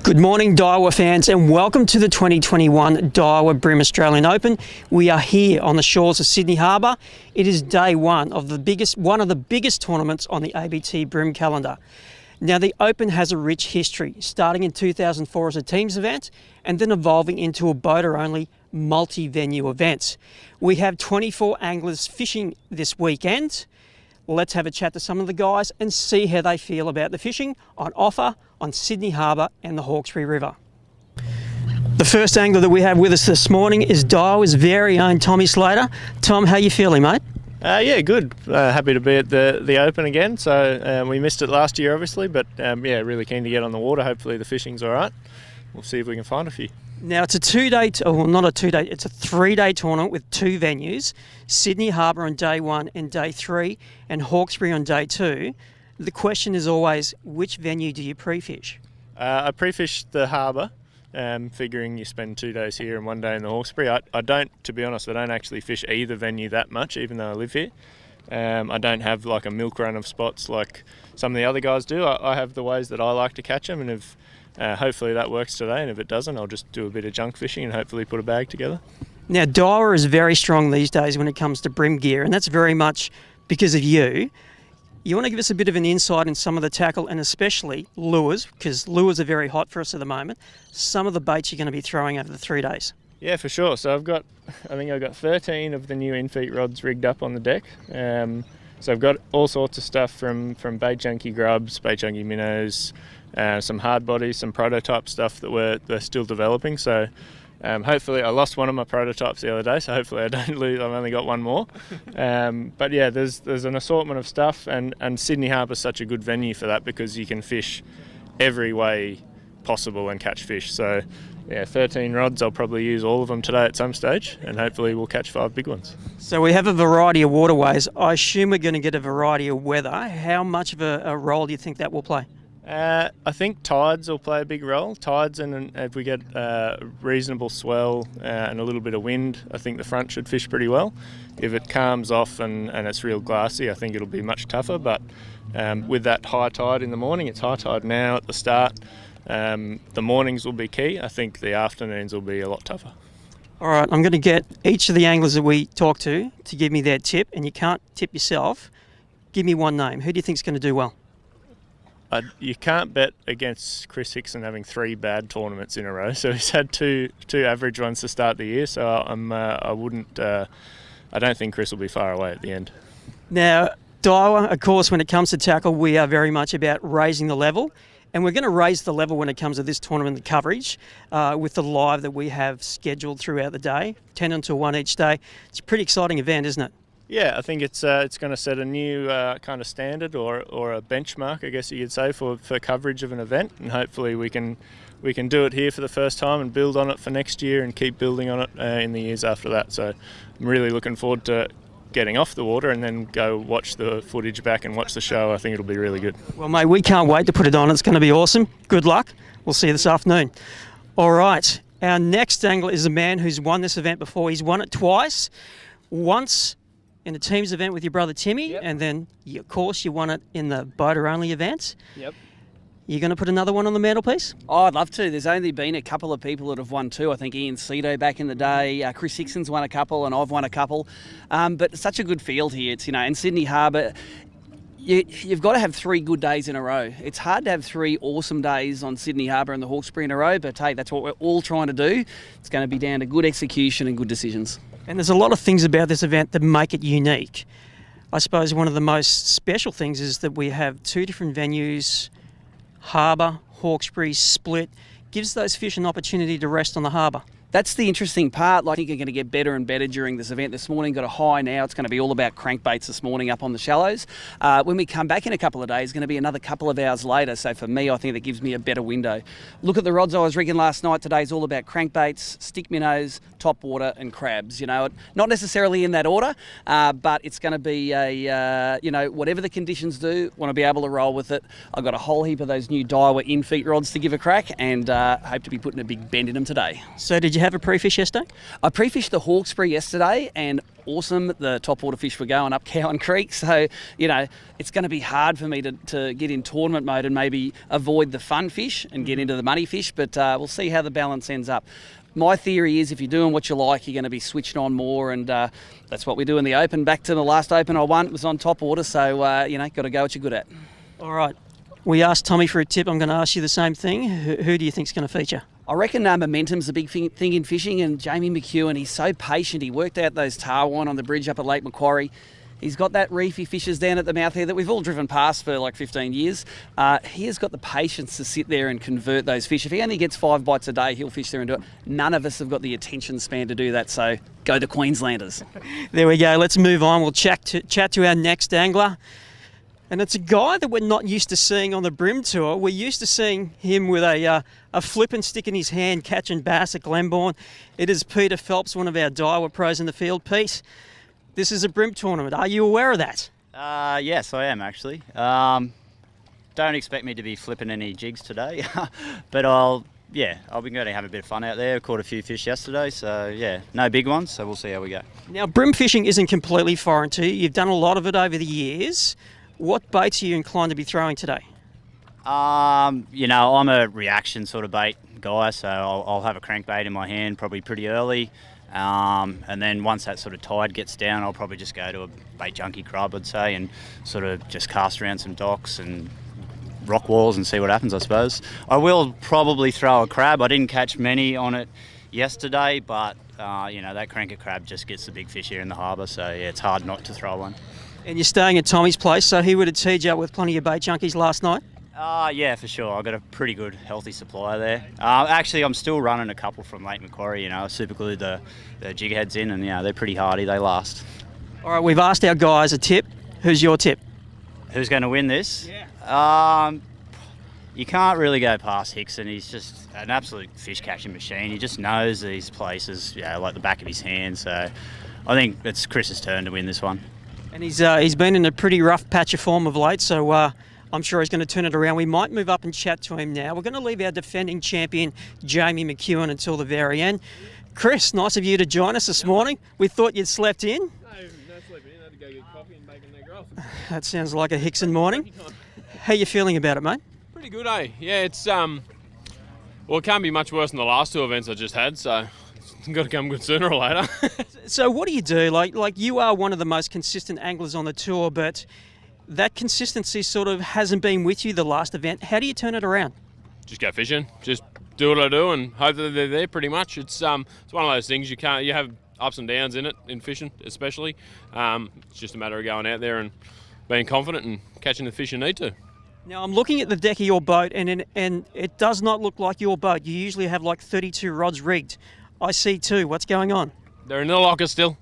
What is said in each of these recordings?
Good morning, Daiwa fans, and welcome to the 2021 Daiwa BREAM Australian Open. We are here on the shores of Sydney Harbour. It is day one of one of the biggest tournaments on the ABT BREAM calendar. Now, the Open has a rich history, starting in 2004 as a teams event and then evolving into a boater-only multi-venue event. We have 24 anglers fishing this weekend. Let's have a chat to some of the guys and see how they feel about the fishing on offer on Sydney Harbour and the Hawkesbury River. The first angler that we have with us this morning is Daiwa's very own Tommy Slater. Tom, how you feeling, mate? Yeah, good. Happy to be at the Open again. So we missed it last year, obviously, but yeah, really keen to get on the water. Hopefully the fishing's all right. We'll see if we can find a few. Now, it's a it's a 3-day tournament with 2 venues, Sydney Harbour on day 1 and day 3, and Hawkesbury on day 2. The question is always, which venue do you pre-fish? I pre-fish the Harbour, figuring you spend 2 days here and 1 day in the Hawkesbury. I don't, to be honest, I don't actually fish either venue that much, even though I live here. I don't have like a milk run of spots like some of the other guys do. I have the ways that I like to catch them, and if hopefully that works today, and if it doesn't, I'll just do a bit of junk fishing and hopefully put a bag together. Now, Daiwa is very strong these days when it comes to BREAM gear, and that's very much because of you. You want to give us a bit of an insight in some of the tackle and especially lures, because lures are very hot for us at the moment. Some of the baits you're going to be throwing over the 3 days. Yeah, for sure. So I think I've got 13 of the new in-feet rods rigged up on the deck. So I've got all sorts of stuff from bait junkie grubs, bait junkie minnows, some hard bodies, some prototype stuff that we're still developing. So hopefully, I lost one of my prototypes the other day, so hopefully I don't lose. I've only got one more. But yeah, there's an assortment of stuff, and Sydney Harbour's such a good venue for that because you can fish every way possible and catch fish. So yeah, 13 rods. I'll probably use all of them today at some stage, and hopefully we'll catch 5 big ones. So we have a variety of waterways. I assume we're going to get a variety of weather. How much of a role do you think that will play? I think tides will play a big role. Tides, and if we get reasonable swell and a little bit of wind, I think the front should fish pretty well. If it calms off and it's real glassy, I think it'll be much tougher. But with that high tide in the morning, it's high tide now at the start. The mornings will be key. I think the afternoons will be a lot tougher. All right, I'm going to get each of the anglers that we talk to give me their tip, and you can't tip yourself. Give me one name. Who do you think is going to do well? You can't bet against Chris Hickson having 3 bad tournaments in a row. So he's had two average ones to start the year. So I don't think Chris will be far away at the end. Now, Daiwa, of course, when it comes to tackle, we are very much about raising the level. And we're going to raise the level when it comes to this tournament and coverage with the live that we have scheduled throughout the day, 10 until 1 each day. It's a pretty exciting event, isn't it? Yeah, I think it's going to set a new kind of standard or a benchmark, I guess you could say, for coverage of an event, and hopefully we can do it here for the first time and build on it for next year and keep building on it in the years after that. So I'm really looking forward to getting off the water and then go watch the footage back and watch the show. I think it'll be really good. Well, mate, we can't wait to put it on. It's going to be awesome. Good luck. We'll see you this afternoon. All right, our next angler is a man who's won this event before. He's won it twice. Once in a teams event with your brother Timmy, yep. And then, of course, you won it in the boater-only event. Yep. You going to put another one on the mantelpiece? Oh, I'd love to. There's only been a couple of people that have won 2. I think Ian Cito back in the day, Chris Hickson's won a couple, and I've won a couple. But it's such a good field here. It's, in Sydney Harbour, you've got to have 3 good days in a row. It's hard to have 3 awesome days on Sydney Harbour and the Hawkesbury in a row, but hey, that's what we're all trying to do. It's going to be down to good execution and good decisions. And there's a lot of things about this event that make it unique. I suppose one of the most special things is that we have 2 different venues, Harbour, Hawkesbury, split, gives those fish an opportunity to rest on the harbour. That's the interesting part. I think you're going to get better and better during this event. This morning got a high now. It's going to be all about crankbaits this morning up on the shallows. When we come back in a couple of days, it's going to be another couple of hours later. So for me, I think that gives me a better window. Look at the rods I was rigging last night. Today's all about crankbaits, stick minnows, top water and crabs. Not necessarily in that order, but it's going to be whatever the conditions do, want to be able to roll with it. I've got a whole heap of those new Daiwa in-feet rods to give a crack, and hope to be putting a big bend in them today. So did you you have a pre-fish yesterday? I pre-fished the Hawkesbury yesterday, and awesome. The topwater fish were going up Cowan Creek, so it's going to be hard for me to get in tournament mode and maybe avoid the fun fish and get into the muddy fish, but we'll see how the balance ends up. My theory is if you're doing what you like, you're going to be switched on more, and that's what we do in the Open. Back to the last Open I won, it was on top water, so got to go what you're good at. All right. We asked Tommy for a tip. I'm going to ask you the same thing. Who do you think's going to feature? I reckon momentum's a big thing in fishing, and Jamie McEwen, he's so patient. He worked out those tarwine on the bridge up at Lake Macquarie. He's got that reef he fishes down at the mouth here that we've all driven past for like 15 years. He has got the patience to sit there and convert those fish. If he only gets 5 bites a day, he'll fish there and do it. None of us have got the attention span to do that, so go to Queenslanders. There we go. Let's move on. We'll chat to our next angler. And it's a guy that we're not used to seeing on the Bream Tour. We're used to seeing him with a flippin' stick in his hand catching bass at Glenbourne. It is Peter Phelps, one of our Daiwa pros in the field. Pete, this is a Bream tournament. Are you aware of that? Yes, I am actually. Don't expect me to be flipping any jigs today, but I'll be going to have a bit of fun out there. Caught a few fish yesterday, so yeah, no big ones, so we'll see how we go. Now, bream fishing isn't completely foreign to you. You've done a lot of it over the years. What baits are you inclined to be throwing today? I'm a reaction sort of bait guy, so I'll have a crankbait in my hand probably pretty early. And then once that sort of tide gets down, I'll probably just go to a bait junkie crab, I'd say, and sort of just cast around some docks and rock walls and see what happens, I suppose. I will probably throw a crab. I didn't catch many on it yesterday, but that cranker crab just gets the big fish here in the harbour, so yeah, it's hard not to throw one. And you're staying at Tommy's place, so he would have teed you up with plenty of bait junkies last night? Yeah, for sure. I've got a pretty good, healthy supply there. Actually, I'm still running a couple from Lake Macquarie. Super glued the jig heads in, and they're pretty hardy. They last. All right, we've asked our guys a tip. Who's your tip? Who's going to win this? Yeah. You can't really go past Hickson. He's just an absolute fish catching machine. He just knows these places, like the back of his hand. So I think it's Chris's turn to win this one. And he's been in a pretty rough patch of form of late, so I'm sure he's going to turn it around. We might move up and chat to him now. We're going to leave our defending champion, Jamie McEwen, until the very end. Chris, nice of you to join us this morning. We thought you'd slept in. No sleeping in. I had to go get coffee and bacon and egg rolls. That sounds like a Hickson morning. How you feeling about it, mate? Pretty good, eh? Yeah, it's it can't be much worse than the last 2 events I just had, so it's got to come good sooner or later. So what do you do? Like you are one of the most consistent anglers on the tour, but that consistency sort of hasn't been with you the last event. How do you turn it around? Just go fishing. Just do what I do and hope that they're there. Pretty much. It's one of those things you have ups and downs in it in fishing, especially. It's just a matter of going out there and being confident and catching the fish you need to. Now I'm looking at the deck of your boat, and it does not look like your boat. You usually have like 32 rods rigged. I see 2. What's going on? They're in the locker still.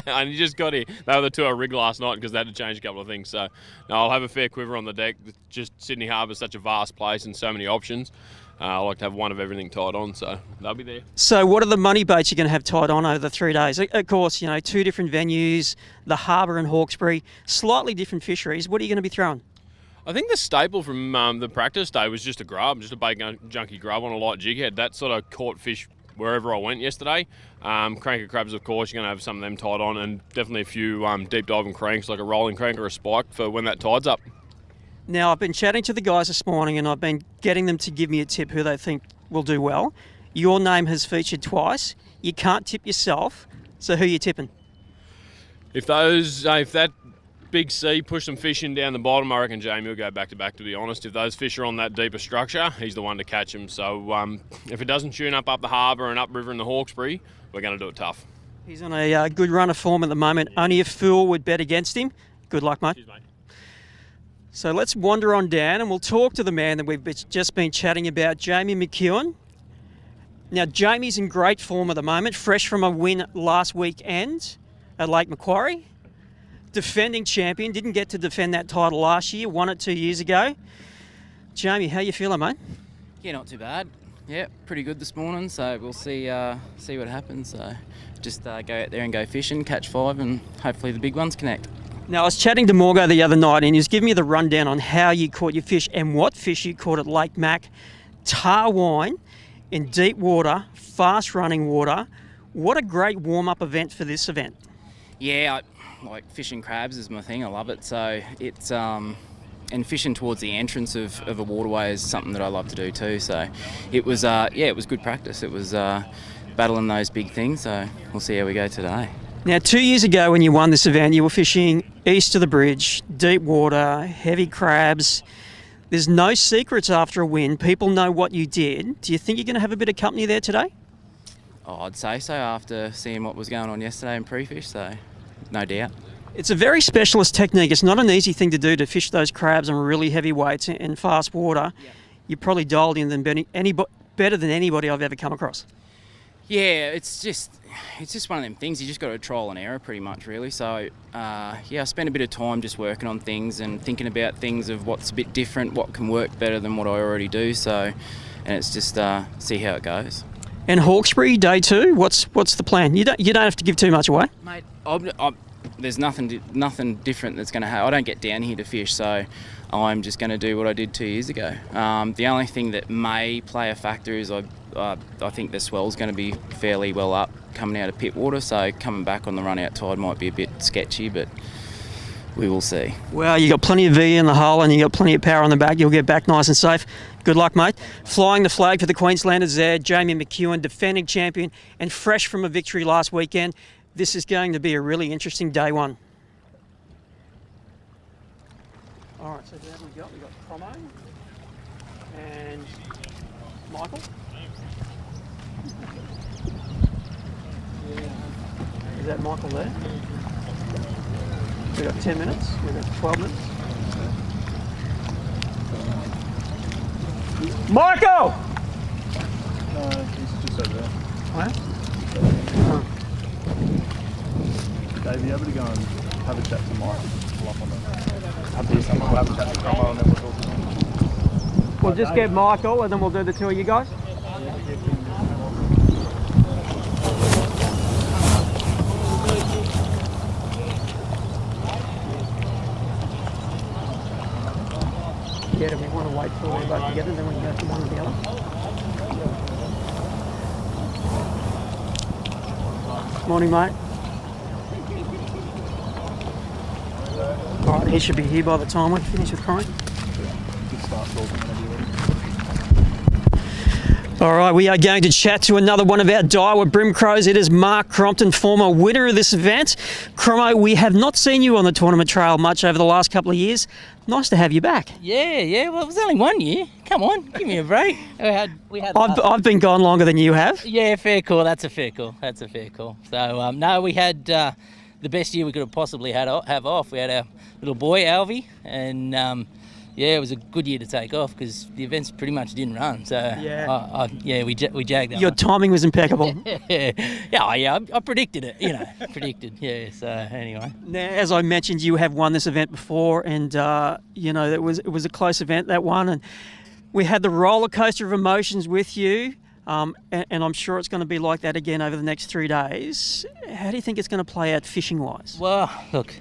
And you just got here. They were the 2 I rigged last night because they had to change a couple of things. So no, I'll have a fair quiver on the deck. Just Sydney Harbour is such a vast place and so many options. I like to have one of everything tied on, so they'll be there. So what are the money baits you're going to have tied on over the 3 days? Of course, 2 different venues, the Harbour and Hawkesbury, slightly different fisheries. What are you going to be throwing? I think the staple from the practice day was just a grub, just a bait junkie grub on a light jig head. That sort of caught fish wherever I went yesterday. Cranker crabs, of course, you're going to have some of them tied on, and definitely a few deep diving cranks like a rolling crank or a spike for when that tide's up. Now, I've been chatting to the guys this morning, and I've been getting them to give me a tip who they think will do well. Your name has featured twice. You can't tip yourself, so who are you tipping? If that big sea push some fish in down the bottom, I reckon Jamie will go back to back, to be honest. If those fish are on that deeper structure, he's the one to catch them. So if it doesn't tune up the harbour and upriver in the Hawkesbury, we're going to do it tough. He's on a good run of form at the moment. Only a fool would bet against him. Good luck, mate. Cheers, mate. So let's wander on down and we'll talk to the man that we've just been chatting about, Jamie McEwen. Now, Jamie's in great form at the moment, fresh from a win last weekend at Lake Macquarie. Defending champion, didn't get to defend that title last year, won it 2 years ago. Jamie, how you feeling, mate? Yeah, not too bad. Yeah, pretty good this morning, so we'll see what happens. So just go out there and go fishing, catch 5, and hopefully the big ones connect. Now, I was chatting to Morgo the other night, and he was giving me the rundown on how you caught your fish and what fish you caught at Lake Mac. Tarwine in deep water, fast running water. What a great warm-up event for this event. Yeah, like fishing crabs is my thing. I love it. So it's and fishing towards the entrance of a waterway is something that I love to do too. So it was it was good practice. It was battling those big things. So we'll see how we go today. Now, 2 years ago when you won this event, you were fishing east of the bridge, deep water, heavy crabs. There's no secrets after a win. People know what you did. Do you think you're going to have a bit of company there today? Oh, I'd say so after seeing what was going on yesterday in pre-fish. So no doubt. It's a very specialist technique. It's not an easy thing to do, to fish those crabs on really heavy weights in fast water. Yeah. You probably dialed in them better than anybody I've ever come across. Yeah, it's just one of them things. You just got to trial and error pretty much, really. So, I spent a bit of time just working on things and thinking about things of what's a bit different, what can work better than what I already do. So, and it's just see how it goes. And Hawkesbury, day 2, what's the plan? You don't have to give too much away. Mate, there's nothing different that's going to happen. I don't get down here to fish, so I'm just going to do what I did 2 years ago. The only thing that may play a factor is I think the swell's going to be fairly well up coming out of pit water, so coming back on the run out tide might be a bit sketchy, but we will see. Well, you got plenty of V in the hull and you got plenty of power on the back. You'll get back nice and safe. Good luck, mate. Flying the flag for the Queenslanders there, Jamie McEwen, defending champion and fresh from a victory last weekend. This is going to be a really interesting day 1. All right, so there we got Cromo and Michael. Is that Michael there? We've got 10 minutes, we've got 12 minutes. Michael! No, he's just over there. Where? Dave, you able to go and have a chat to Mike? Pull up on that. We'll have a chat to Cromo and then we'll talk to him. We'll just get Michael and then we'll do the 2 of you guys. Yeah, do we want to wait till we're both together, then we can go from one to the other? Morning, mate. All right, he should be here by the time we finish with Crompton. Just start talking whenever you're ready. All right, we are going to chat to another one of our Daiwa BREAM Crows. It is Mark Crompton, former winner of this event. Cromo, we have not seen you on the tournament trail much over the last couple of years. Nice to have you back. Yeah. Well, it was only 1 year. Come on, give me a break. We had. I've been gone longer than you have. Yeah, fair call. That's a fair call. So no, we had the best year we could have possibly have off. We had our little boy Alvy, and it was a good year to take off because the events pretty much didn't run. So we jagged up. Your timing was impeccable. I predicted it. Predicted. Yeah. So anyway. Now, as I mentioned, you have won this event before, and it was a close event, that one, and we had the roller coaster of emotions with you. And I'm sure it's going to be like that again over the next 3 days. How do you think it's going to play out fishing-wise? Well, look,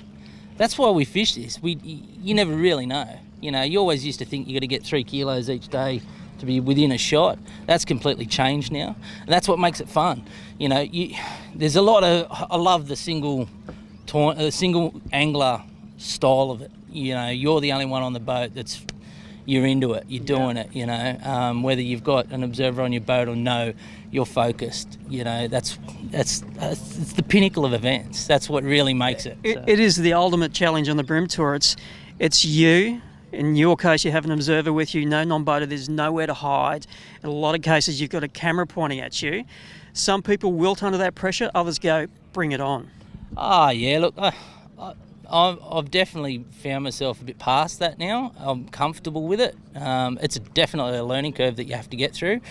that's why we fish this. You never really know. You always used to think you got to get 3 kilos each day to be within a shot. That's completely changed now, and that's what makes it fun. There's a lot of. I love the single angler style of it. You're the only one on the boat that's. You're into it. You're doing it. Whether you've got an observer on your boat or no, you're focused. That's it's the pinnacle of events. That's what really makes it. It is the ultimate challenge on the BREAM Tour. It's you. In your case, you have an observer with you, no non-boater. There's nowhere to hide. In a lot of cases, you've got a camera pointing at you. Some people wilt under that pressure. Others go, bring it on. Look. I've definitely found myself a bit past that now. I'm comfortable with it. It's definitely a learning curve that you have to get through.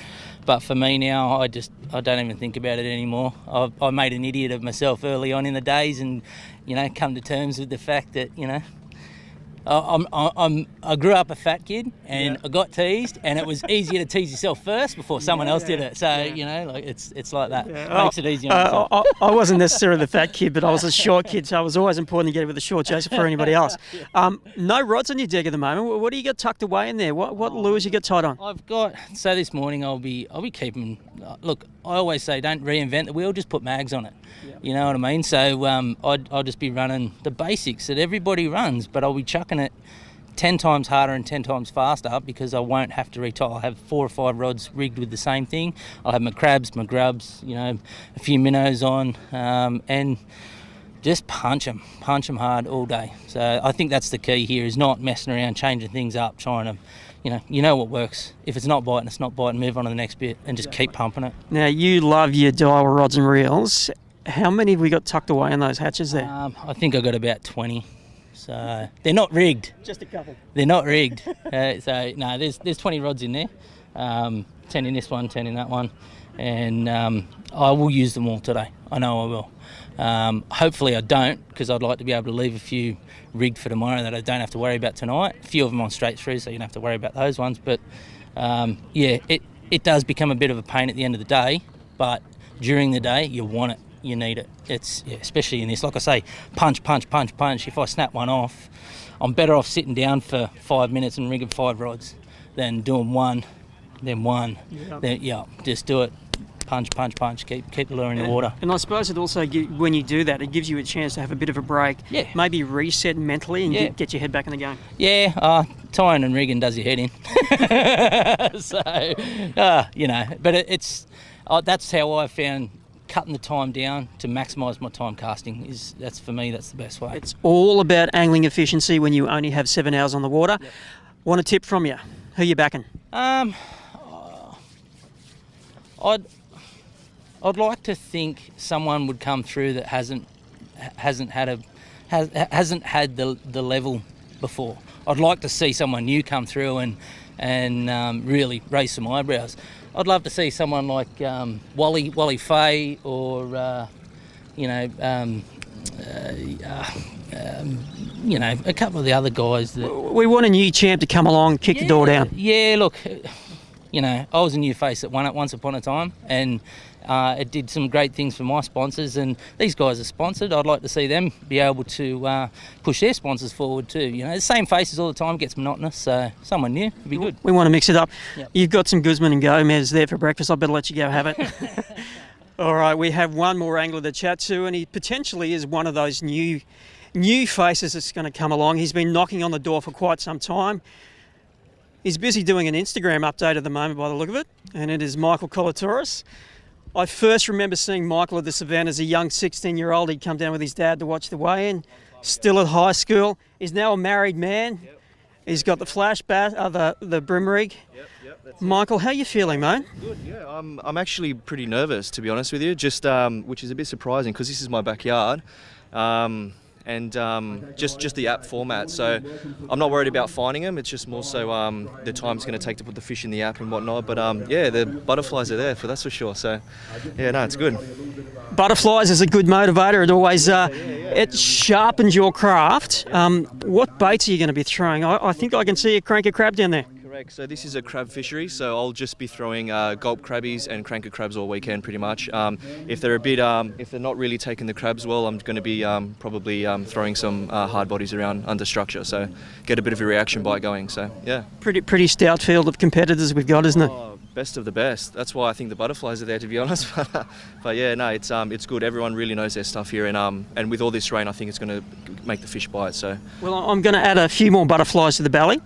But for me now, I don't even think about it anymore. I made an idiot of myself early on in the days and, come to terms with the fact that, I grew up a fat kid, and I got teased, and it was easier to tease yourself first before someone else did it. So you know, like it's like that. Makes it easier on yourself. I wasn't necessarily the fat kid, but I was a short kid, so it was always important to get it with a short chaser for anybody else. No rods on your deck at the moment. What do you got tucked away in there? What lures you got tied on? I've got this morning I'll be keeping. Look, I always say don't reinvent the wheel, just put mags on it. You know what I mean? So I'll just be running the basics that everybody runs, but I'll be chucking it 10 times harder and 10 times faster because I won't have to retie. I'll have 4 or 5 rods rigged with the same thing. I'll have my crabs, my grubs, you know, a few minnows on, and just punch them hard all day. So I think that's the key here, is not messing around, changing things up, trying to, you know what works. If it's not biting, it's not biting. Move on to the next bit and just keep pumping it. Now, you love your Daiwa rods and reels. How many have we got tucked away in those hatches there? I think I've got about 20. So they're not rigged. Just a couple. They're not rigged. So no, there's 20 rods in there. 10 in this one, 10 in that one, and I will use them all today. I know I will. Hopefully I don't, because I'd like to be able to leave a few rigged for tomorrow that I don't have to worry about tonight. A few of them on straight through, so you don't have to worry about those ones. But yeah, it does become a bit of a pain at the end of the day, but during the day you want it. You need it. It's especially in this, like I say, punch. If I snap one off, I'm better off sitting down for 5 minutes and rigging 5 rods than doing one, then one. Then just do it. Punch. Keep the lure in the water. And I suppose it also, when you do that, it gives you a chance to have a bit of a break. Yeah. Maybe reset mentally and get your head back in the game. Yeah. Tying and rigging does your head in. So, but it's that's how I found. Cutting the time down to maximise my time casting that's for me, that's the best way. It's all about angling efficiency when you only have 7 hours on the water. Yep. Want a tip from you? Who you backing? I'd like to think someone would come through that hasn't had the level before. I'd like to see someone new come through and really raise some eyebrows. I'd love to see someone like Wally Fay or a couple of the other guys. We want a new champ to come along, kick the door down. Yeah, look, I was a new face that won it once upon a time, and it did some great things for my sponsors, and these guys are sponsored. I'd like to see them be able to push their sponsors forward too. The same faces all the time gets monotonous, so someone new would be good. We want to mix it up. Yep. You've got some Guzman and Gomez there for breakfast. I better let you go have it. All right, we have one more angler to chat to, and he potentially is one of those new faces that's going to come along. He's been knocking on the door for quite some time. He's busy doing an Instagram update at the moment by the look of it, and it is Michael Colatoras. I first remember seeing Michael at the Savannah as a young 16-year-old. He'd come down with his dad to watch the weigh-in, still at high school. He's now a married man. Yep. He's got the flash bat, the brim rig. Yep, that's Michael, how are you feeling, mate? Good, yeah. I'm actually pretty nervous, to be honest with you, just which is a bit surprising because this is my backyard. And just the app format. So I'm not worried about finding them. It's just more so the time it's going to take to put the fish in the app and whatnot. But the butterflies are there, that's for sure. So it's good. Butterflies is a good motivator. It always it sharpens your craft. What baits are you going to be throwing? I think I can see a cranker crab down there. Correct. So this is a crab fishery, so I'll just be throwing gulp crabbies and cranker crabs all weekend, pretty much. If they're if they're not really taking the crabs well, I'm going to be probably throwing some hard bodies around under structure, so get a bit of a reaction bite going. So yeah. Pretty stout field of competitors we've got, isn't it? Best of the best. That's why I think the butterflies are there, to be honest. But yeah, no, it's good. Everyone really knows their stuff here, and with all this rain, I think it's going to make the fish bite. So. Well, I'm going to add a few more butterflies to the belly.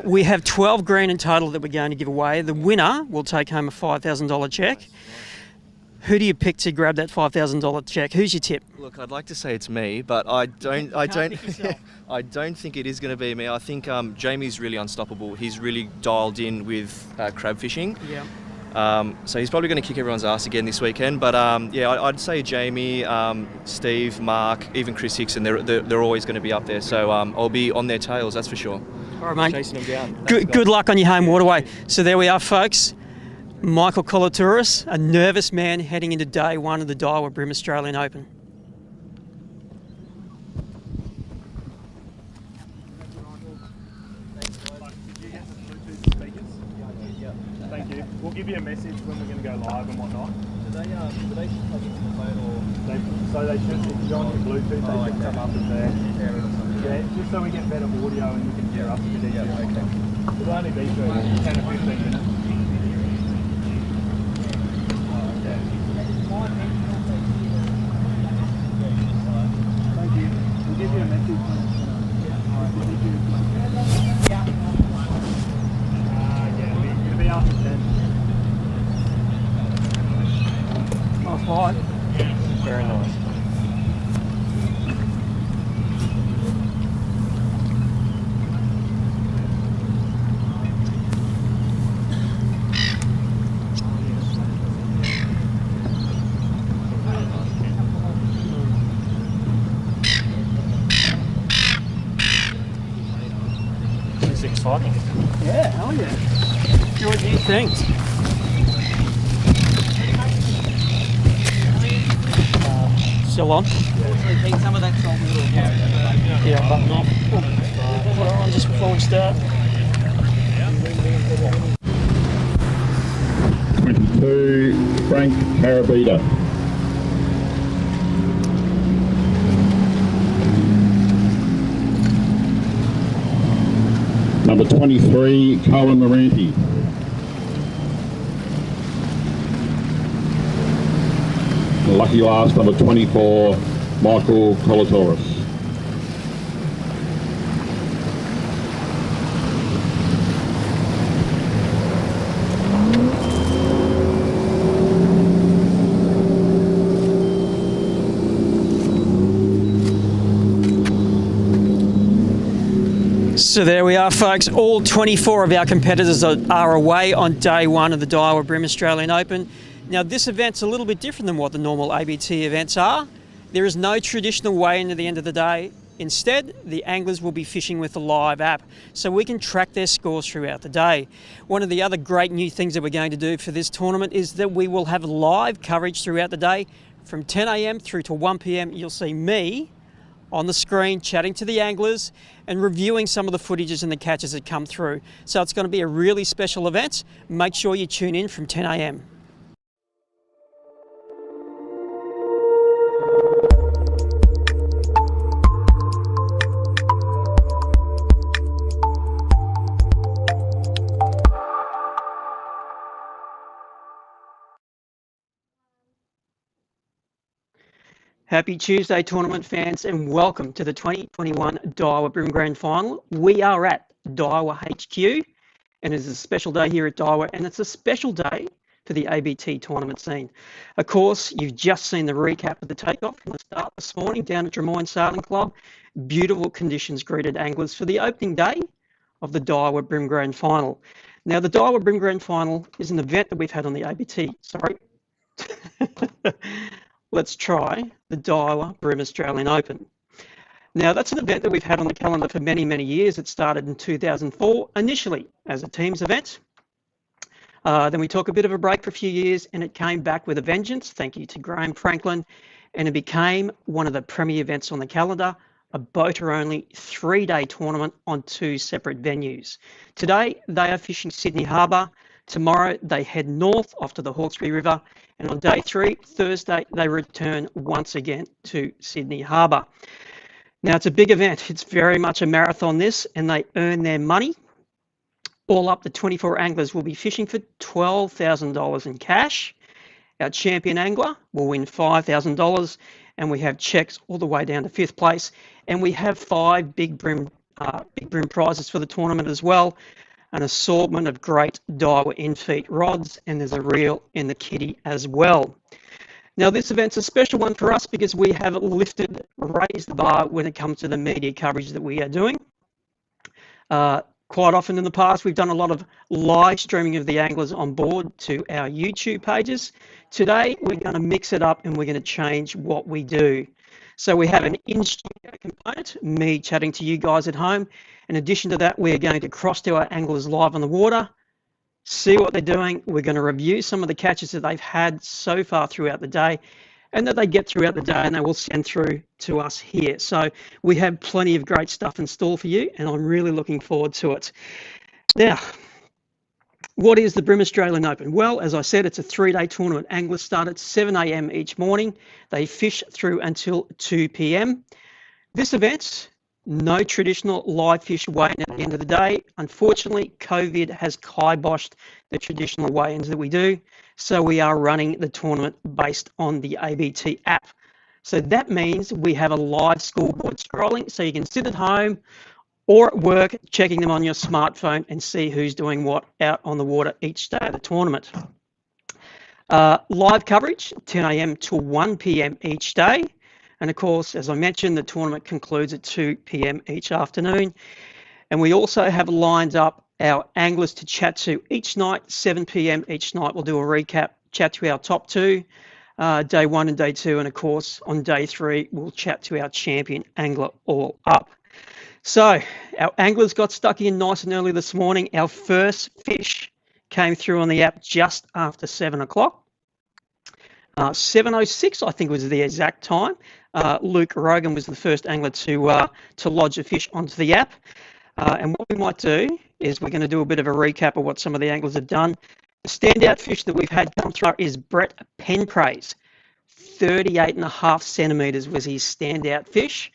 We have 12 green in total that we're going to give away. The winner will take home a $5,000 check. Nice. Who do you pick to grab that $5,000 check? Who's your tip? Look, I'd like to say it's me, but I don't I don't think it is going to be me. I think Jamie's really unstoppable. He's really dialed in with crab fishing. Yeah. So he's probably going to kick everyone's ass again this weekend. But I'd say Jamie, Steve, Mark, even Chris Hickson, they're always going to be up there. So I'll be on their tails, that's for sure. All right, mate. Chasing them down. Good luck on your home waterway. So there we are, folks. Michael Colatoras, a nervous man heading into day one of the Daiwa BREAM Australian Open. give you a message when we're going to go live and whatnot. Do they plug into the phone or? So they should, if you're on your Bluetooth, they should come up as there. Yeah, just so we get better audio and you can hear us a bit easier. It'll only be for 10 or 15 minutes. Thank you. We'll give you a message. It'll be after 10. Nice flight. Very nice. It's exciting. Yeah, hell yeah. What do you think? Still on? Take some of that salt and little Yeah, button off. Put it on just before we start. 22, Frank Carabita. Number 23, Colin Moranti. Lucky last, number 24, Michael Colatoras. So there we are, folks. All 24 of our competitors are away on day one of the Daiwa BREAM Australian Open. Now, this event's a little bit different than what the normal ABT events are. There is no traditional weigh-in at the end of the day. Instead, the anglers will be fishing with the live app, so we can track their scores throughout the day. One of the other great new things that we're going to do for this tournament is that we will have live coverage throughout the day. From 10 a.m. through to 1 p.m, you'll see me on the screen chatting to the anglers and reviewing some of the footages and the catches that come through. So it's going to be a really special event. Make sure you tune in from 10 a.m. Happy Tuesday, tournament fans, and welcome to the 2021 Daiwa BREAM Grand Final. We are at Daiwa HQ, and it's a special day here at Daiwa, and it's a special day for the ABT tournament scene. Of course, you've just seen the recap of the takeoff from the start this morning down at Drummoyne Sailing Club. Beautiful conditions greeted anglers for the opening day of the Daiwa BREAM Grand Final. Now, the Daiwa BREAM Grand Final is an event that we've had on the ABT. Sorry. Let's try the Daiwa BREAM Australian Open. Now, that's an event that we've had on the calendar for many, many years. It started in 2004, initially as a teams event. Then we took a bit of a break for a few years and it came back with a vengeance, thank you to Graham Franklin, and it became one of the premier events on the calendar, a boater-only 3-day tournament on 2 separate venues. Today, they are fishing Sydney Harbour. Tomorrow, they head north off to the Hawkesbury River. And on day 3, Thursday, they return once again to Sydney Harbour. Now, it's a big event. It's very much a marathon, this, and they earn their money. All up, the 24 anglers will be fishing for $12,000 in cash. Our champion angler will win $5,000, and we have checks all the way down to 5th place. And we have 5 big BREAM prizes for the tournament as well. An assortment of great Daiwa in-feet rods, and there's a reel in the kitty as well. Now, this event's a special one for us because we have raised the bar when it comes to the media coverage that we are doing. Quite often in the past, we've done a lot of live streaming of the anglers on board to our YouTube pages. Today, we're going to mix it up and we're going to change what we do. So we have an in-studio component, me chatting to you guys at home. In addition to that, we're going to cross to our anglers live on the water, see what they're doing. We're going to review some of the catches that they've had so far throughout the day and that they get throughout the day and they will send through to us here. So we have plenty of great stuff in store for you and I'm really looking forward to it. Now, What is the BREAM Australian Open? Well, as I said, it's a 3-day tournament. Anglers start at 7 a.m. each morning. They fish through until 2 p.m. This event, no traditional live fish weigh-in at the end of the day. Unfortunately, COVID has kiboshed the traditional weigh-ins that we do. So we are running the tournament based on the ABT app. So that means we have a live scoreboard scrolling, so you can sit at home or at work checking them on your smartphone and see who's doing what out on the water each day of the tournament. Live coverage, 10 a.m. to 1 p.m. each day. And of course, as I mentioned, the tournament concludes at 2 p.m. each afternoon. And we also have lined up our anglers to chat to each night, 7 p.m. each night. We'll do a recap, chat to our top two, day 1 and day 2. And of course, on day 3, we'll chat to our champion angler all up. So our anglers got stuck in nice and early this morning. Our first fish came through on the app just after 7 o'clock. 7:06, I think, was the exact time. Luke Rogan was the first angler to lodge a fish onto the app. And what we might do is we're going to do a bit of a recap of what some of the anglers have done. The standout fish that we've had come through is Brett Penpraise. 38.5 centimetres was his standout fish.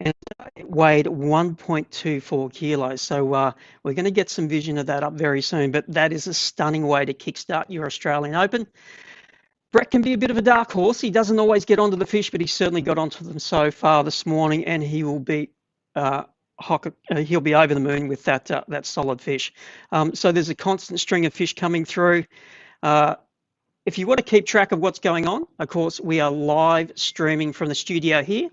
And it weighed 1.24 kilos. So we're going to get some vision of that up very soon. But that is a stunning way to kickstart your Australian Open. Brett can be a bit of a dark horse. He doesn't always get onto the fish, but he's certainly got onto them so far this morning, and he will be he'll be over the moon with that solid fish. So there's a constant string of fish coming through. If you want to keep track of what's going on, of course, we are live streaming from the studio here.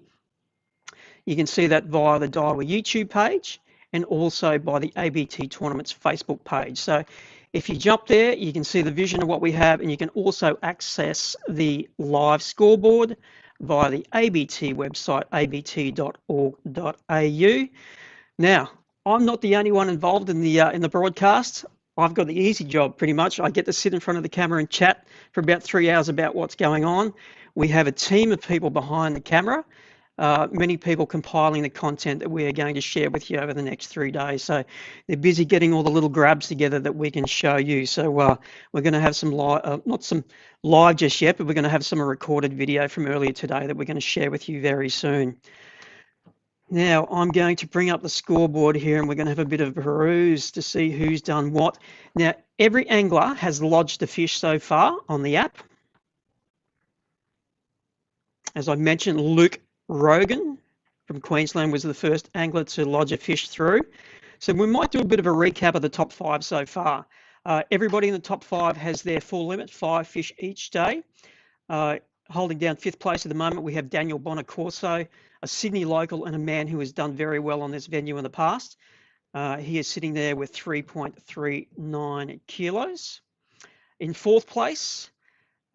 You can see that via the Daiwa YouTube page and also by the ABT Tournaments Facebook page. So if you jump there, you can see the vision of what we have, and you can also access the live scoreboard via the ABT website, abt.org.au. Now, I'm not the only one involved in the broadcast. I've got the easy job pretty much. I get to sit in front of the camera and chat for about 3 hours about what's going on. We have a team of people behind the camera. Many people compiling the content that we are going to share with you over the next 3 days. So they're busy getting all the little grabs together that we can show you. So we're going to have some live, not some live just yet, but we're going to have some recorded video from earlier today that we're going to share with you very soon. Now I'm going to bring up the scoreboard here, and we're going to have a bit of a peruse to see who's done what. Now every angler has lodged a fish so far on the app. As I mentioned, Luke Rogan from Queensland was the first angler to lodge a fish through. So we might do a bit of a recap of the top 5 so far. Everybody in the top 5 has their full limit, 5 fish each day. Holding down 5th place at the moment, we have Daniel Bonacorso, a Sydney local and a man who has done very well on this venue in the past. He is sitting there with 3.39 kilos. In 4th place,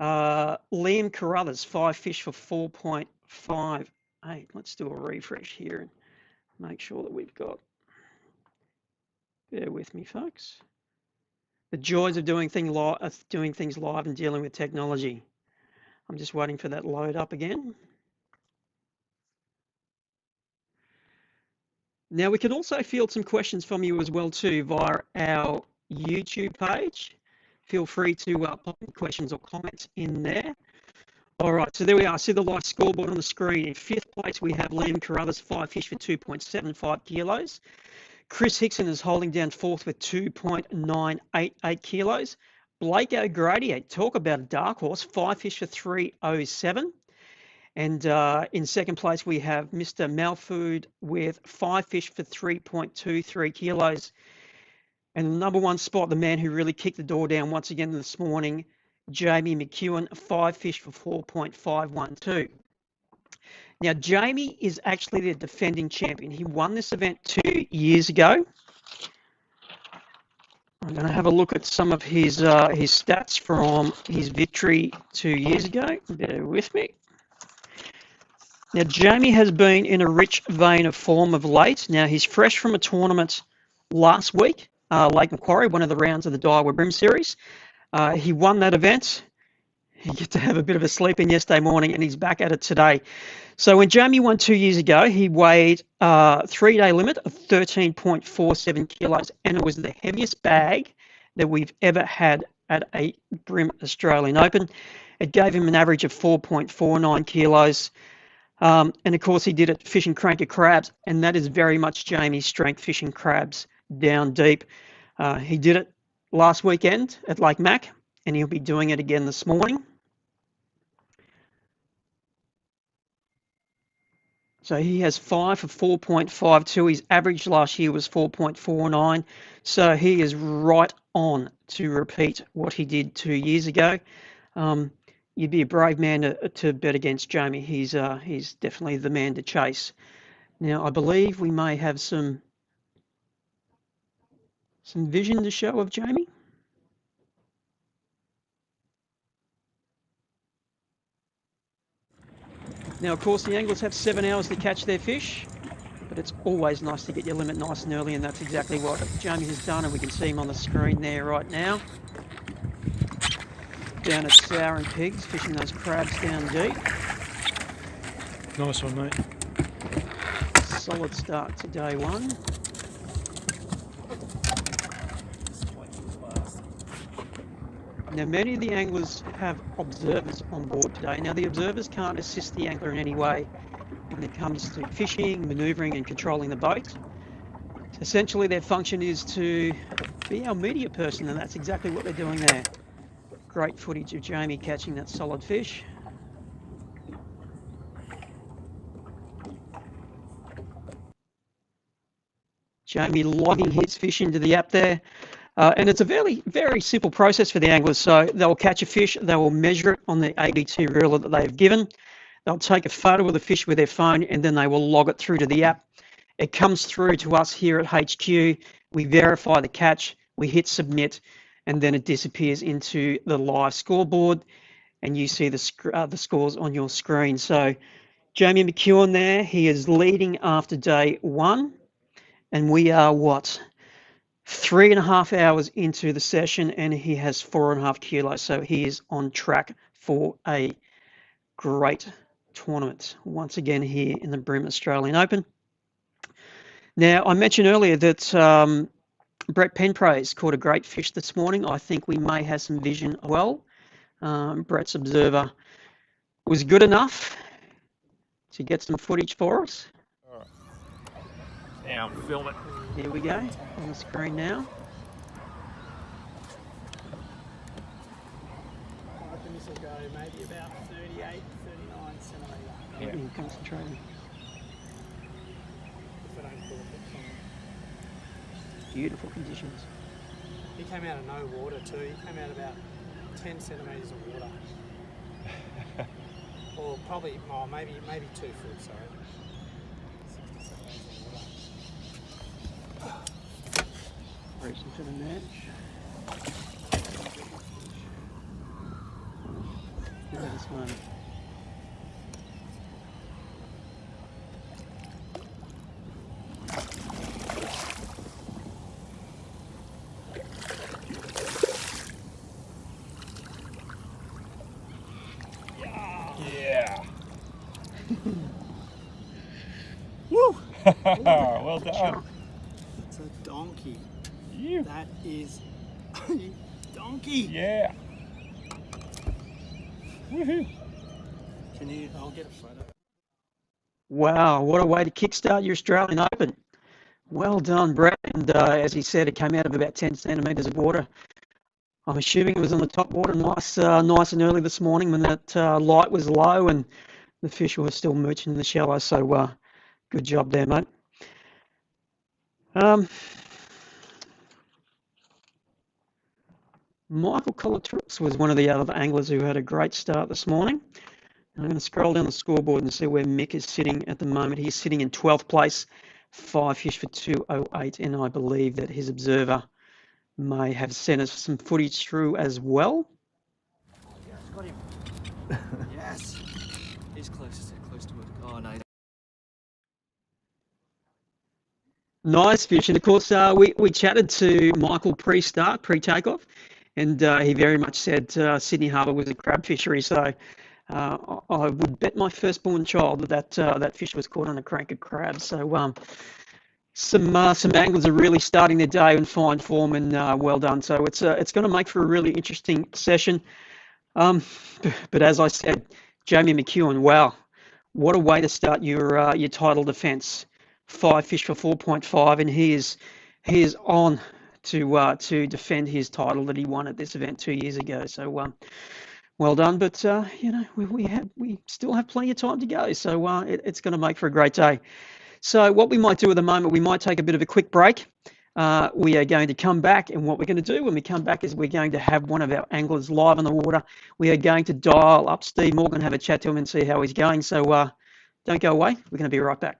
Liam Carruthers, 5 fish for 4.58. Let's do a refresh here and make sure that we've got, bear with me folks, the joys of doing things live and dealing with technology. I'm just waiting for that load up again. Now we can also field some questions from you as well too via our YouTube page. Feel free to pop questions or comments in there. All right, so there we are. See the live scoreboard on the screen. In 5th place, we have Liam Carruthers, 5 fish for 2.75 kilos. Chris Hickson is holding down 4th with 2.988 kilos. Blake O'Grady, talk about a dark horse, 5 fish for 3.07. And in 2nd place, we have Mr. Malfood with 5 fish for 3.23 kilos. And the number 1 spot, the man who really kicked the door down once again this morning, Jamie McEwen, 5 fish for 4.512. Now, Jamie is actually the defending champion. He won this event 2 years ago. I'm going to have a look at some of his stats from his victory 2 years ago. Bear with me. Now, Jamie has been in a rich vein of form of late. Now, he's fresh from a tournament last week, Lake Macquarie, one of the rounds of the Daiwa BREAM series. He won that event. He got to have a bit of a sleep in yesterday morning, and he's back at it today. So when Jamie won 2 years ago, he weighed a 3-day limit of 13.47 kilos, and it was the heaviest bag that we've ever had at a Bream Australian Open. It gave him an average of 4.49 kilos. And of course, he did it fishing cranker crabs, and that is very much Jamie's strength, fishing crabs down deep. He did it last weekend at Lake Mac, and he'll be doing it again this morning. So he has 5 for 4.52. His average last year was 4.49. So he is right on to repeat what he did 2 years ago. You'd be a brave man to bet against Jamie. He's definitely the man to chase. Now, I believe we may have some vision to show of Jamie. Now, of course, the anglers have 7 hours to catch their fish, but it's always nice to get your limit nice and early, and that's exactly what Jamie has done, and we can see him on the screen there right now. Down at Sour and Pigs, fishing those crabs down deep. Nice one, mate. Solid start to day one. Now, many of the anglers have observers on board today. Now, the observers can't assist the angler in any way when it comes to fishing, manoeuvring and controlling the boat. Essentially, their function is to be our media person, and that's exactly what they're doing there. Great footage of Jamie catching that solid fish. Jamie logging his fish into the app there. And it's a very, very simple process for the anglers. So they'll catch a fish, they will measure it on the ABT ruler that they've given. They'll take a photo of the fish with their phone, and then they will log it through to the app. It comes through to us here at HQ. We verify the catch, we hit submit, and then it disappears into the live scoreboard, and you see the scores on your screen. So Jamie McEwen there, he is leading after day one, and we are, 3.5 hours into the session, and he has 4.5 kilos. So he is on track for a great tournament once again here in the Bream Australian Open. Now, I mentioned earlier that Brett Penpraise caught a great fish this morning. I think we may have some vision as well. Brett's observer was good enough to get some footage for us. All right. Now, film it. Here we go, on the screen now. I reckon this will go maybe about 38, 39 centimetre. Yeah. Concentrating. If I don't pull it from. Beautiful conditions. He came out of no water too. He came out about 10 centimetres of water. Or probably, maybe 2 foot, sorry. 60 centimetres of water. Racing to the match. Look at this one. Yeah. Woo! Well done. It's a donkey. You. That is a donkey. Yeah. Woohoo. I'll get a photo. Wow, what a way to kickstart your Australian Open. Well done, Brett. And as he said, it came out of about 10 centimetres of water. I'm assuming it was on the top water, nice and early this morning when that light was low and the fish were still mooching in the shallow. So good job there, mate. Michael Colatoras was one of the other anglers who had a great start this morning. I'm going to scroll down the scoreboard and see where Mick is sitting at the moment. He's sitting in 12th place, 5 fish for 208, and I believe that his observer may have sent us some footage through as well. Yeah, it's got him. Yes. He's close to it. Oh, no. Nice fish. And of course, we chatted to Michael pre-start, pre-takeoff, and he very much said Sydney Harbour was a crab fishery. So I would bet my firstborn child that fish was caught on a crank of crabs. So some anglers are really starting their day in fine form, and well done. So it's going to make for a really interesting session. But as I said, Jamie McEwen, wow, what a way to start your title defence. 5 fish for 4.5, and he is on to defend his title that he won at this event 2 years ago. So well done. But we still have plenty of time to go. So it's going to make for a great day. So what we might do at the moment, we might take a bit of a quick break. We are going to come back, and what we're going to do when we come back is we're going to have one of our anglers live on the water. We are going to dial up Steve Morgan, have a chat to him and see how he's going. So don't go away. We're going to be right back.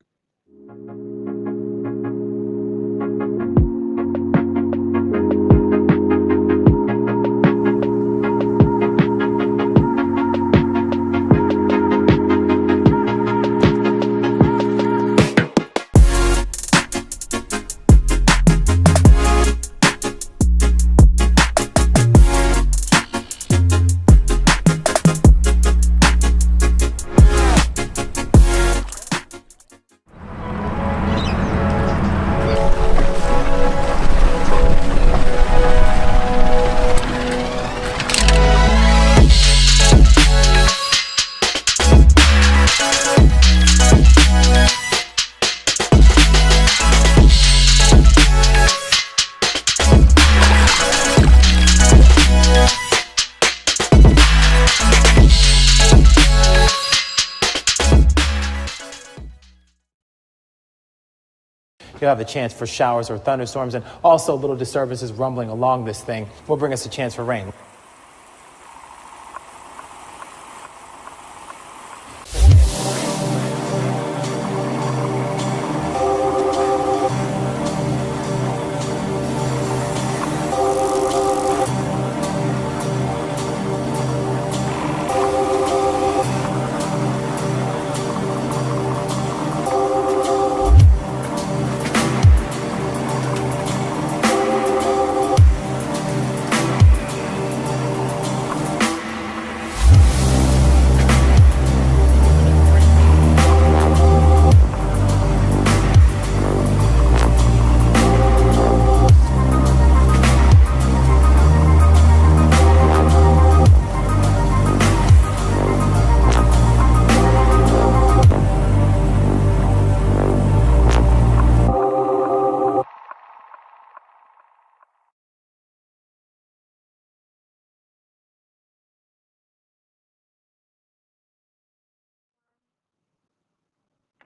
You'll have the chance for showers or thunderstorms, and also little disturbances rumbling along this thing will bring us a chance for rain.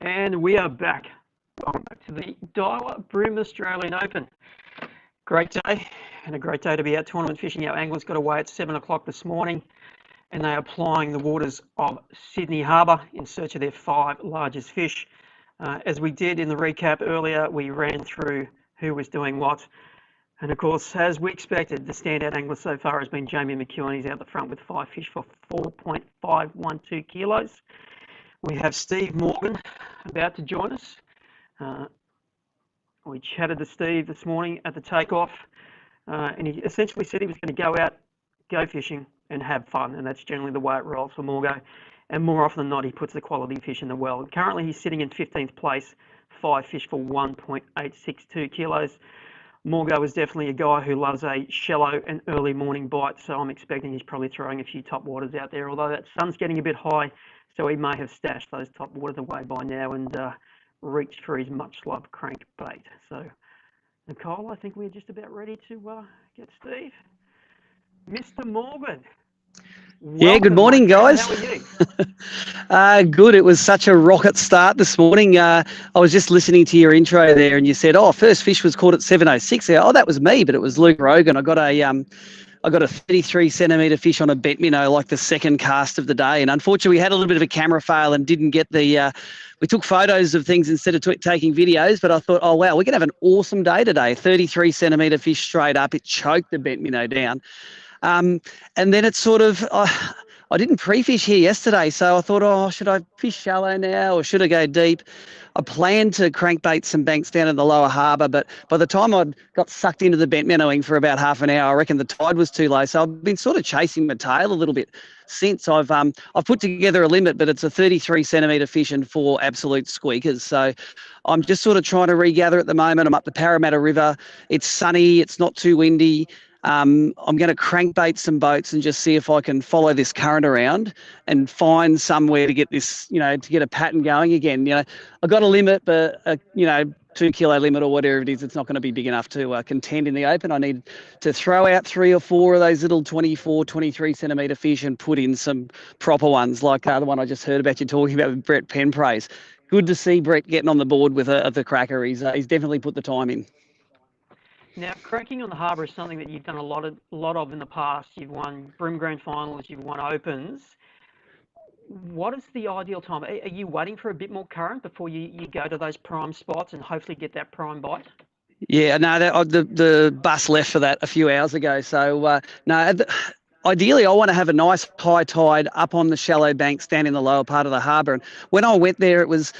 And we are back. Welcome back to the Daiwa BREAM Australian Open. Great day, and a great day to be out tournament fishing. Our anglers got away at 7 o'clock this morning, and they are plying the waters of Sydney Harbour in search of their 5 largest fish. As we did in the recap earlier, we ran through who was doing what. And of course, as we expected, the standout angler so far has been Jamie McEwen. He's out the front with 5 fish for 4.512 kilos. We have Steve Morgan about to join us. We chatted to Steve this morning at the takeoff, and he essentially said he was going to go out, go fishing, and have fun, and that's generally the way it rolls for Morgo. And more often than not, he puts the quality fish in the well. Currently, he's sitting in 15th place, 5 fish for 1.862 kilos. Morgo is definitely a guy who loves a shallow and early morning bite, so I'm expecting he's probably throwing a few top waters out there, although that sun's getting a bit high, so he may have stashed those top waters away by now and reached for his much-loved crankbait. So, Nicole, I think we're just about ready to get Steve. Mr. Morgan. Yeah, good morning, guys. How are you? Good. It was such a rocket start this morning. I was just listening to your intro there, and you said, first fish was caught at 7:06. Oh, that was me, but it was Luke Rogan. I got a 33 centimetre fish on a bet minnow, like the second cast of the day. And unfortunately, we had a little bit of a camera fail and didn't get the, we took photos of things instead of taking videos. But I thought, oh, wow, we're going to have an awesome day today. 33 centimetre fish straight up. It choked the bet minnow down. And then it's sort of, I didn't pre-fish here yesterday, so I thought, oh, should I fish shallow now or should I go deep? I planned to crankbait some banks down in the lower harbour, but by the time I got sucked into the bent minnowing for about half an hour, I reckon the tide was too low. So I've been sort of chasing my tail a little bit since. I've put together a limit, but it's a 33 centimetre fish and 4 absolute squeakers. So I'm just sort of trying to regather at the moment. I'm up the Parramatta River. It's sunny. It's not too windy. I'm going to crankbait some boats and just see if I can follow this current around and find somewhere to get this, to get a pattern going again. I got a limit, but 2 kilo limit or whatever it is, it's not going to be big enough to contend in the open. I need to throw out 3 or 4 of those little 24, 23 centimetre fish and put in some proper ones like the one I just heard about you talking about with Brett Penpraise. Good to see Brett getting on the board with the cracker. He's definitely put the time in. Now, cranking on the harbour is something that you've done a lot of in the past. You've won Bream Grand Finals, you've won Opens. What is the ideal time? Are you waiting for a bit more current before you go to those prime spots and hopefully get that prime bite? Yeah, no, the bus left for that a few hours ago. So, no, ideally, I want to have a nice high tide up on the shallow banks down in the lower part of the harbour. And when I went there, it was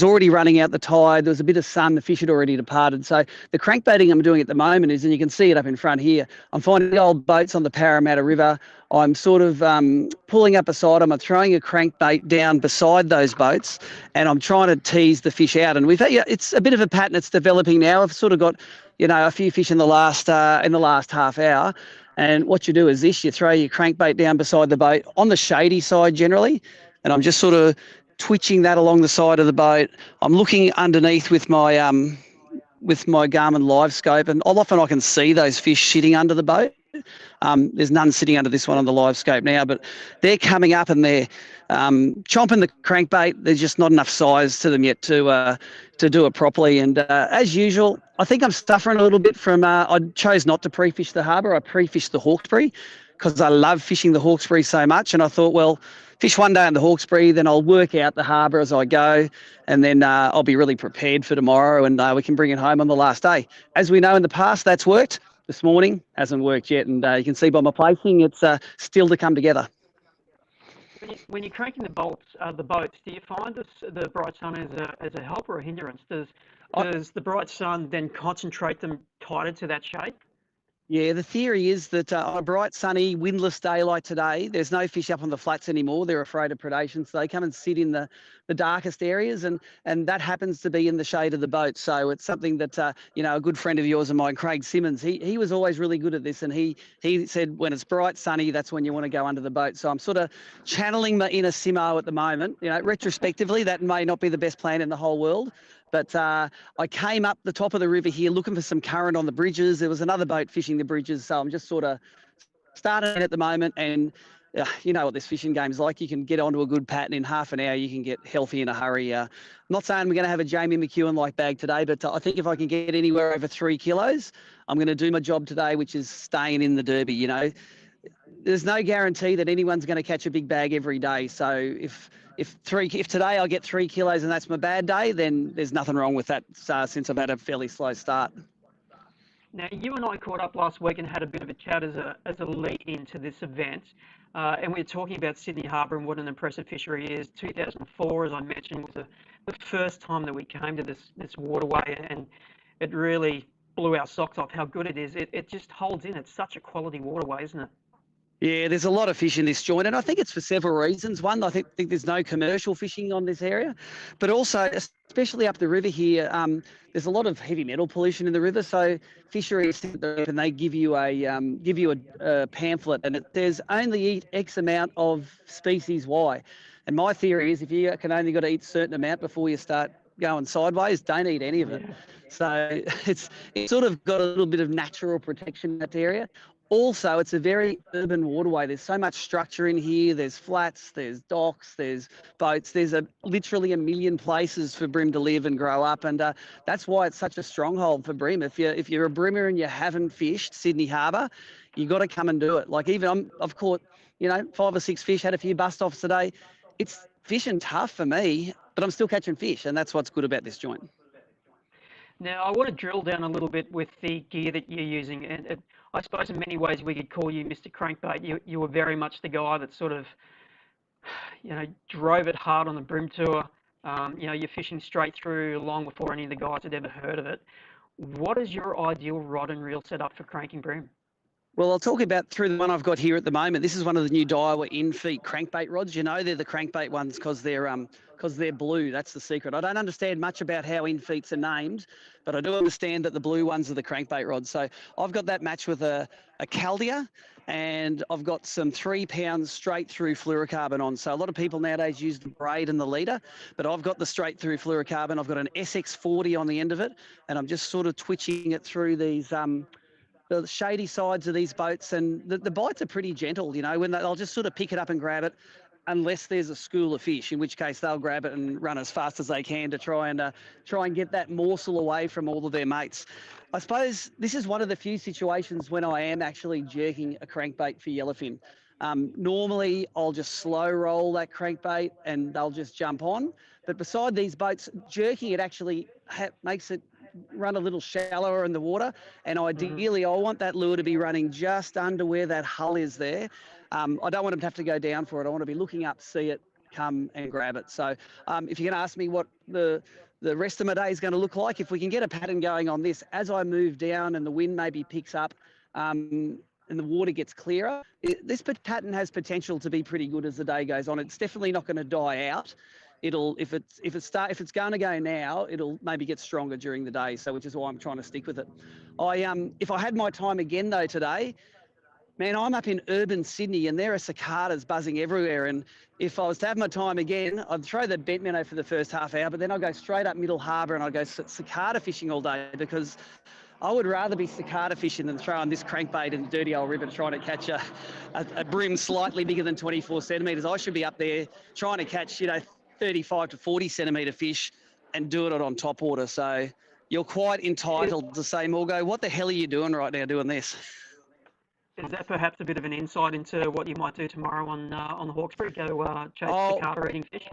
already running out the tide. There was a bit of sun. The fish had already departed. So the crankbaiting I'm doing at the moment is, and you can see it up in front here, I'm finding old boats on the Parramatta River. I'm sort of pulling up beside them. I'm throwing a crankbait down beside those boats, and I'm trying to tease the fish out. And it's a bit of a pattern that's developing now. I've sort of got, a few fish in the last half hour. And what you do is this: you throw your crankbait down beside the boat on the shady side generally, and I'm just sort of twitching that along the side of the boat. I'm looking underneath with my Garmin live scope, and often I can see those fish sitting under the boat. There's none sitting under this one on the live scope now, but they're coming up and they're chomping the crankbait. There's just not enough size to them yet to do it properly. And as usual, I think I'm suffering a little bit from, I chose not to pre-fish the harbour. I pre-fished the Hawkesbury because I love fishing the Hawkesbury so much. And I thought, well, fish one day in the Hawkesbury, then I'll work out the harbour as I go, and then I'll be really prepared for tomorrow, and we can bring it home on the last day. As we know in the past, that's worked. This morning hasn't worked yet, and you can see by my placing, it's still to come together. When you're cranking the boats, do you find the bright sun as a help or a hindrance? Does the bright sun then concentrate them tighter to that shape? Yeah, the theory is that on a bright, sunny, windless day like today, there's no fish up on the flats anymore. They're afraid of predation, so they come and sit in the darkest areas, and that happens to be in the shade of the boat. So it's something that, a good friend of yours and mine, Craig Simmons, he was always really good at this, and he said when it's bright, sunny, that's when you want to go under the boat. So I'm sort of channeling my inner Simo at the moment. Retrospectively, that may not be the best plan in the whole world. But I came up the top of the river here looking for some current on the bridges. There was another boat fishing the bridges, so I'm just sort of starting at the moment. And you know what this fishing game is like. You can get onto a good pattern in half an hour. You can get healthy in a hurry. I'm not saying we're going to have a Jamie McEwen like bag today, but I think if I can get anywhere over 3 kilos, I'm going to do my job today, which is staying in the derby. There's no guarantee that anyone's going to catch a big bag every day. So if today I get 3 kilos and that's my bad day, then there's nothing wrong with that since I've had a fairly slow start. Now, you and I caught up last week and had a bit of a chat as a lead into this event. And we were talking about Sydney Harbour and what an impressive fishery is. 2004, as I mentioned, was the first time that we came to this waterway, and it really blew our socks off how good it is. It just holds in. It's such a quality waterway, isn't it? Yeah, there's a lot of fish in this joint, and I think it's for several reasons. One, I think there's no commercial fishing on this area, but also, especially up the river here, there's a lot of heavy metal pollution in the river. So fisheries, and they give you a pamphlet, and there's only X amount of species Y. And my theory is if you can only got to eat a certain amount before you start going sideways, don't eat any of it. Yeah. So it's sort of got a little bit of natural protection in that area. Also, it's a very urban waterway. There's so much structure in here. There's flats, there's docks, there's boats. There's literally a million places for bream to live and grow up, and that's why it's such a stronghold for bream. If you're a brimmer and you haven't fished Sydney Harbour, you got to come and do it. Like I've caught 5 or 6 fish, had a few bust-offs today. It's fishing tough for me, but I'm still catching fish, and that's what's good about this joint. Now, I want to drill down a little bit with the gear that you're using, and I suppose in many ways we could call you Mr. Crankbait. You were very much the guy that sort of drove it hard on the Bream Tour. You're fishing straight through long before any of the guys had ever heard of it. What is your ideal rod and reel setup for cranking bream? Well, I'll talk about through the one I've got here at the moment. This is one of the new Daiwa in-feet crankbait rods. They're the crankbait ones because they're blue. That's the secret. I don't understand much about how in-feets are named, but I do understand that the blue ones are the crankbait rods. So I've got that matched with a Caldia, and I've got some 3 pounds straight through fluorocarbon on. So a lot of people nowadays use the braid and the leader, but I've got the straight through fluorocarbon. I've got an SX40 on the end of it, and I'm just sort of twitching it through these the shady sides of these boats, and the bites are pretty gentle, when they'll just sort of pick it up and grab it, unless there's a school of fish, in which case they'll grab it and run as fast as they can to try and get that morsel away from all of their mates. I suppose this is one of the few situations when I am actually jerking a crankbait for yellowfin. Normally I'll just slow roll that crankbait and they'll just jump on, but beside these boats, jerking it actually makes it run a little shallower in the water, and ideally I want that lure to be running just under where that hull is there. I don't want them to have to go down for it. I want to be looking up, see it, come and grab it. So if you're going to ask me what the rest of my day is going to look like, if we can get a pattern going on this, as I move down and the wind maybe picks up and the water gets clearer, this pattern has potential to be pretty good as the day goes on. It's definitely not going to die out. If it's going to go now, it'll maybe get stronger during the day. So which is why I'm trying to stick with it. If I had my time again though today, man, I'm up in urban Sydney and there are cicadas buzzing everywhere. And if I was to have my time again, I'd throw the bent minnow for the first half hour, but then I'd go straight up Middle Harbour and I'd go cicada fishing all day, because I would rather be cicada fishing than throwing this crankbait in the dirty old river trying to catch a bream slightly bigger than 24 centimetres. I should be up there trying to catch, 35 to 40 centimetre fish and do it on top water. So you're quite entitled to say, Morgo, what the hell are you doing right now doing this? Is that perhaps a bit of an insight into what you might do tomorrow on the Hawkesbury? Go chase cicada eating fish?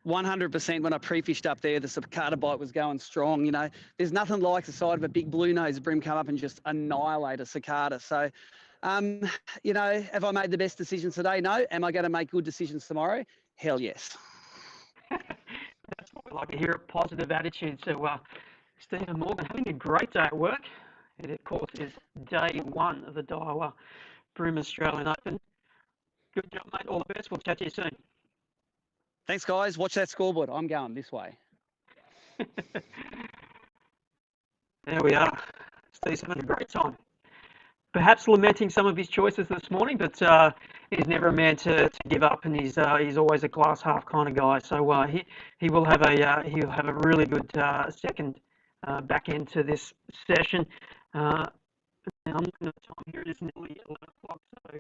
100%. When I pre-fished up there, the cicada bite was going strong. There's nothing like the sight of a big blue nose bream come up and just annihilate a cicada. So, have I made the best decisions today? No. Am I going to make good decisions tomorrow? Hell yes. That's what we like to hear, a positive attitude. So, Stephen Morgan, having a great day at work. It, of course, is day one of the Daiwa BREAM Australian Open. Good job, mate. All the best. We'll chat to you soon. Thanks, guys. Watch that scoreboard. I'm going this way. There we are. Steve's having a great time. Perhaps lamenting some of his choices this morning, but he's never a man to give up, and he's always a glass half kind of guy. So he will have a really good second back end to this session. Now I'm looking at the time here; it is nearly 11 o'clock. So.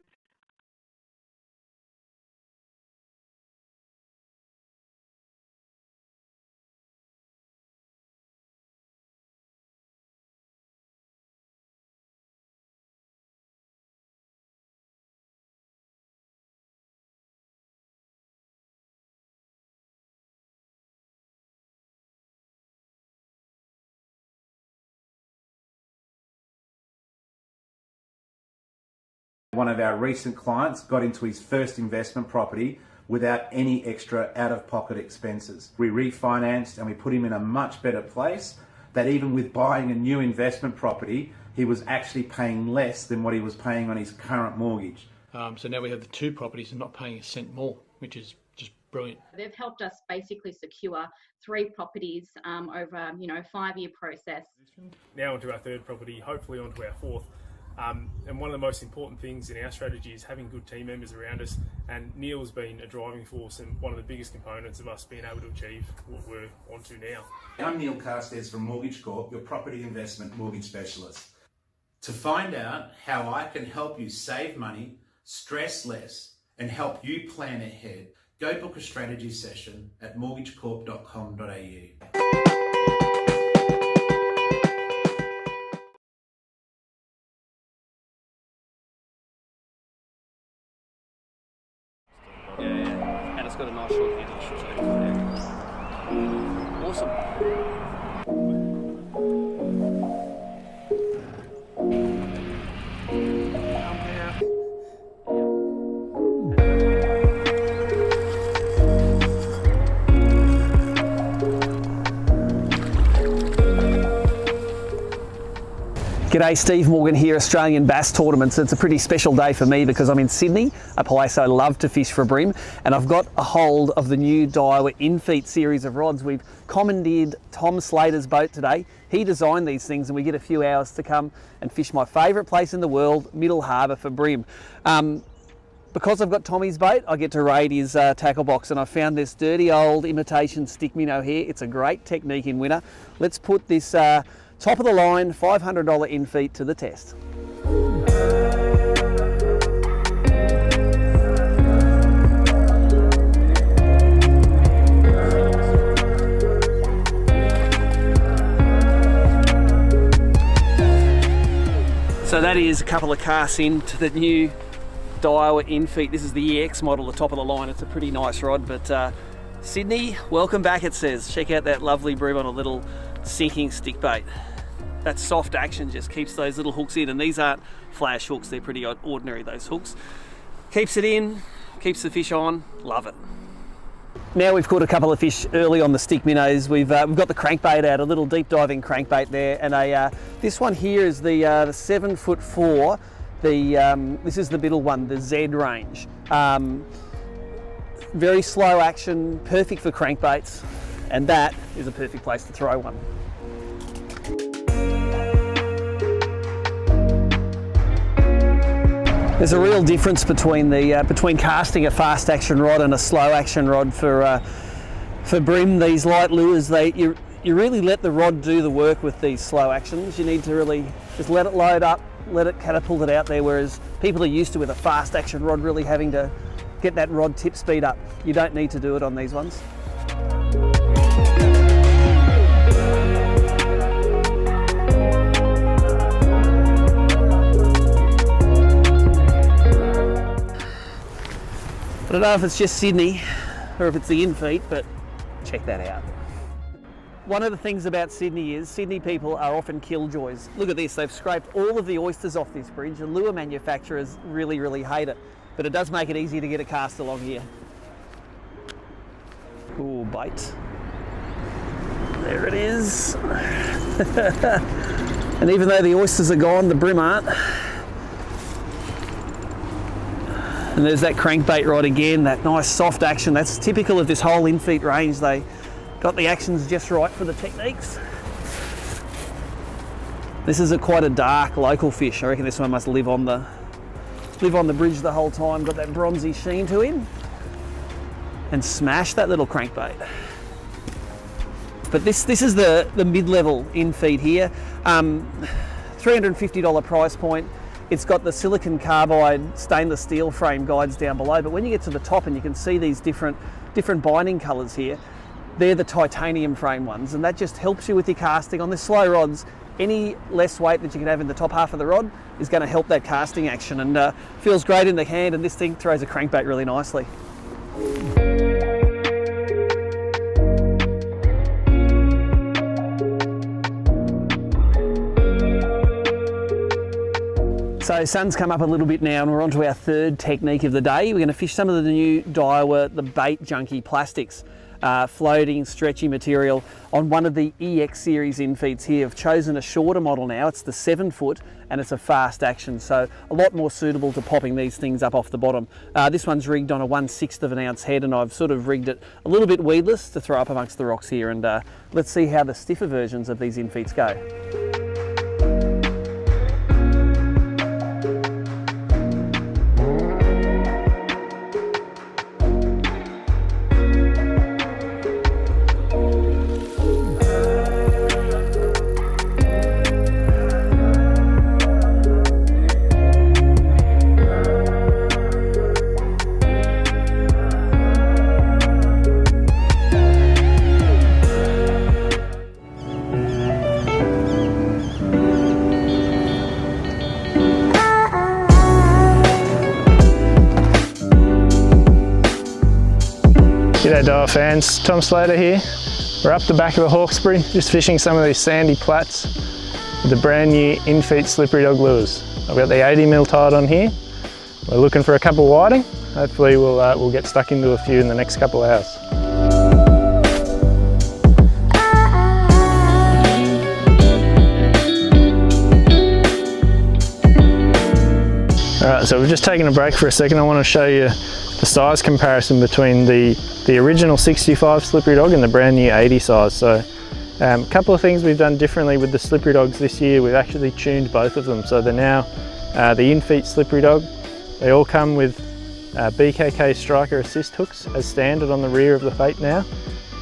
One of our recent clients got into his first investment property without any extra out-of-pocket expenses. We refinanced and we put him in a much better place, that even with buying a new investment property, he was actually paying less than what he was paying on his current mortgage. So now we have the 2 properties and not paying a cent more, which is just brilliant. They've helped us basically secure 3 properties over a 5-year process. Now onto our 3rd property, hopefully onto our 4th. And one of the most important things in our strategy is having good team members around us, and Neil's been a driving force and one of the biggest components of us being able to achieve what we're onto now. I'm Neil Carstairs from Mortgage Corp, your property investment mortgage specialist. To find out how I can help you save money, stress less, and help you plan ahead, go book a strategy session at mortgagecorp.com.au. And it's got a nice short handle. Awesome. G'day, Steve Morgan here, Australian Bass Tournaments. It's a pretty special day for me because I'm in Sydney, a place I love to fish for bream, and I've got a hold of the new Daiwa in-feet series of rods. We've commandeered Tom Slater's boat today. He designed these things and we get a few hours to come and fish my favourite place in the world, Middle Harbour, for bream. Because I've got Tommy's boat, I get to raid his tackle box, and I found this dirty old imitation stick minnow here. It's a great technique in winter. Let's put this top of the line $500 in feet to the test. So that is a couple of casts into the new Daiwa in feet. This is the EX model, the top of the line. It's a pretty nice rod, but Sydney, welcome back, it says. Check out that lovely bream on a little sinking stick bait. That soft action just keeps those little hooks in, and these aren't flash hooks, they're pretty ordinary, those hooks. Keeps it in, keeps the fish on, love it. Now we've caught a couple of fish early on the stick minnows. We've got the crankbait out, a little deep diving crankbait there, and this one here is the 7'4". This is the middle one, the Z range. Very slow action, perfect for crankbaits, and that is a perfect place to throw one. There's a real difference between casting a fast action rod and a slow action rod for bream. These light lures, you really let the rod do the work with these slow actions. You need to really just let it load up, let it catapult it out there, whereas people are used to, with a fast action rod, really having to get that rod tip speed up. You don't need to do it on these ones. I don't know if it's just Sydney or if it's the in-feet, but check that out. One of the things about Sydney is Sydney people are often killjoys. Look at this, they've scraped all of the oysters off this bridge. The lure manufacturers really, really hate it, but it does make it easy to get a cast along here. Ooh, bait. There it is. And even though the oysters are gone, the bream aren't. And there's that crankbait rod again, that nice soft action. That's typical of this whole in-feet range. They got the actions just right for the techniques. This is quite a dark local fish. I reckon this one must live on the bridge the whole time. Got that bronzy sheen to him. And smash that little crankbait. But this is the mid-level in-feet here. $350 price point. It's got the silicon carbide stainless steel frame guides down below, but when you get to the top and you can see these different binding colours here, they're the titanium frame ones, and that just helps you with your casting. On the slow rods, any less weight that you can have in the top half of the rod is going to help that casting action, and feels great in the hand, and this thing throws a crankbait really nicely. So sun's come up a little bit now and we're on to our third technique of the day. We're going to fish some of the new Daiwa, the bait junkie plastics, floating, stretchy material on one of the EX series in-feeds here. I've chosen a shorter model now. It's the 7 foot and it's a fast action, so a lot more suitable to popping these things up off the bottom. This one's rigged on a 1/6 of an ounce head, and I've sort of rigged it a little bit weedless to throw up amongst the rocks here, and let's see how the stiffer versions of these in-feeds go. G'day Daiwa fans, Tom Slater here. We're up the back of a Hawkesbury, just fishing some of these sandy plats with the brand new in-feet slippery dog lures. I've got the 80mm tied on here. We're looking for a couple whiting. Hopefully we'll get stuck into a few in the next couple of hours. Alright, so we've just taken a break for a second. I want to show you the size comparison between the original 65 slippery dog and the brand new 80 size. So a couple of things we've done differently with the slippery dogs this year. We've actually tuned both of them. So they're now the in-feet slippery dog. They all come with BKK striker assist hooks as standard on the rear of the feet now,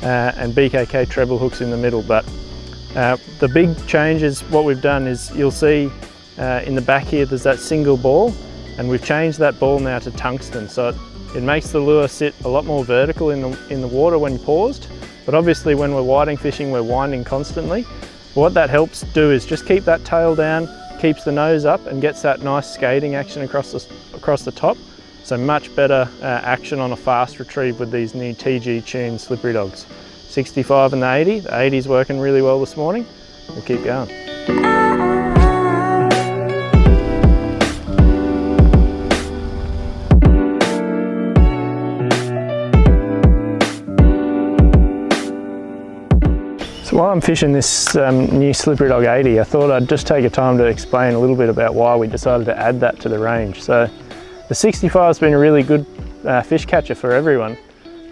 and BKK treble hooks in the middle. But the big change is what we've done is you'll see in the back here there's that single ball, and we've changed that ball now to tungsten, so it makes the lure sit a lot more vertical in the water when paused. But obviously when we're whiting fishing, we're winding constantly. What that helps do is just keep that tail down, keeps the nose up, and gets that nice skating action across the top. So much better action on a fast retrieve with these new TG tuned slippery dogs. 65 and the 80. The 80's working really well this morning. We'll keep going. So while I'm fishing this new slippery dog 80, I thought I'd just take a time to explain a little bit about why we decided to add that to the range. So the 65 has been a really good fish catcher for everyone,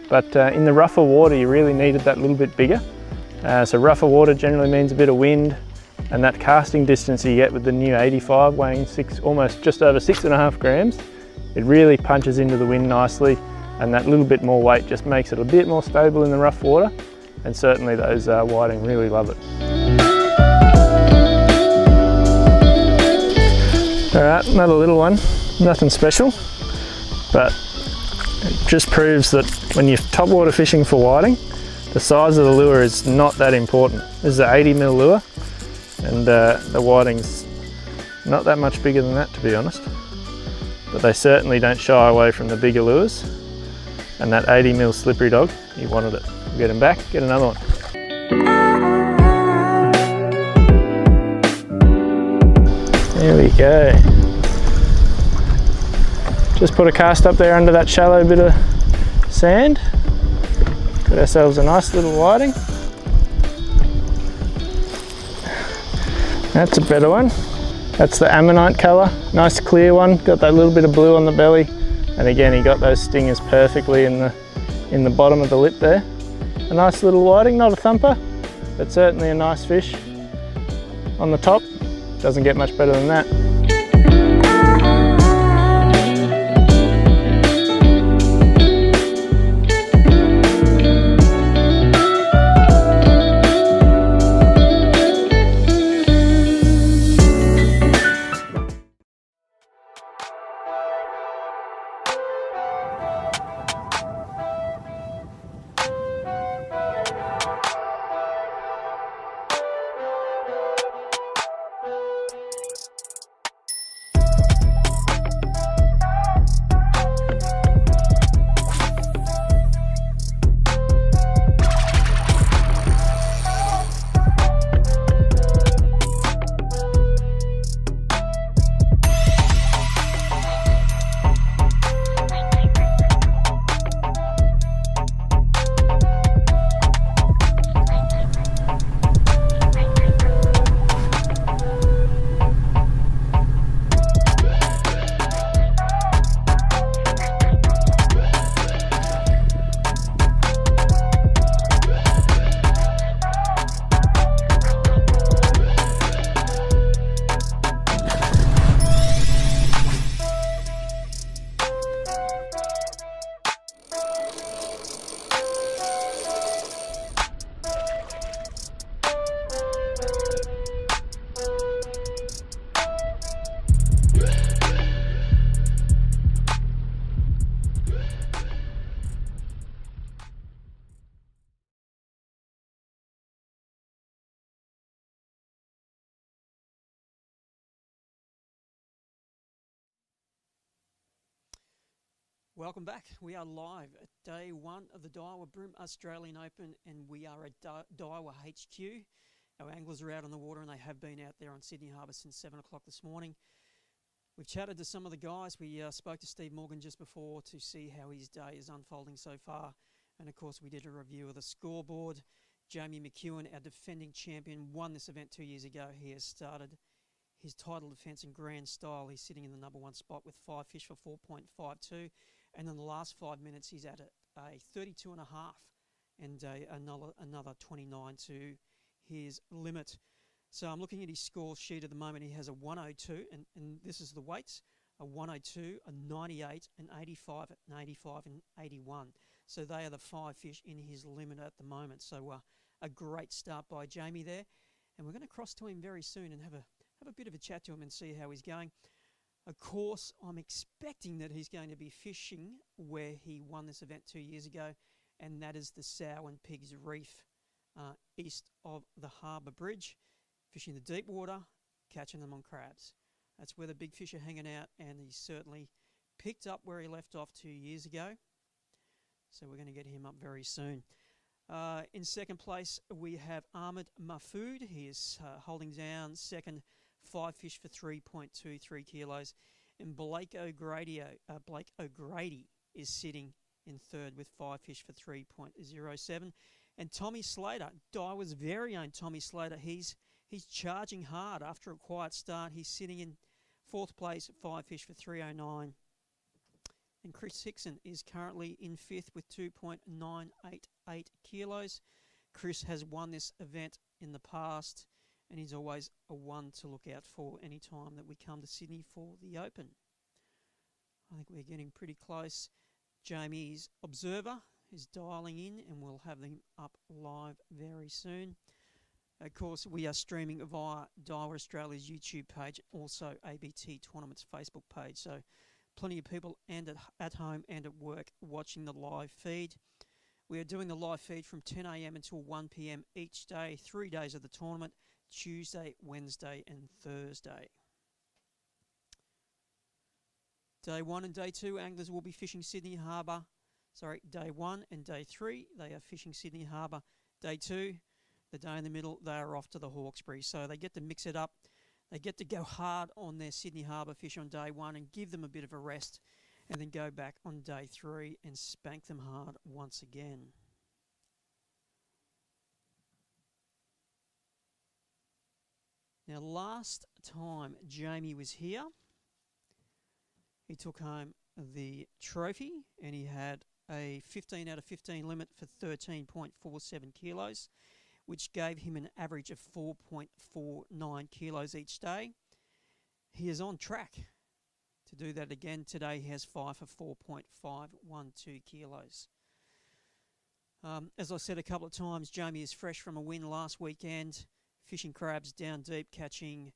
but in the rougher water you really needed that little bit bigger. So rougher water generally means a bit of wind, and that casting distance you get with the new 85 weighing almost just over 6.5 grams, it really punches into the wind nicely, and that little bit more weight just makes it a bit more stable in the rough water, and certainly those whiting really love it. Alright, another little one, nothing special, but it just proves that when you're topwater fishing for whiting, the size of the lure is not that important. This is an 80mm lure, and the whiting's not that much bigger than that, to be honest. But they certainly don't shy away from the bigger lures, and that 80mm slippery dog, he wanted it. We'll get him back, get another one. There we go. Just put a cast up there under that shallow bit of sand. Got ourselves a nice little whiting. That's a better one. That's the ammonite colour, nice clear one. Got that little bit of blue on the belly, and again he got those stingers perfectly in the bottom of the lip there. A nice little whiting, not a thumper, but certainly a nice fish on the top. Doesn't get much better than that. Welcome back. We are live at day one of the Daiwa BREAM Australian Open, and we are at Daiwa HQ. Our anglers are out on the water, and they have been out there on Sydney Harbour since 7 o'clock this morning. We've chatted to some of the guys. We spoke to Steve Morgan just before to see how his day is unfolding so far. And of course, we did a review of the scoreboard. Jamie McEwen, our defending champion, won this event 2 years ago. He has started his title defence in grand style. He's sitting in the number 1 spot with 5 fish for 4.52, and in the last 5 minutes he's at a 32.5 and another 29 to his limit. So I'm looking at his score sheet at the moment. He has a 102, and this is the weights: a 102, a 98, an 85, an 85, and 81. So they are the 5 fish in his limit at the moment. So a great start by Jamie there, and we're going to cross to him very soon and have a bit of a chat to him and see how he's going. Of course, I'm expecting that he's going to be fishing where he won this event 2 years ago, and that is the Sow and Pigs Reef east of the Harbour Bridge, fishing the deep water, catching them on crabs. That's where the big fish are hanging out, and he's certainly picked up where he left off 2 years ago. So we're going to get him up very soon. In second place, we have Ahmed Mahfood. He is holding down second, 5 fish for 3.23 kilos. And Blake O'Grady is sitting in third with 5 fish for 3.07. And Tommy Slater, Daiwa's very own Tommy Slater, he's charging hard after a quiet start. He's sitting in fourth place, 5 fish for 3.09. And Chris Hickson is currently in fifth with 2.988 kilos. Chris has won this event in the past, and he's always a one to look out for any time that we come to Sydney for the Open. I think we're getting pretty close. Jamie's observer is dialing in, and we'll have them up live very soon. Of course, we are streaming via Daiwa Australia's YouTube page, also ABT Tournaments Facebook page. So plenty of people and at home and at work watching the live feed. We are doing the live feed from 10 a.m. until 1 p.m. each day, 3 days of the tournament, Tuesday, Wednesday and Thursday. Day 1 and Day 2, anglers will be fishing Sydney Harbour. Day 1 and Day 3, they are fishing Sydney Harbour. Day 2, the day in the middle, they are off to the Hawkesbury. So they get to mix it up. They get to go hard on their Sydney Harbour fish on Day 1 and give them a bit of a rest, and then go back on Day 3 and spank them hard once again. Now, last time Jamie was here, he took home the trophy, and he had a 15 out of 15 limit for 13.47 kilos, which gave him an average of 4.49 kilos each day. He is on track to do that again. Today he has 5 for 4.512 kilos. As I said a couple of times, Jamie is fresh from a win last weekend, fishing crabs down deep, catching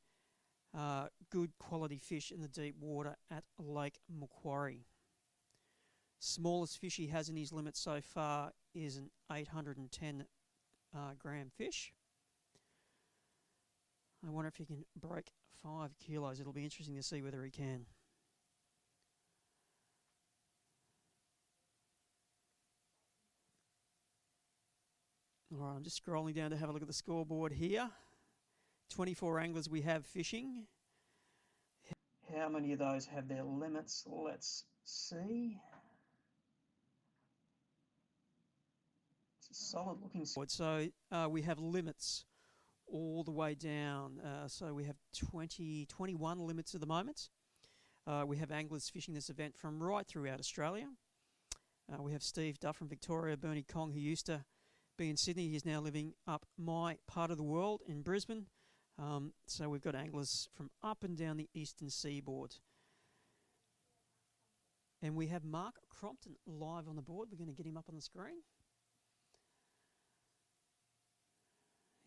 good quality fish in the deep water at Lake Macquarie. Smallest fish he has in his limit so far is an 810 gram fish. I wonder if he can break 5 kilos. It'll be interesting to see whether he can. All right, I'm just scrolling down to have a look at the scoreboard here. 24 anglers we have fishing. How many of those have their limits? Let's see. It's a solid looking squad. So we have limits all the way down. So we have 21 limits at the moment. We have anglers fishing this event from right throughout Australia. We have Steve Duff from Victoria, Bernie Kong, who used to be in Sydney. He's now living up my part of the world in Brisbane. So we've got anglers from up and down the eastern seaboard. And we have Mark Crompton live on the board. We're going to get him up on the screen.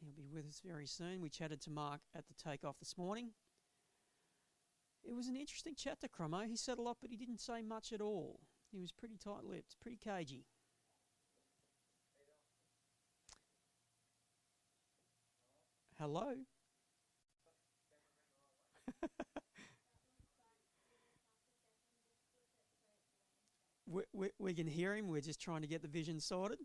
He'll be with us very soon. We chatted to Mark at the takeoff this morning. It was an interesting chat to Cromo. He said a lot, but he didn't say much at all. He was pretty tight-lipped, pretty cagey. Hello? we can hear him. We're just trying to get the vision sorted.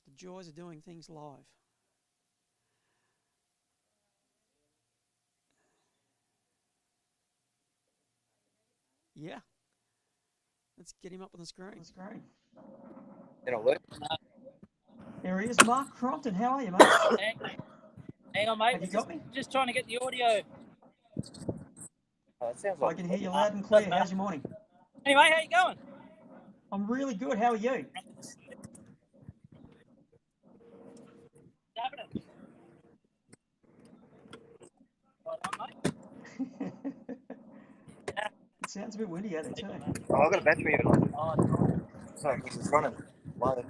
The joys of doing things live. Yeah. Let's get him up on the screen. It'll work. There he is, Mark Crompton. How are you, mate? Hang on, mate. Have you got me? Just trying to get the audio. Oh, it sounds I like can hear you loud and clear. How's your morning? Anyway, how you going? I'm really good. How are you? It sounds a bit windy out there too. Oh, I've got a battery even on. Sorry, because it's running low.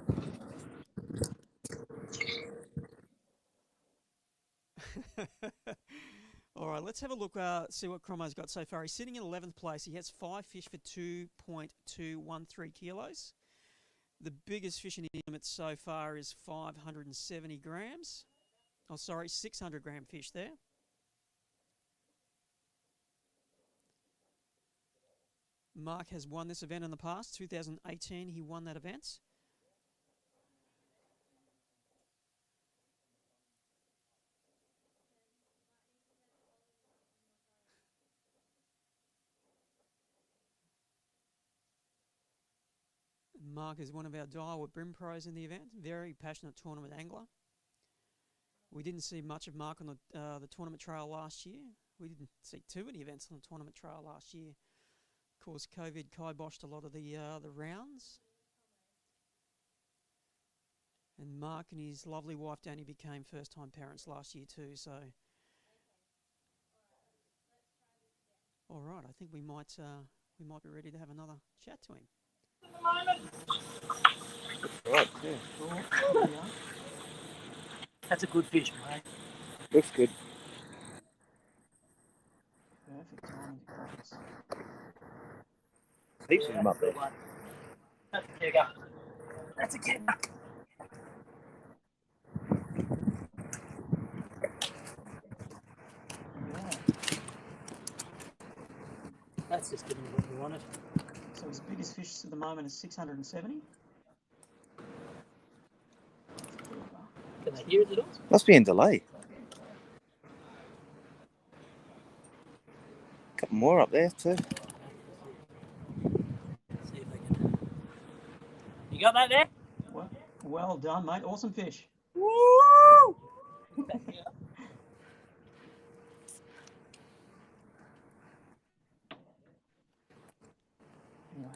All right, let's have a look, see what Cromo's got so far. He's sitting in 11th place. He has 5 fish for 2.213 kilos. The biggest fish in the limit so far is 570 grams. Oh, sorry, 600 gram fish there. Mark has won this event in the past. 2018, he won that event. Mark is one of our Daiwa BREAM pros in the event. Very passionate tournament angler. We didn't see much of Mark on the tournament trail last year. We didn't see too many events on the tournament trail last year. Of course, COVID kiboshed a lot of the rounds. And Mark and his lovely wife Danny became first-time parents last year too. So, all right, I think we might be ready to have another chat to him. Right, yeah. That's a good fish, mate. Looks good. Perfect timing, Crocs. Heaps of them up there. That's a kegger. That's a kegger. Yeah. That's just giving me what you wanted. So his biggest fish at the moment is 670. Can they hear it at all? Must be in delay. Couple more up there too. See if they can. You got that there? Well done, mate. Awesome fish. Woo!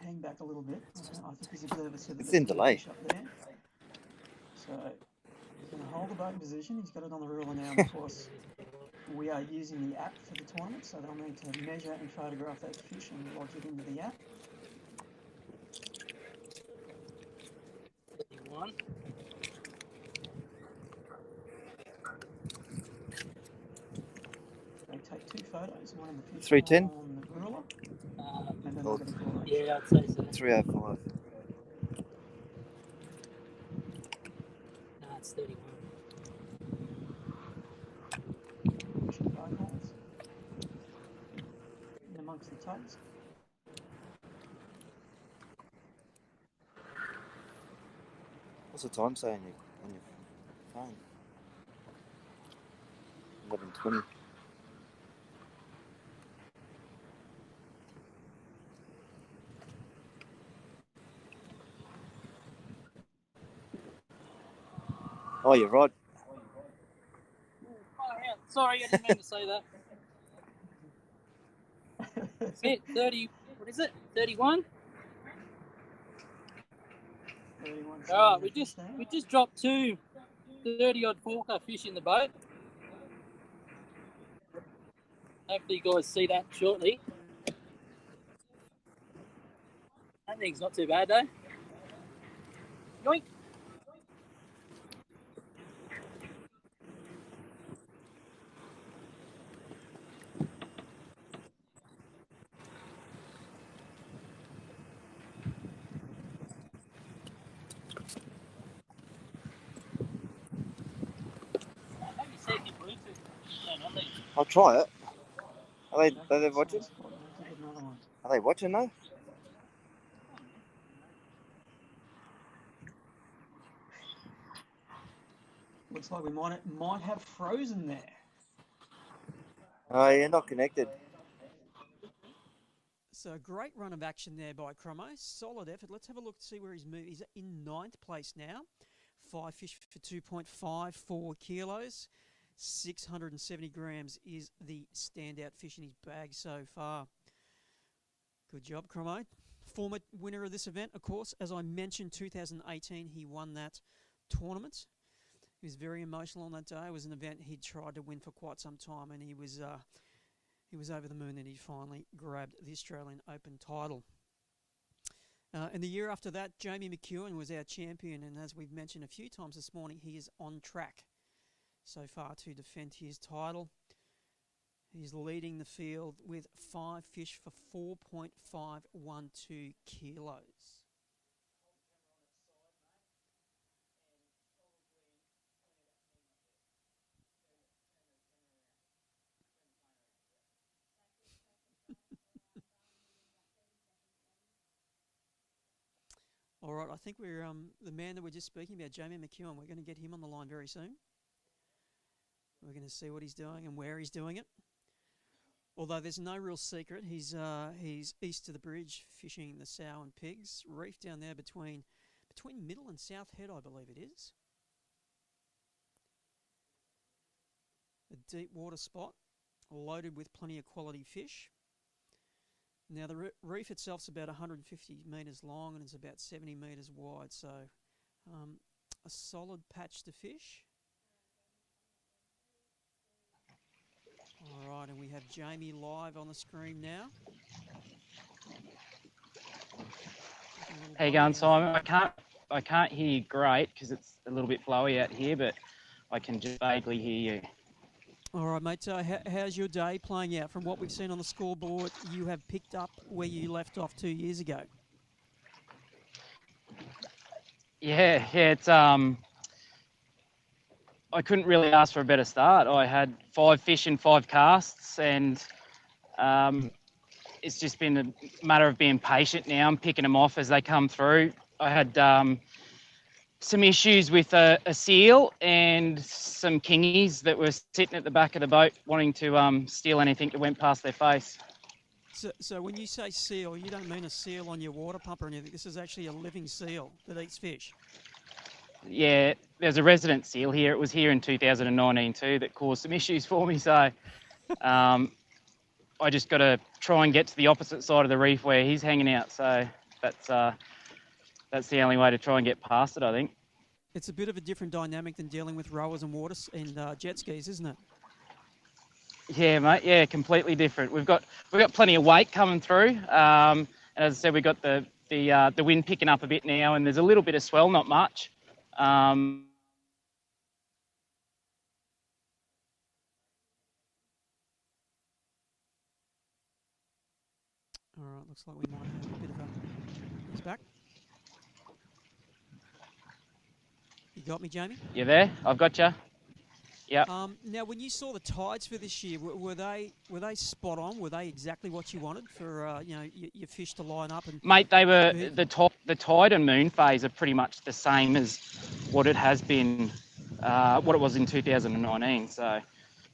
Hang back a little bit. I think he's observed to the It's in delay. fish up there. So he's going to hold the boat in position. He's got it on the ruler now. And of course, we are using the app for the tournament, so they'll need to measure and photograph those fish and lodge it into the app. 31. They take 2 photos, one of the fish 310? on the ruler, and then they'll get a call. Yeah, I'd say so. 305. No, it's 31. Pushing both holes. In amongst the tugs. What's the time say on your phone? 11:20. Oh, you're right. Oh, yeah. Sorry, I didn't mean to say that. It's 30, what is it? 31? 31. Alright, we just dropped 2 30-odd porker fish in the boat. Hopefully you guys see that shortly. That thing's not too bad though. Yoink! I'll try it. Are they watching? Are they watching though? Looks like we might have frozen there. Oh, you're not connected. So a great run of action there by Cromo. Solid effort. Let's have a look to see where he's moved. He's in 9th place now. 5 fish for 2.54 kilos. 670 grams is the standout fish in his bag so far. Good job, Cromo. Former winner of this event, of course. As I mentioned, 2018, he won that tournament. He was very emotional on that day. It was an event he'd tried to win for quite some time, and he was over the moon that he finally grabbed the Australian Open title. And the year after that, Jamie McEwen was our champion, and as we've mentioned a few times this morning, he is on track so far to defend his title. He's leading the field with 5 fish for 4.512 kilos. All right, I think we're the man that we're just speaking about, Jamie McEwen. We're going to get him on the line very soon. We're going to see what he's doing and where he's doing it. Although there's no real secret, he's east of the bridge fishing the sow and pigs reef down there between Middle and South Head, I believe it is. A deep water spot, loaded with plenty of quality fish. Now the reef itself's about 150 metres long and it's about 70 metres wide, so a solid patch to fish. All right, and we have Jamie live on the screen now. How you going, Simon? I can't hear you great because it's a little bit blowy out here, but I can just vaguely hear you. All right, mate. How's your day playing out? From what we've seen on the scoreboard, you have picked up where you left off 2 years ago. Yeah, it's I couldn't really ask for a better start. I had 5 fish in 5 casts, and it's just been a matter of being patient now. I'm picking them off as they come through. I had some issues with a seal and some kingies that were sitting at the back of the boat wanting to steal anything that went past their face. So when you say seal, you don't mean a seal on your water pump or anything. This is actually a living seal that eats fish. Yeah, there's a resident seal here. It was here in 2019 too that caused some issues for me. So I just got to try and get to the opposite side of the reef where he's hanging out. So that's the only way to try and get past it, I think. It's a bit of a different dynamic than dealing with rowers and jet skis, isn't it? Yeah, mate. Yeah, completely different. We've got plenty of weight coming through. And as I said, we've got the wind picking up a bit now, and there's a little bit of swell, not much. All right, looks like we might have a bit of a... He's back. You got me, Jamie? You there? I've got you. Yep. Now, when you saw the tides for this year, were they spot on? Were they exactly what you wanted for your fish to line up? And mate, they were the tide and moon phase are pretty much the same as what it has been, what it was in 2019. So,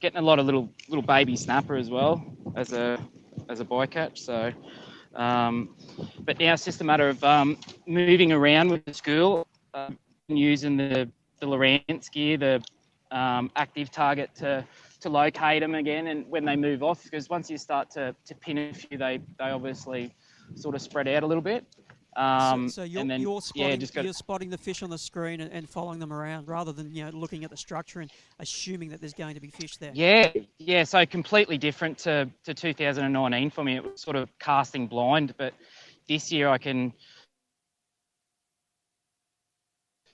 getting a lot of little baby snapper as well as a bycatch. So, but now it's just a matter of moving around with the school, using the Lowrance gear, the active target to locate them again, and when they move off, because once you start to pin a few, they obviously sort of spread out a little bit. So you're spotting the fish on the screen and following them around rather than looking at the structure and assuming that there's going to be fish there. Yeah. So completely different to 2019 for me. It was sort of casting blind, but this year I can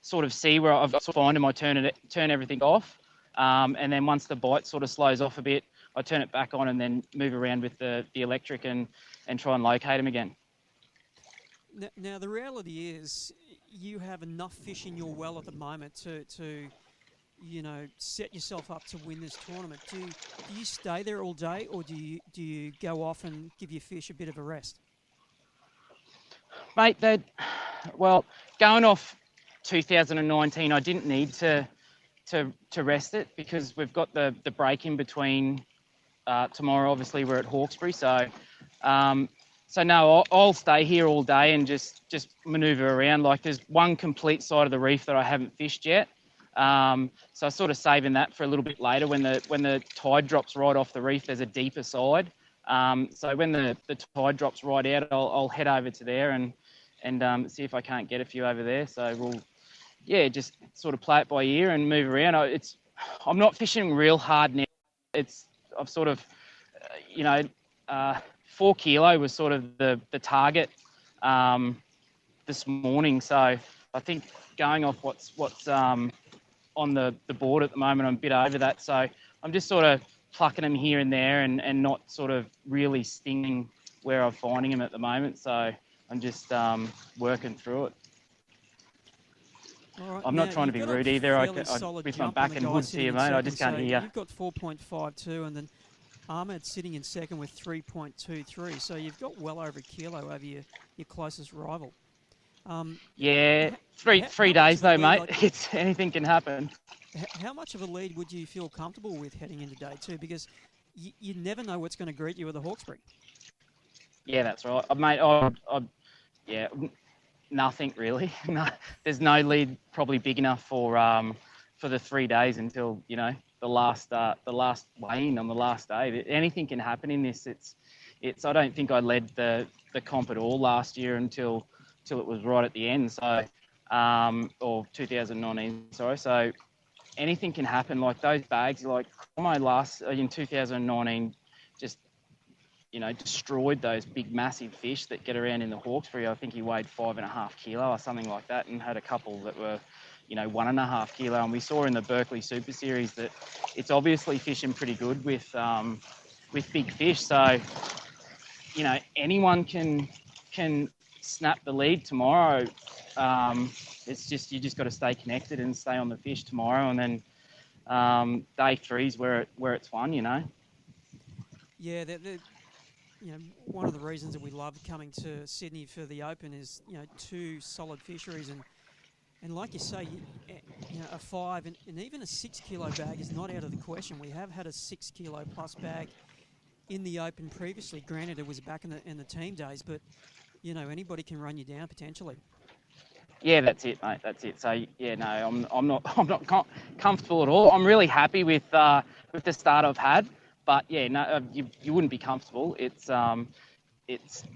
sort of see where I've got to find them. I turn everything off, and then once the bite sort of slows off a bit, I turn it back on and then move around with the electric and try and locate them again. Now the reality is, you have enough fish in your well at the moment to set yourself up to win this tournament. Do you stay there all day, or do you go off and give your fish a bit of a rest? Mate, going off 2019, I didn't need to rest it because we've got the break in between. Tomorrow, obviously, we're at Hawkesbury, so so no, I'll stay here all day and just manoeuvre around. Like there's one complete side of the reef that I haven't fished yet. So I'm sort of saving that for a little bit later when the tide drops right off the reef. There's a deeper side. So when the tide drops right out, I'll head over to there and see if I can't get a few over there. So we'll, just sort of play it by ear and move around. I'm not fishing real hard now. I've sort of, 4 kilo was sort of the target this morning. So I think going off what's on the board at the moment, I'm a bit over that. So I'm just sort of plucking them here and there and not sort of really stinging where I'm finding them at the moment. So I'm just working through it. Right, I'm not trying to be rude either. With my back and woods here, mate, I just can't hear you. You've got 4.52 and then Ahmed's sitting in second with 3.23. So you've got well over a kilo over your closest rival. Three days though, mate. It's anything can happen. How much of a lead would you feel comfortable with heading into day 2? Because you never know what's going to greet you at the Hawkesbury. Yeah, that's right, mate. Nothing really. No, there's no lead probably big enough for the 3 days until the last weigh-in on the last day. Anything can happen in this. It's. I don't think I led the comp at all last year until it was right at the end. So, or 2019. Sorry. So anything can happen. Like those bags, like my last in 2019, just destroyed those big massive fish that get around in the Hawkesbury. I think he weighed 5.5 kilo or something like that, and had a couple that were 1.5 kilo. And we saw in the Berkeley Super Series that it's obviously fishing pretty good with big fish. So anyone can snap the lead tomorrow. It's just you just got to stay connected and stay on the fish tomorrow, and then day 3's where it's won. Yeah, one of the reasons that we love coming to Sydney for the Open is 2 solid fisheries, and like you say, a 5 and even a 6 kilo bag is not out of the question. We have had a 6 kilo plus bag in the Open previously. Granted, it was back in the team days, but anybody can run you down potentially. Yeah, that's it, mate. That's it. So I'm not comfortable at all. I'm really happy with the start I've had. But you wouldn't be comfortable. It's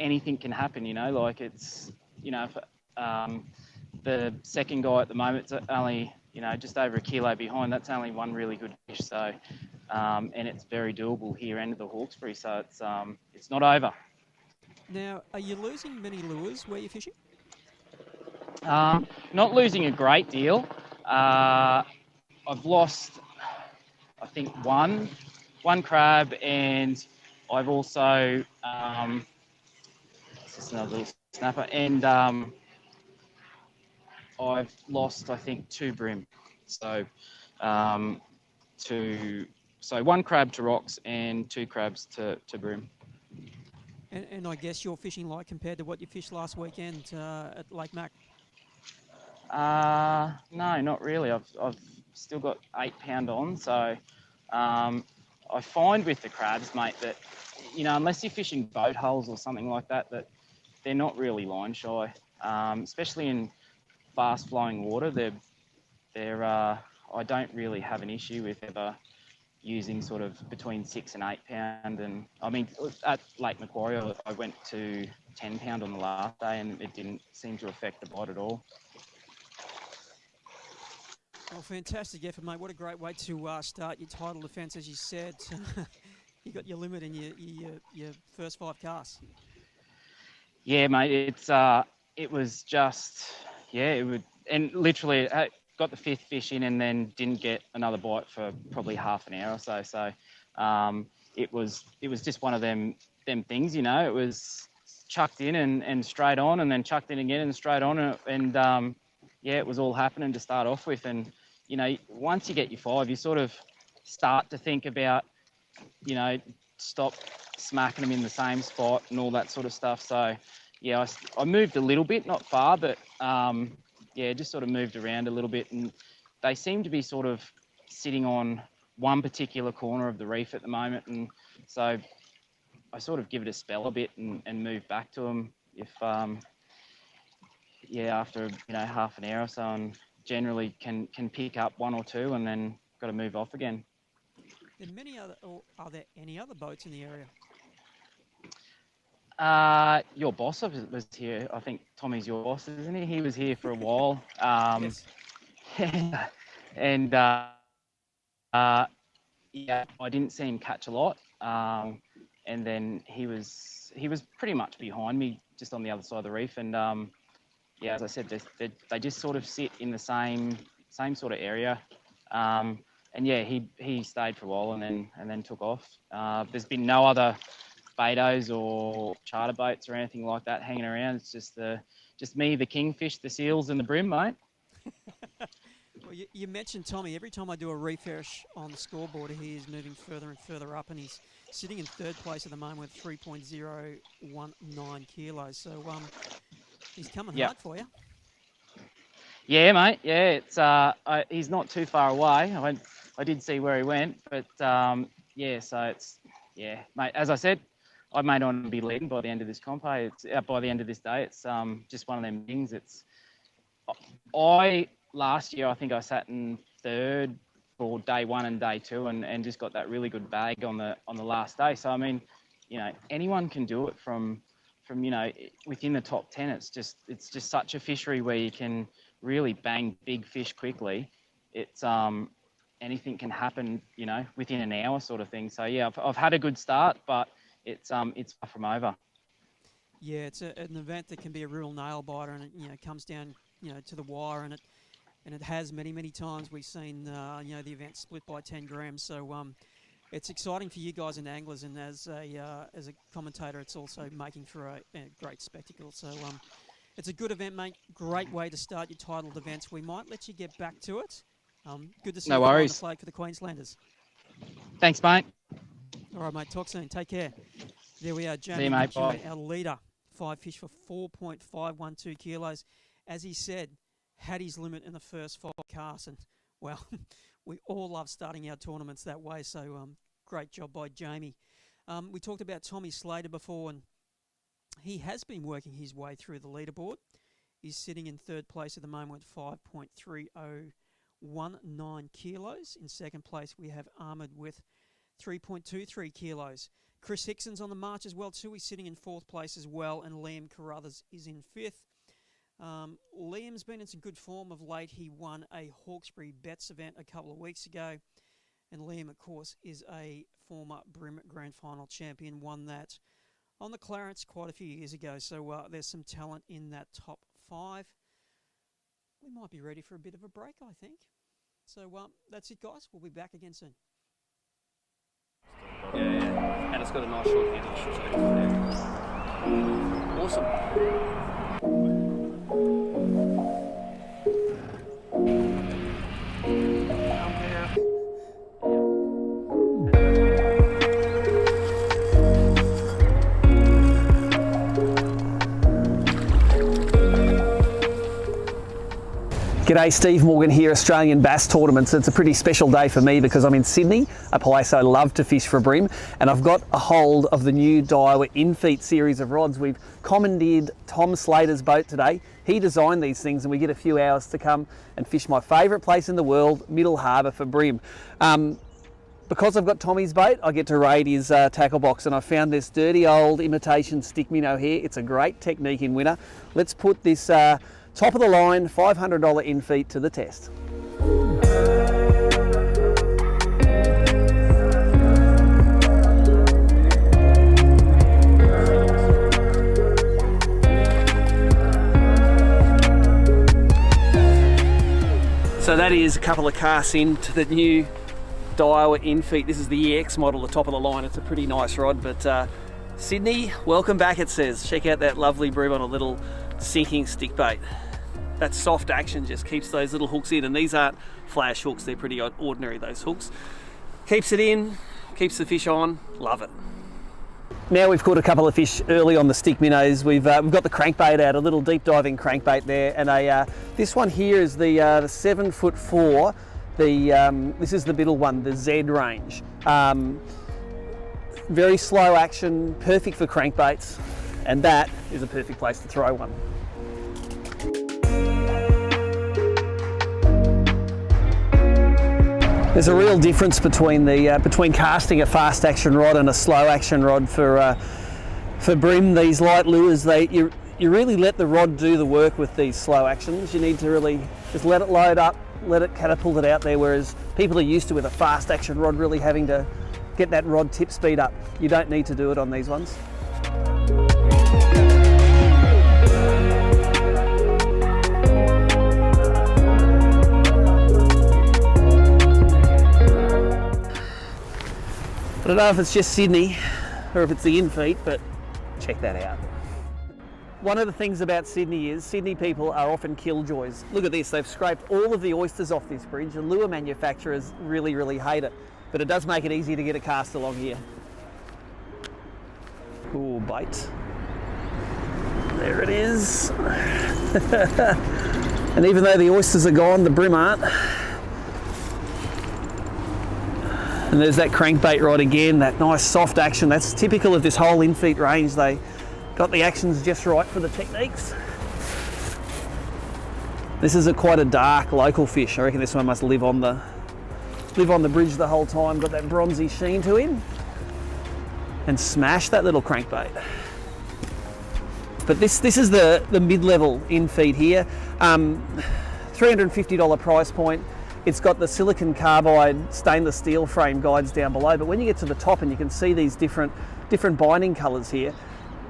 anything can happen, like it's, the second guy at the moment's only, just over a kilo behind. That's only one really good fish. So, and it's very doable here end of the Hawkesbury. So it's not over. Now, are you losing many lures where you're fishing? Not losing a great deal. I've lost, I think, one crab, and I've also it's just another little snapper, and I've lost, I think, 2 bream. So one crab to rocks and 2 crabs to bream. And I guess you're fishing light compared to what you fished last weekend at Lake Mac. No, not really. I've still got 8 pound on, so I find with the crabs, mate, that unless you're fishing boat holes or something like that, that they're not really line shy, especially in fast flowing water. They're I don't really have an issue with ever using sort of between 6 and 8 pound. And I mean, at Lake Macquarie, I went to 10 pound on the last day, and it didn't seem to affect the bite at all. Well, fantastic effort, mate. What a great way to start your title defence, as you said. You got your limit in your first 5 casts. Yeah, mate. It was just it would, and literally got the 5th fish in, and then didn't get another bite for probably half an hour or so. So it was just one of them things, It was chucked in and straight on, and then chucked in again and straight on, and it was all happening to start off with. And once you get your 5, you sort of start to think about, stop smacking them in the same spot and all that sort of stuff. So, I moved a little bit, not far, but just sort of moved around a little bit. And they seem to be sort of sitting on one particular corner of the reef at the moment. And so, sort of give it a spell a bit and move back to them if after half an hour or so, and generally can pick up one or two and then got to move off again. Are there any other boats in the area? Your boss was here. I think Tommy's your boss, isn't he? He was here for a while. Yes. And I didn't see him catch a lot. And then he was pretty much behind me, just on the other side of the reef. And as I said, they just sort of sit in the same sort of area. He stayed for a while and then took off. There's been no other Betos or charter boats or anything like that hanging around. It's just me, the kingfish, the seals, and the bream, mate. Well, you mentioned Tommy. Every time I do a refresh on the scoreboard, he is moving further and further up, and he's sitting in third place at the moment with 3.019 kilos. So he's coming hard for you. Yeah, mate. Yeah, it's he's not too far away. I did see where he went, but so it's mate. As I said, I may not be leading by the end of this compo. It's by the end of this day. It's just one of them things. Last year I think I sat in third for day one and day two, and just got that really good bag on the last day. So I mean, anyone can do it from within the top 10. It's just such a fishery where you can really bang big fish quickly. It's anything can happen, within an hour sort of thing. So yeah, I've had a good start, but it's far from over. Yeah, it's an event that can be a real nail biter, and it comes down to the wire, and it has many times. We've seen the event split by 10 grams. So it's exciting for you guys and anglers, and as a commentator, it's also making for a great spectacle. So it's a good event, mate. Great way to start your titled events. We might let you get back to it. Good to see you on the flag for the Queenslanders. Thanks, mate. All right, mate. Talk soon. Take care. There we are, Jamie See you, mate. McEwen, Bye. our leader. 5 fish for 4.512 kilos. As he said, had his limit in the first 5 casts, and well, we all love starting our tournaments that way. So great job by Jamie. We talked about Tommy Slater before, and he has been working his way through the leaderboard. He's sitting in third place at the moment with 5.3019 kilos. In second place, we have Ahmed with 3.23 kilos. Chris Hickson's on the march as well too. He's sitting in fourth place as well, and Liam Carruthers is in fifth. Liam's been in some good form of late. He won a Hawkesbury Bets event a couple of weeks ago, and Liam, of course, is a former Bream Grand Final champion. Won that on the Clarence quite a few years ago. So there's some talent in that top 5. We might be ready for a bit of a break, I think. So that's it, guys. We'll be back again soon. Yeah, and it's got a nice short handle. Awesome. G'day, Steve Morgan here, Australian Bass Tournaments. It's a pretty special day for me because I'm in Sydney, a place I love to fish for bream, and I've got a hold of the new Daiwa in-feet series of rods. We've commandeered Tom Slater's boat today. He designed these things, and we get a few hours to come and fish my favourite place in the world, Middle Harbour, for bream. Because I've got Tommy's boat, I get to raid his tackle box, and I found this dirty old imitation stick minnow here. It's a great technique in winter. Let's put this top of the line $500 in-feet to the test. So that is a couple of casts into the new Daiwa in-feet. This is the EX model, the top of the line. It's a pretty nice rod, but Sydney, welcome back, it says. Check out that lovely bream on a little sinking stick bait. That soft action just keeps those little hooks in, and these aren't flash hooks, they're pretty ordinary, those hooks. Keeps it in, keeps the fish on, love it. Now we've caught a couple of fish early on the stick minnows. We've got the crankbait out, a little deep diving crankbait there, and this one here is the 7'4". This is the middle one, the Z range. very slow action, perfect for crankbaits, and that is a perfect place to throw one. There's a real difference between between casting a fast action rod and a slow action rod for bream. These light lures, you really let the rod do the work with these slow actions. You need to really just let it load up, let it catapult it out there, whereas people are used to, with a fast action rod, really having to get that rod tip speed up. You don't need to do it on these ones. I don't know if it's just Sydney or if it's the in-feet, but check that out. One of the things about Sydney is Sydney people are often killjoys. Look at this, they've scraped all of the oysters off this bridge. The lure manufacturers really, really hate it, but it does make it easy to get a cast along here. Ooh, bait. There it is. And even though the oysters are gone, the bream aren't. And there's that crankbait rod again, that nice soft action. That's typical of this whole in-feet range. They got the actions just right for the techniques. This is quite a dark local fish. I reckon this one must live on the bridge the whole time. Got that bronzy sheen to him. And smash that little crankbait. But this is the mid-level in-feet here. $350 price point. It's got the silicon carbide stainless steel frame guides down below, but when you get to the top and you can see these different binding colours here,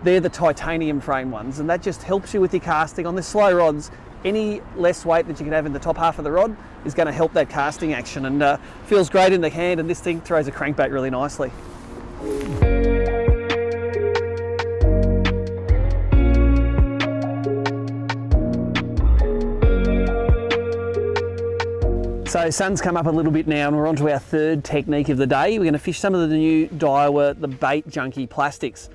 they're the titanium frame ones, and that just helps you with your casting. On the slow rods, any less weight that you can have in the top half of the rod is going to help that casting action, and feels great in the hand, and this thing throws a crankbait really nicely. So sun's come up a little bit now and we're on to our third technique of the day. We're going to fish some of the new Daiwa, the Bait Junkie plastics,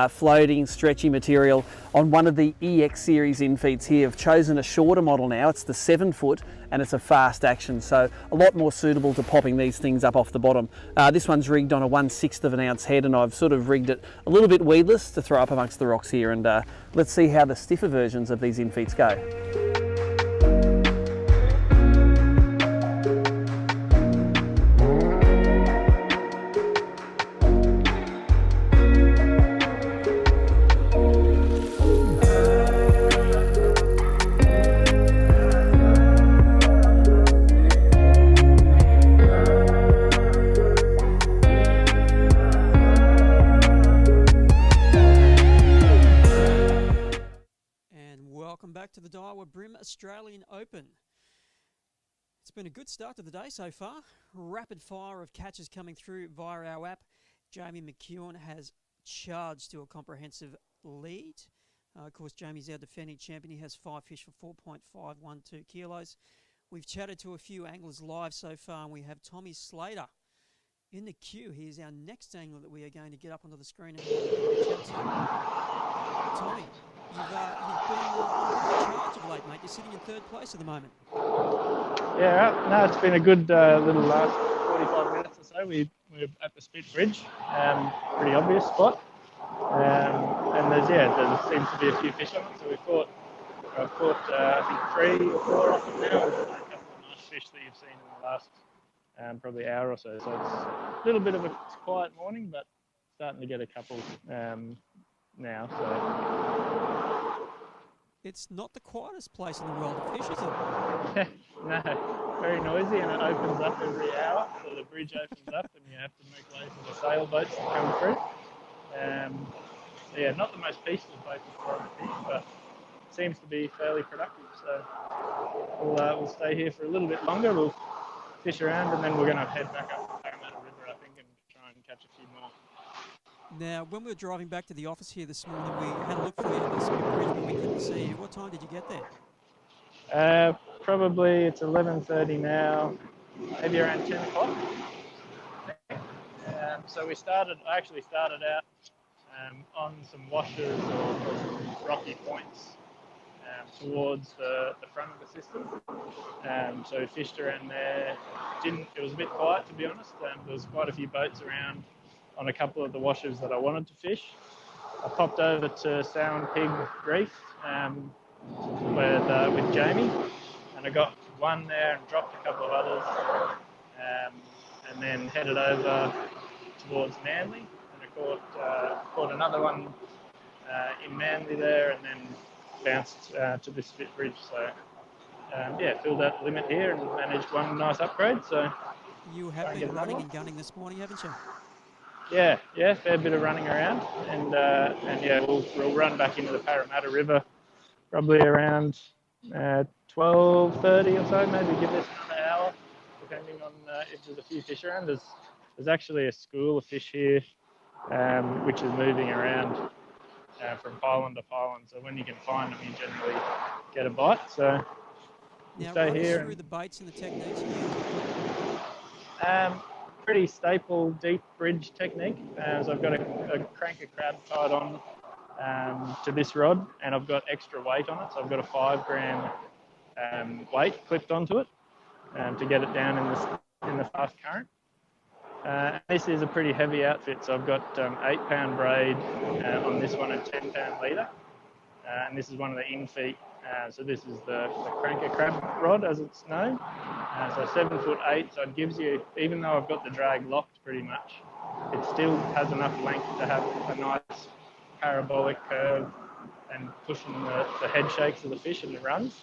floating, stretchy material on one of the EX series in-feeds here. I've chosen a shorter model now. It's the 7 foot and it's a fast action, so a lot more suitable to popping these things up off the bottom. This one's rigged on a 1/6 of an ounce head, and I've sort of rigged it a little bit weedless to throw up amongst the rocks here, and let's see how the stiffer versions of these in-feeds go. To the Daiwa BREAM Australian Open. It's been a good start to the day so far. Rapid fire of catches coming through via our app. Jamie McEwen has charged to a comprehensive lead. Of course, Jamie's our defending champion. He has 5 fish for 4.512 kilos. We've chatted to a few anglers live so far, and we have Tommy Slater in the queue. He's our next angler that we are going to get up onto the screen and chat to. Tommy, you've been in charge of late, mate. You're sitting in 3rd place at the moment. Yeah, no, it's been a good little last 45 minutes or so. We're at the Spit Bridge, pretty obvious spot. And there seems to be a few fish on it, so I've caught I think 3 or 4 of them now, and a couple of nice fish that you've seen in the last probably hour or so. So it's a little bit of a quiet morning, but starting to get a couple now. So it's not the quietest place in the world to fish, is it? No, very noisy, and it opens up every hour. So the bridge opens up, and you have to make way for the sailboats to come through. Yeah, not the most peaceful place for fish, but seems to be fairly productive. So we'll stay here for a little bit longer. We'll fish around, and then we're going to head back up Parramatta River, I think, and try and catch a few more. Now, when we were driving back to the office here this morning, we had a look for you at the Spit Bridge, but we couldn't see you. What time did you get there? Probably it's 11:30 now, maybe around 10 o'clock. So I actually started out on some washers or some rocky points towards the front of the system. So we fished around there. It was a bit quiet, to be honest. There was quite a few boats around on a couple of the washes that I wanted to fish. I popped over to Sow and Pig Reef with Jamie, and I got one there and dropped a couple of others, and then headed over towards Manly, and I caught another one in Manly there, and then bounced to this Spit Bridge. So yeah, filled out the limit here and managed one nice upgrade. So you have been running and gunning this morning, haven't you? Yeah, fair bit of running around, and yeah, we'll run back into the Parramatta River probably around 12:30 or so. Maybe give this another hour, depending on if there's a few fish around. There's actually a school of fish here, which is moving around from pylon to pylon. So when you can find them, you generally get a bite. So now, stay run here. Us through the baits and the techniques. Pretty staple deep bridge technique. So I've got a cranker crab tied on to this rod, and I've got extra weight on it. So I've got a 5 gram weight clipped onto it to get it down in the fast current. This is a pretty heavy outfit, so I've got 8-pound braid on this one and 10-pound leader, and this is one of the in-feet. So this is the cranker crab rod, as it's known. So 7'8", so it gives you, even though I've got the drag locked pretty much, it still has enough length to have a nice parabolic curve and pushing the head shakes of the fish and the runs.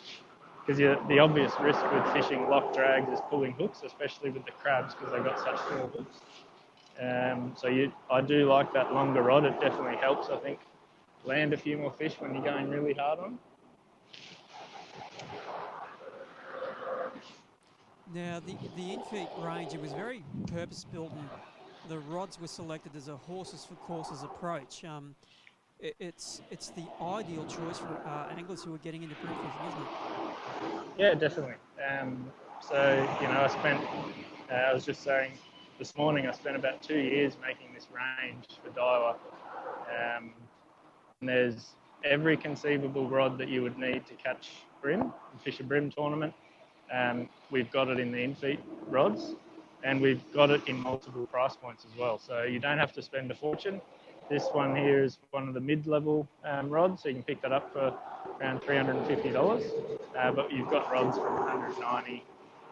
Because the obvious risk with fishing locked drags is pulling hooks, especially with the crabs, because they've got such small hooks. So I do like that longer rod. It definitely helps, I think, land a few more fish when you're going really hard on. Now, the in-feet range, it was very purpose-built, and the rods were selected as a horses for courses approach. It's the ideal choice for anglers who are getting into brim fishing, isn't it? Yeah, definitely. So, I was just saying this morning, I spent about 2 years making this range for Daiwa. And there's every conceivable rod that you would need to catch brim and fish a brim tournament. We've got it in the in-feet rods, and we've got it in multiple price points as well. So you don't have to spend a fortune. This one here is one of the mid-level rods, so you can pick that up for around $350. But you've got rods from $190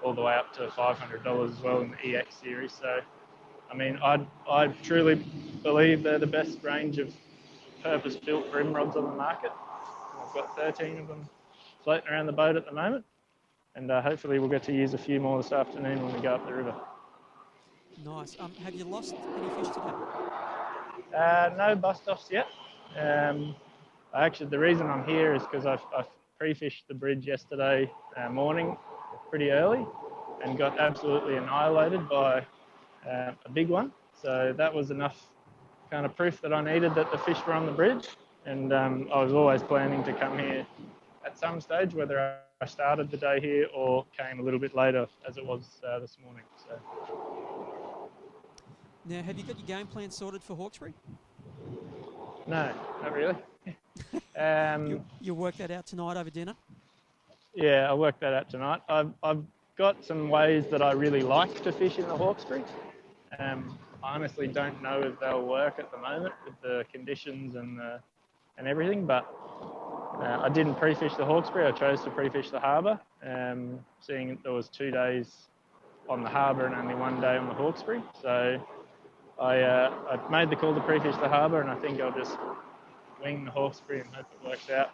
all the way up to $500 as well in the EX series. So, I mean, I truly believe they're the best range of purpose-built brim rods on the market. I've got 13 of them floating around the boat at the moment, and hopefully we'll get to use a few more this afternoon when we go up the river. Nice. Have you lost any fish today? No bust-offs yet. Actually, the reason I'm here is because I pre-fished the bridge yesterday morning pretty early and got absolutely annihilated by a big one. So that was enough kind of proof that I needed that the fish were on the bridge. And I was always planning to come here at some stage, whether I started the day here or came a little bit later, as it was this morning. So. Now, have you got your game plan sorted for Hawkesbury? No, not really. You'll work that out tonight over dinner? Yeah, I'll work that out tonight. I've got some ways that I really like to fish in the Hawkesbury. I honestly don't know if they'll work at the moment with the conditions and everything, but I didn't pre-fish the Hawkesbury. I chose to pre-fish the Harbour, seeing there was 2 days on the Harbour and only 1 day on the Hawkesbury. So I made the call to pre-fish the Harbour, and I think I'll just wing the Hawkesbury and hope it works out.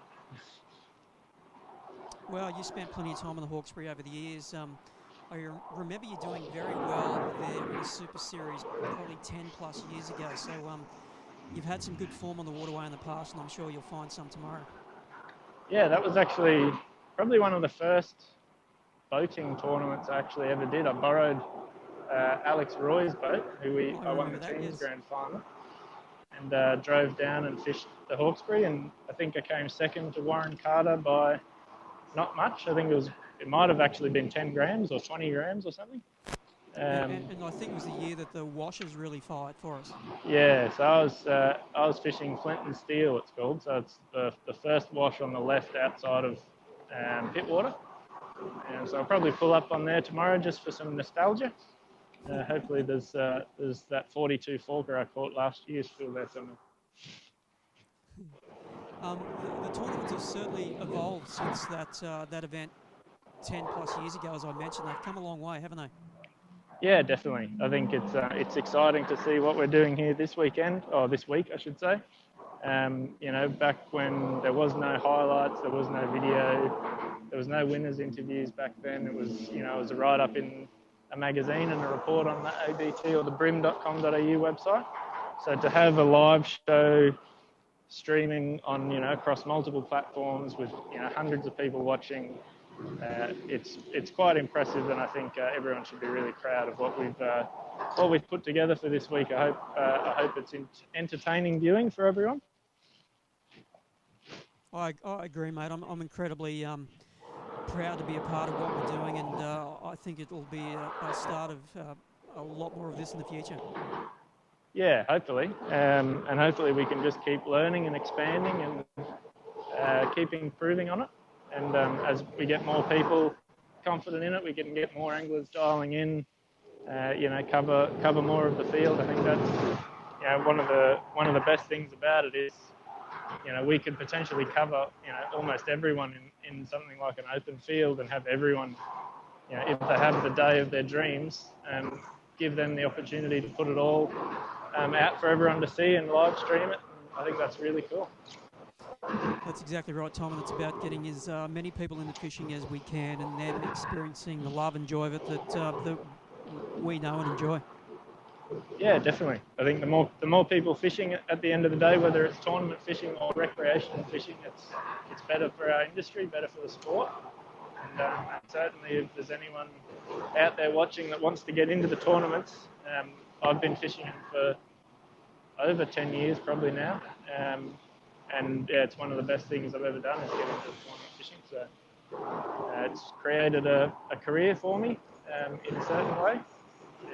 Well, you spent plenty of time on the Hawkesbury over the years. I remember you doing very well there in a Super Series probably 10 plus years ago. So you've had some good form on the waterway in the past, and I'm sure you'll find some tomorrow. Yeah, that was actually probably one of the first boating tournaments I actually ever did. I borrowed Alex Roy's boat, who I won the team's grand final, and drove down and fished the Hawkesbury, and I think I came second to Warren Carter by not much. I think it might have actually been 10 grams or 20 grams or something. And I think it was the year that the washers really fired for us. Yeah, so I was fishing Flint and Steel, it's called. So it's the first wash on the left outside of Pittwater. And so I'll probably pull up on there tomorrow just for some nostalgia. Hopefully there's that 42 forker I caught last year still there somewhere. The tournaments have certainly evolved since that event 10 plus years ago, as I mentioned. They've come a long way, haven't they? Yeah, definitely. I think it's exciting to see what we're doing here this weekend, or this week, I should say. You know, back when there was no highlights, there was no video, there was no winners interviews back then. It was, you know, it was a write-up in a magazine and a report on the ABT or the bream.com.au website. So to have a live show streaming on, you know, across multiple platforms with, you know, hundreds of people watching, it's quite impressive, and I think everyone should be really proud of what we've put together for this week. I hope it's entertaining viewing for everyone. I agree, mate. I'm incredibly proud to be a part of what we're doing, and I think it will be a start of a lot more of this in the future. Yeah, hopefully, and hopefully we can just keep learning and expanding and keep improving on it. And as we get more people confident in it, we can get more anglers dialing in. You know, cover more of the field. I think that's, you know, one of the best things about it is, you know, we could potentially cover, you know, almost everyone in something like an open field and have everyone, you know, if they have the day of their dreams, give them the opportunity to put it all out for everyone to see and live stream it. I think that's really cool. That's exactly right, Tom, and it's about getting as many people into fishing as we can and them experiencing the love and joy of it that we know and enjoy. Yeah, definitely. I think the more people fishing at the end of the day, whether it's tournament fishing or recreational fishing, it's better for our industry, better for the sport. And certainly if there's anyone out there watching that wants to get into the tournaments, I've been fishing for over 10 years probably now. And yeah, it's one of the best things I've ever done is get into tournament fishing. So it's created a career for me in a certain way.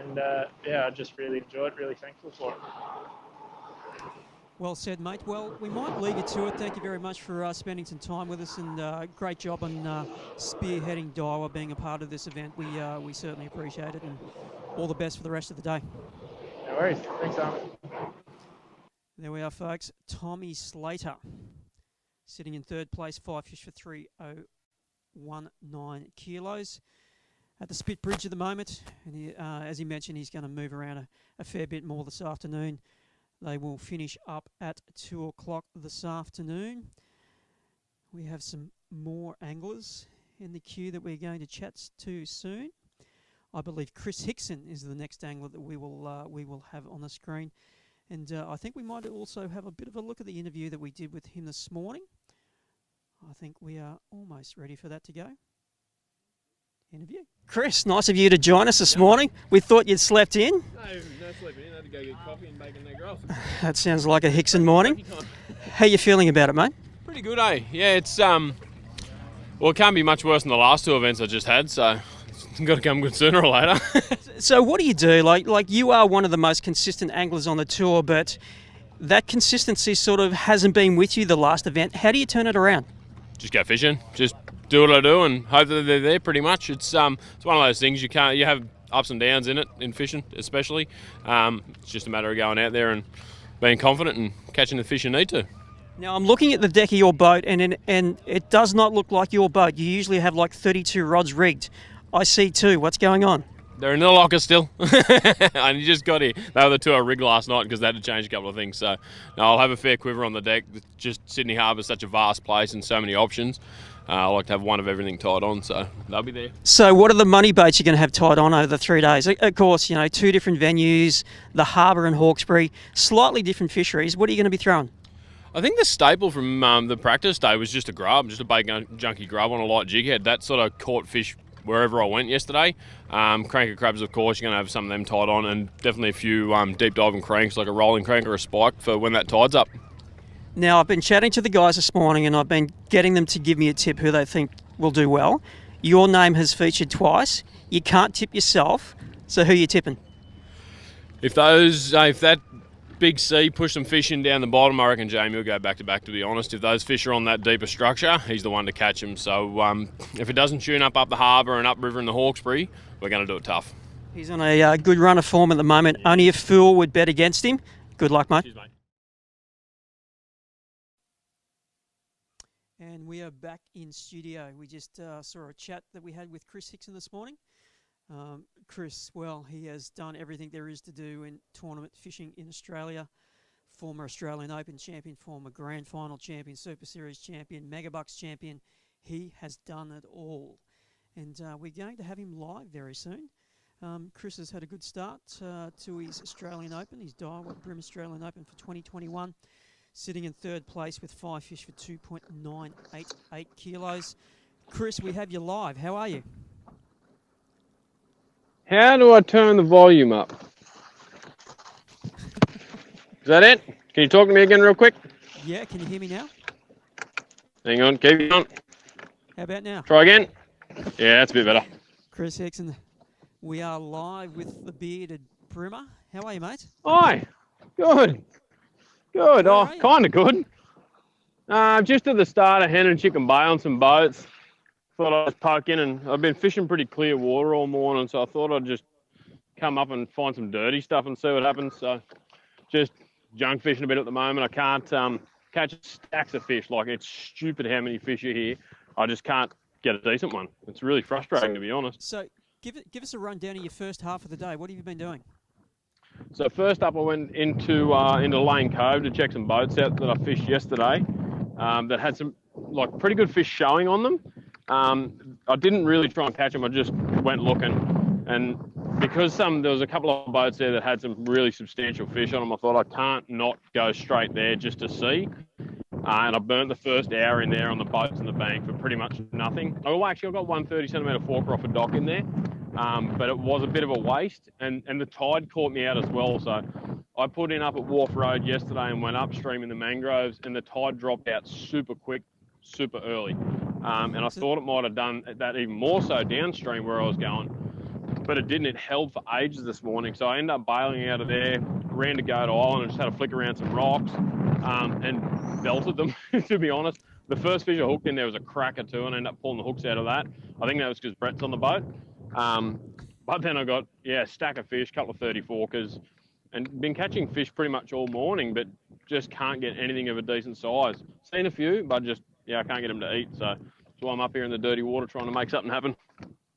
And yeah, I just really enjoy it, really thankful for it. Well said, mate. Well, we might leave you to it. Thank you very much for spending some time with us, and great job on spearheading Daiwa, being a part of this event. We certainly appreciate it, and all the best for the rest of the day. No worries. Thanks, Armin. There we are, folks. Tommy Slater sitting in third place, 5 fish for 3,019 kilos at the Spit Bridge at the moment. And he, as he mentioned, he's going to move around a fair bit more this afternoon. They will finish up at 2 o'clock this afternoon. We have some more anglers in the queue that we're going to chat to soon. I believe Chris Hickson is the next angler that we will have on the screen. And I think we might also have a bit of a look at the interview that we did with him this morning. I think we are almost ready for that to go. Interview. Chris, nice of you to join us this morning. We thought you'd slept in. No sleeping in. I had to go get coffee and bake an egg roll. That sounds like a Hickson morning. How you feeling about it, mate? Pretty good, eh? Yeah, it's well, it can't be much worse than the last two events I just had, so it's got to come good sooner or later. So what do you do? Like you are one of the most consistent anglers on the tour, but that consistency sort of hasn't been with you the last event. How do you turn it around? Just go fishing. Just do what I do and hope that they're there. Pretty much. It's one of those things you have ups and downs in it, in fishing especially. It's just a matter of going out there and being confident and catching the fish you need to. Now I'm looking at the deck of your boat, and it does not look like your boat. You usually have like 32 rods rigged. I see two. What's going on? They're in the locker still. And you just got here. They were the two I rigged last night because they had to change a couple of things. So no, I'll have a fair quiver on the deck. Just Sydney Harbour is such a vast place and so many options. I like to have one of everything tied on, so they'll be there. So what are the money baits you're going to have tied on over the 3 days? Of course, you know, 2 different venues, the Harbour and Hawkesbury, slightly different fisheries. What are you going to be throwing? I think the staple from the practice day was just a grub, just a bait junkie grub on a light jig head. That sort of caught fish wherever I went yesterday. Cranker crabs, of course, you're going to have some of them tied on, and definitely a few deep diving cranks like a rolling crank or a spike for when that tide's up. Now, I've been chatting to the guys this morning and I've been getting them to give me a tip who they think will do well. Your name has featured twice. You can't tip yourself, so who are you tipping? If that big sea push some fish in down the bottom, I reckon Jamie will go back to back, to be honest. If those fish are on that deeper structure, he's the one to catch them. So if it doesn't tune up the harbour and upriver in the Hawkesbury, we're going to do it tough. He's on a good run of form at the moment. Only a fool would bet against him. Good luck, mate. Cheers, mate. And we are back in studio. We just saw a chat that we had with Chris Hickson this morning. Chris, well, he has done everything there is to do in tournament fishing in Australia. Former Australian Open champion, former Grand Final champion, Super Series champion, Megabucks champion. He has done it all. And we're going to have him live very soon. Chris has had a good start to his Australian Open, his Daiwa BREAM Australian Open for 2021, sitting in third place with 5 fish for 2.988 kilos. Chris, we have you live. How are you? How do I turn the volume up? Is that it? Can you talk to me again real quick? Yeah, can you hear me now? Hang on, keep it on. How about now? Try again. Yeah, that's a bit better. Chris Hickson, we are live with the bearded Brimmer. How are you, mate? Hi. Good. Good. Where Oh, are you? kind of good. Just at the start of Hen and Chicken Bay on some boats. Thought I'd poke in, and I've been fishing pretty clear water all morning, so I thought I'd just come up and find some dirty stuff and see what happens. So just junk fishing a bit at the moment. I can't catch stacks of fish. Like, it's stupid how many fish are here. I just can't get a decent one. It's really frustrating, to be honest. So give us a rundown of your first half of the day. What have you been doing? So first up, I went into Lane Cove to check some boats out that I fished yesterday that had some pretty good fish showing on them. I didn't really try and catch them. I just went looking, and because there was a couple of boats there that had some really substantial fish on them, I thought I can't not go straight there just to see. And I burnt the first hour in there on the boats and the bank for pretty much nothing. Oh, actually, I got one 30-centimetre forker off a dock in there, but it was a bit of a waste, and the tide caught me out as well. So I put in up at Wharf Road yesterday and went upstream in the mangroves, and the tide dropped out super quick, super early. And I thought it might have done that even more so downstream where I was going, but it didn't. It held for ages this morning. So I ended up bailing out of there, ran to Goat Island and just had a flick around some rocks and belted them, to be honest. The first fish I hooked in there was a cracker too, and I ended up pulling the hooks out of that. I think that was because Brett's on the boat. But then I got, a stack of fish, couple of 30-forkers, and been catching fish pretty much all morning, but just can't get anything of a decent size. Seen a few, but just, I can't get them to eat. So that's why I'm up here in the dirty water trying to make something happen.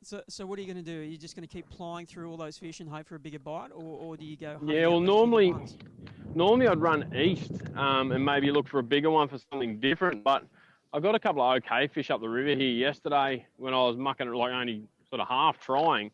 So what are you going to do? Are you just going to keep plying through all those fish and hope for a bigger bite, or do you go? Yeah, well, normally I'd run east and maybe look for a bigger one for something different. But I got a couple of okay fish up the river here yesterday when I was mucking it, only sort of half trying.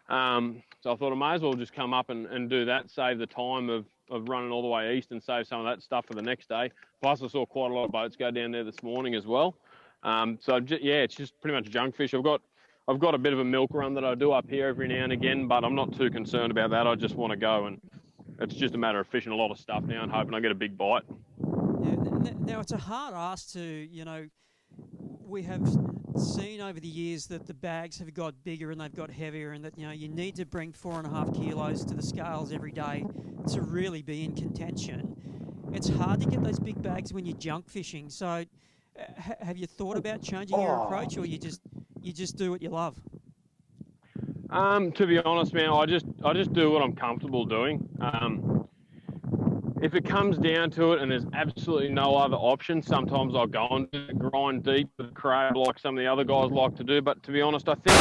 So I thought I may as well just come up and do that, save the time of running all the way east and save some of that stuff for the next day. Plus, I saw quite a lot of boats go down there this morning as well. It's just pretty much junk fish. I've got a bit of a milk run that I do up here every now and again, but I'm not too concerned about that. I just want to go, and it's just a matter of fishing a lot of stuff now and hoping I get a big bite. Yeah, now it's a hard ask to, we have seen over the years that the bags have got bigger and they've got heavier, and that, you need to bring 4.5 kilos to the scales every day to really be in contention. It's hard to get those big bags when you're junk fishing. So have you thought about changing your approach, or you just do what you love? To be honest, man, I just do what I'm comfortable doing. If it comes down to it and there's absolutely no other option, sometimes I'll go and grind deep with a crab like some of the other guys like to do. But to be honest, I think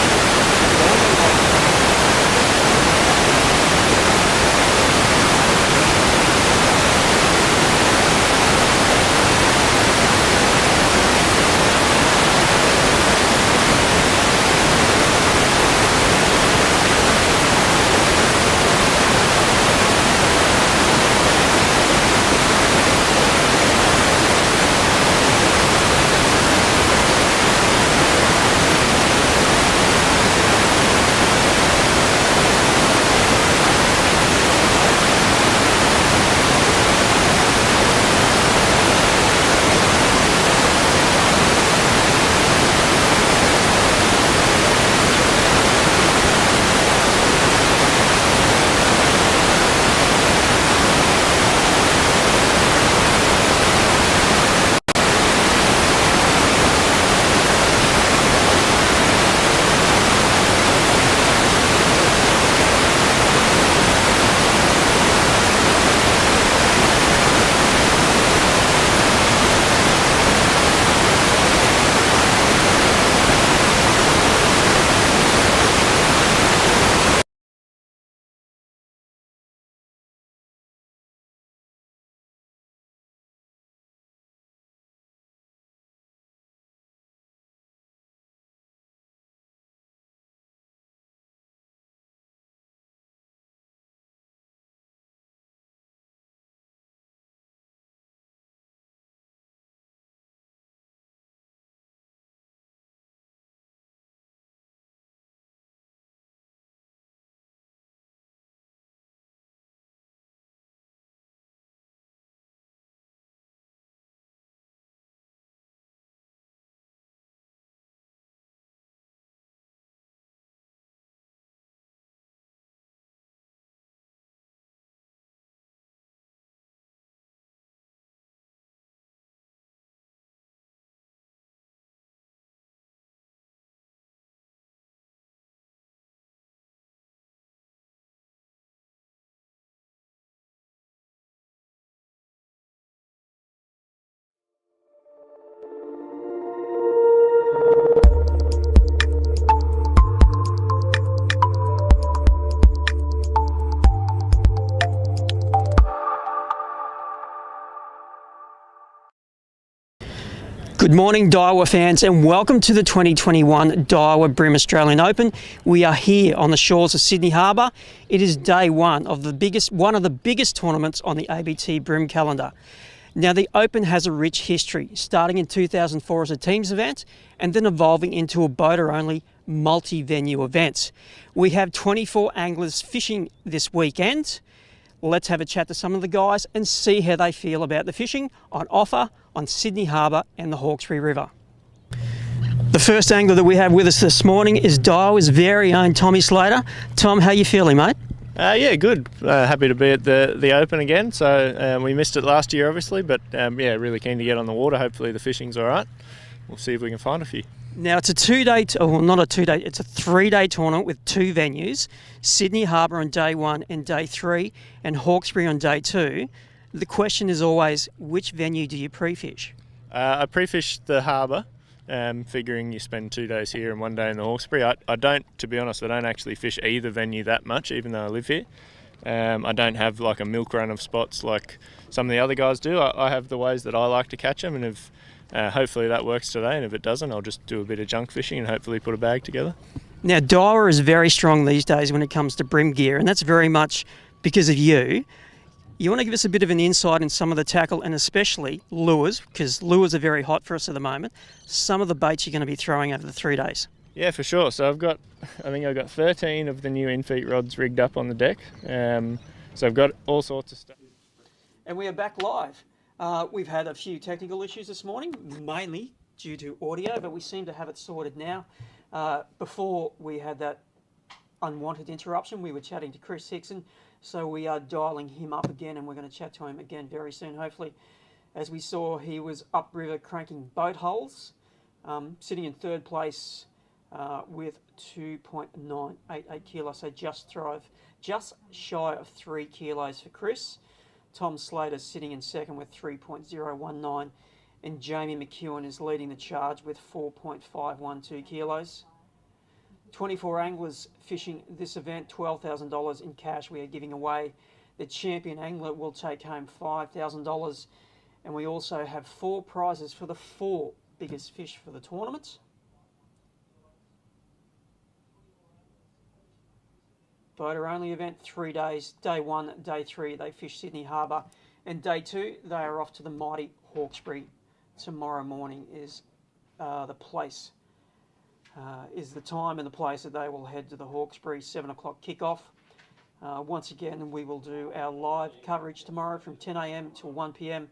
Good morning, Daiwa fans, and welcome to the 2021 Daiwa BREAM Australian Open. We are here on the shores of Sydney Harbour. It is day one of one of the biggest tournaments on the ABT BREAM calendar. Now, the Open has a rich history, starting in 2004 as a teams event and then evolving into a boater-only multi-venue event. We have 24 anglers fishing this weekend. Let's have a chat to some of the guys and see how they feel about the fishing on offer on Sydney Harbour and the Hawkesbury River. The first angler that we have with us this morning is Daiwa's very own Tommy Slater. Tom, how you feeling, mate? Yeah, good. Happy to be at the Open again. So we missed it last year, obviously, but yeah, really keen to get on the water. Hopefully the fishing's all right. We'll see if we can find a few. Now, it's a not a 2 day, it's a 3 day tournament with 2 venues, Sydney Harbour on day 1 and day 3, and Hawkesbury on day 2. The question is always, which venue do you pre-fish? I pre-fish the Harbour, figuring you spend 2 days here and 1 day in the Hawkesbury. I don't, to be honest, I don't actually fish either venue that much, even though I live here. I don't have like a milk run of spots like some of the other guys do. I have the ways that I like to catch them, and if hopefully that works today, and if it doesn't, I'll just do a bit of junk fishing and hopefully put a bag together. Now, Daiwa is very strong these days when it comes to brim gear, and that's very much because of you. You want to give us a bit of an insight in some of the tackle and especially lures, because lures are very hot for us at the moment. Some of the baits you're going to be throwing over the 3 days. Yeah, for sure. So I think I've got 13 of the new in-feet rods rigged up on the deck. So I've got all sorts of stuff. And we are back live. We've had a few technical issues this morning, mainly due to audio, but we seem to have it sorted now. Before we had that unwanted interruption, we were chatting to Chris Hickson, so we are dialing him up again, and we're going to chat to him again very soon, hopefully. As we saw, he was upriver cranking boat holes, sitting in third place with 2.988 kilos, so just shy of 3 kilos for Chris. Tom Slater sitting in second with 3.019, and Jamie McEwen is leading the charge with 4.512 kilos. 24 anglers fishing this event, $12,000 in cash we are giving away. The champion angler will take home $5,000, and we also have 4 prizes for the 4 biggest fish for the tournament. Boater only event, 3 days. Day 1, day 3 they fish Sydney Harbour, and day 2 they are off to the mighty Hawkesbury. Tomorrow morning is the time and the place that they will head to the Hawkesbury 7 o'clock kickoff. Once again, we will do our live coverage tomorrow from 10 a.m. till 1 p.m.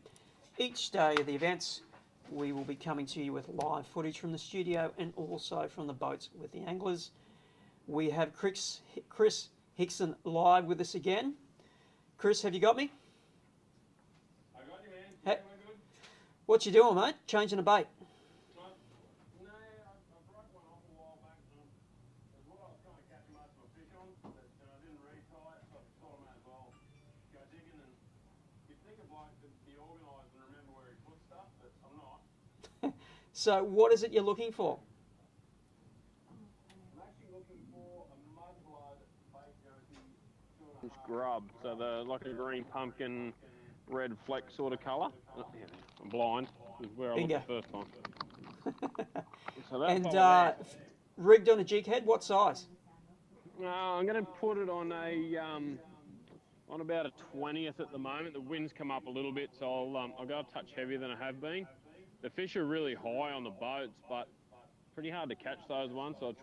Each day of the events, we will be coming to you with live footage from the studio and also from the boats with the anglers. We have Chris Hickson live with us again. Chris, have you got me? I got you, man. Hey, what you doing, mate? Changing a bait? So what is it you're looking for? I'm actually looking for a mudblood bait junkie grub. So like a green pumpkin, red fleck sort of colour. I'm blind. Is where I looked the first time. So and rigged on a jig head. What size? I'm going to put it on on about a 20th at the moment. The wind's come up a little bit, so I'll go a touch heavier than I have been. The fish are really high on the boats, but pretty hard to catch those ones. So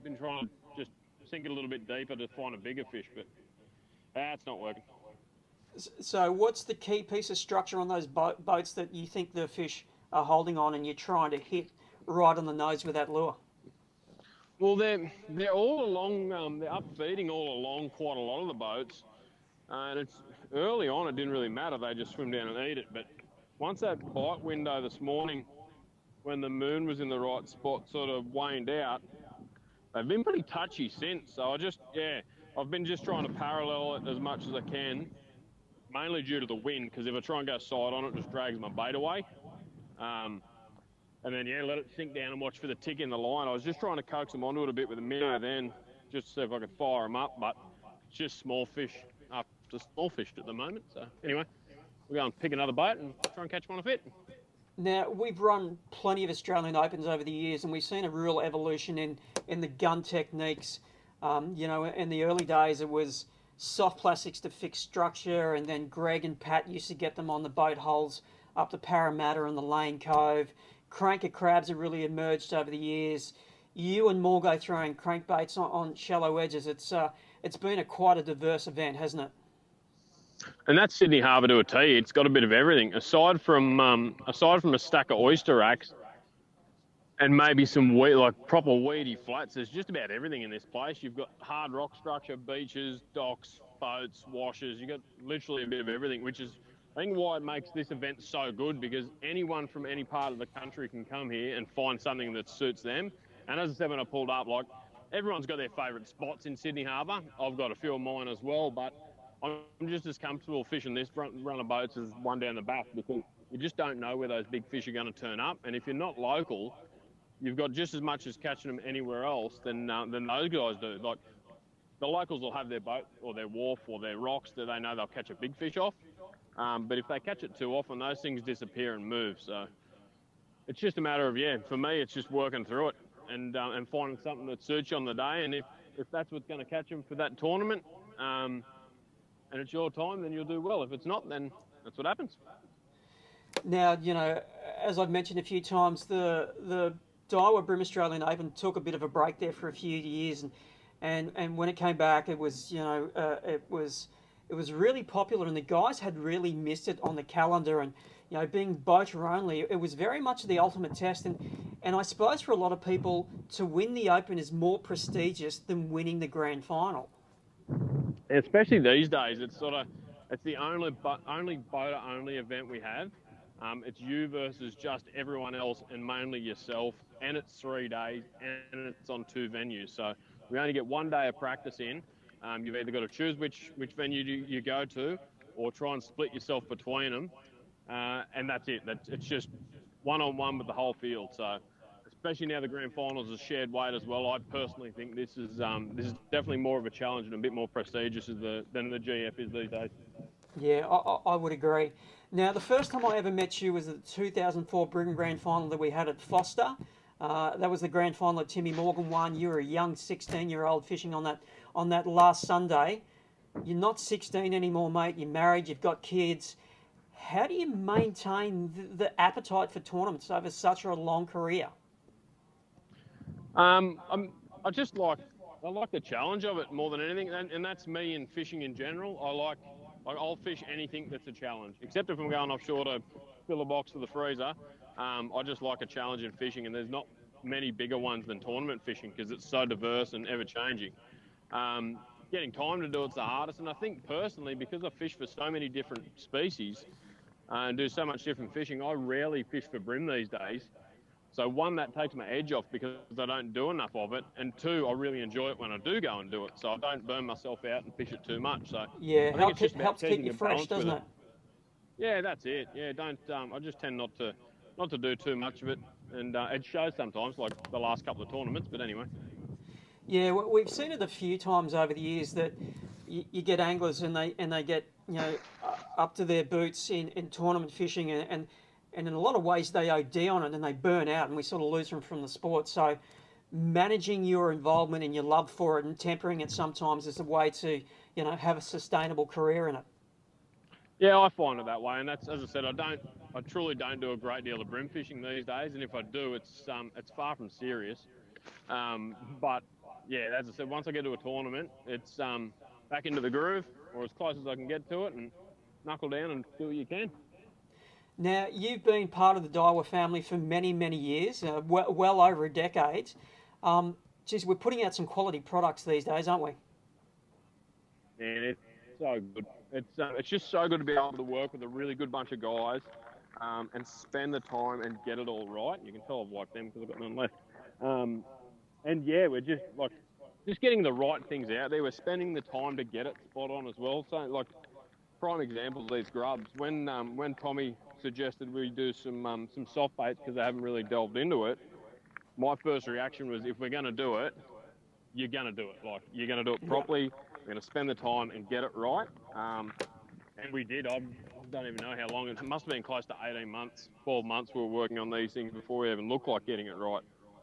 been trying to just sink it a little bit deeper to find a bigger fish, but it's not working. So what's the key piece of structure on those boats that you think the fish are holding on and you're trying to hit right on the nose with that lure? Well, they're all along, they're up feeding all along quite a lot of the boats. And it's early on, it didn't really matter. They just swim down and eat it. But once that bite window this morning, when the moon was in the right spot, sort of waned out, they've been pretty touchy since. So I've been just trying to parallel it as much as I can, mainly due to the wind, because if I try and go side on it, it just drags my bait away. And then, let it sink down and watch for the tick in the line. I was just trying to coax them onto it a bit with a minnow then, just to see if I could fire them up, but it's just small fish, after small fish at the moment. So anyway, we'll go and pick another boat and try and catch one of it. Now, we've run plenty of Australian Opens over the years, and we've seen a real evolution in the gun techniques. You know, in the early days, it was soft plastics to fix structure, and then Greg and Pat used to get them on the boat hulls up the Parramatta and the Lane Cove. Cranker crabs have really emerged over the years. You and Morgo throwing crankbaits on shallow edges. It's been quite a diverse event, hasn't it? And that's Sydney Harbour to a T. It's got a bit of everything. Aside from a stack of oyster racks and maybe some proper weedy flats, there's just about everything in this place. You've got hard rock structure, beaches, docks, boats, washes. You've got literally a bit of everything, which is, I think, why it makes this event so good, because anyone from any part of the country can come here and find something that suits them. And as I said when I pulled up, like, everyone's got their favourite spots in Sydney Harbour. I've got a few of mine as well, but I'm just as comfortable fishing this run of boats as one down the back, because you just don't know where those big fish are going to turn up. And if you're not local, you've got just as much as catching them anywhere else than those guys do. Like, the locals will have their boat or their wharf or their rocks that they know they'll catch a big fish off. But if they catch it too often, those things disappear and move. So it's just a matter of, for me, it's just working through it and finding something that suits you on the day. And if that's what's going to catch them for that tournament, and it's your time, then you'll do well. If it's not, then that's what happens. Now, you know, as I've mentioned a few times, the Daiwa BREAM Australian Open took a bit of a break there for a few years, and when it came back, it was, you know, it was really popular, and the guys had really missed it on the calendar. And, you know, being boater only, it was very much the ultimate test. And I suppose for a lot of people, to win the Open is more prestigious than winning the grand final. Especially these days, it's the only boater only event we have. It's you versus just everyone else, and mainly yourself. And it's 3 days, and it's on 2 venues. So we only get 1 day of practice in. You've either got to choose which venue you go to, or try and split yourself between them, and that's it. It's just one-on-one with the whole field. So, especially now the grand finals is shared weight as well, I personally think this is definitely more of a challenge and a bit more prestigious than the GF is these days. Yeah, I would agree. Now, the first time I ever met you was at the 2004 BREAM Grand Final that we had at Foster. That was the grand final that Timmy Morgan won. You were a young 16-year-old fishing on that last Sunday. You're not 16 anymore, mate. You're married. You've got kids. How do you maintain the appetite for tournaments over such a long career? I like the challenge of it more than anything, and that's me in fishing in general. I'll fish anything that's a challenge, except if I'm going offshore to fill a box for the freezer. I just like a challenge in fishing, and there's not many bigger ones than tournament fishing because it's so diverse and ever-changing. Getting time to do it's the hardest, and I think personally, because I fish for so many different species and do so much different fishing, I rarely fish for bream these days. So one, that takes my edge off because I don't do enough of it, and two, I really enjoy it when I do go and do it, so I don't burn myself out and fish it too much. So yeah, I think it's just helps keep you fresh, doesn't it? Yeah, that's it. Yeah, I just tend not to do too much of it, and it shows sometimes, like the last couple of tournaments. But anyway. Yeah, we've seen it a few times over the years that you get anglers and they get, you know, up to their boots in tournament fishing, and in a lot of ways they OD on it and they burn out, and we sort of lose them from the sport. So managing your involvement and your love for it and tempering it sometimes is a way to, you know, have a sustainable career in it. Yeah, I find it that way, and that's, as I said, I truly don't do a great deal of bream fishing these days, and if I do, it's far from serious. But yeah, as I said, once I get to a tournament, it's back into the groove, or as close as I can get to it, and knuckle down and do what you can. Now, you've been part of the Daiwa family for many, many years, well over a decade. Geez, we're putting out some quality products these days, aren't we? And it's so good. It's just so good to be able to work with a really good bunch of guys and spend the time and get it all right. You can tell I've wiped them because I've got none left. And yeah, we're just getting the right things out there. We're spending the time to get it spot on as well. So, like, prime example of these grubs. When Tommy suggested we do some soft baits because they haven't really delved into it, my first reaction was, if we're going to do it, you're going to do it. Like, you're going to do it properly. We're going to spend the time and get it right. And we did. I don't even know how long. It must have been close to 18 months, 12 months we were working on these things before we even looked like getting it right.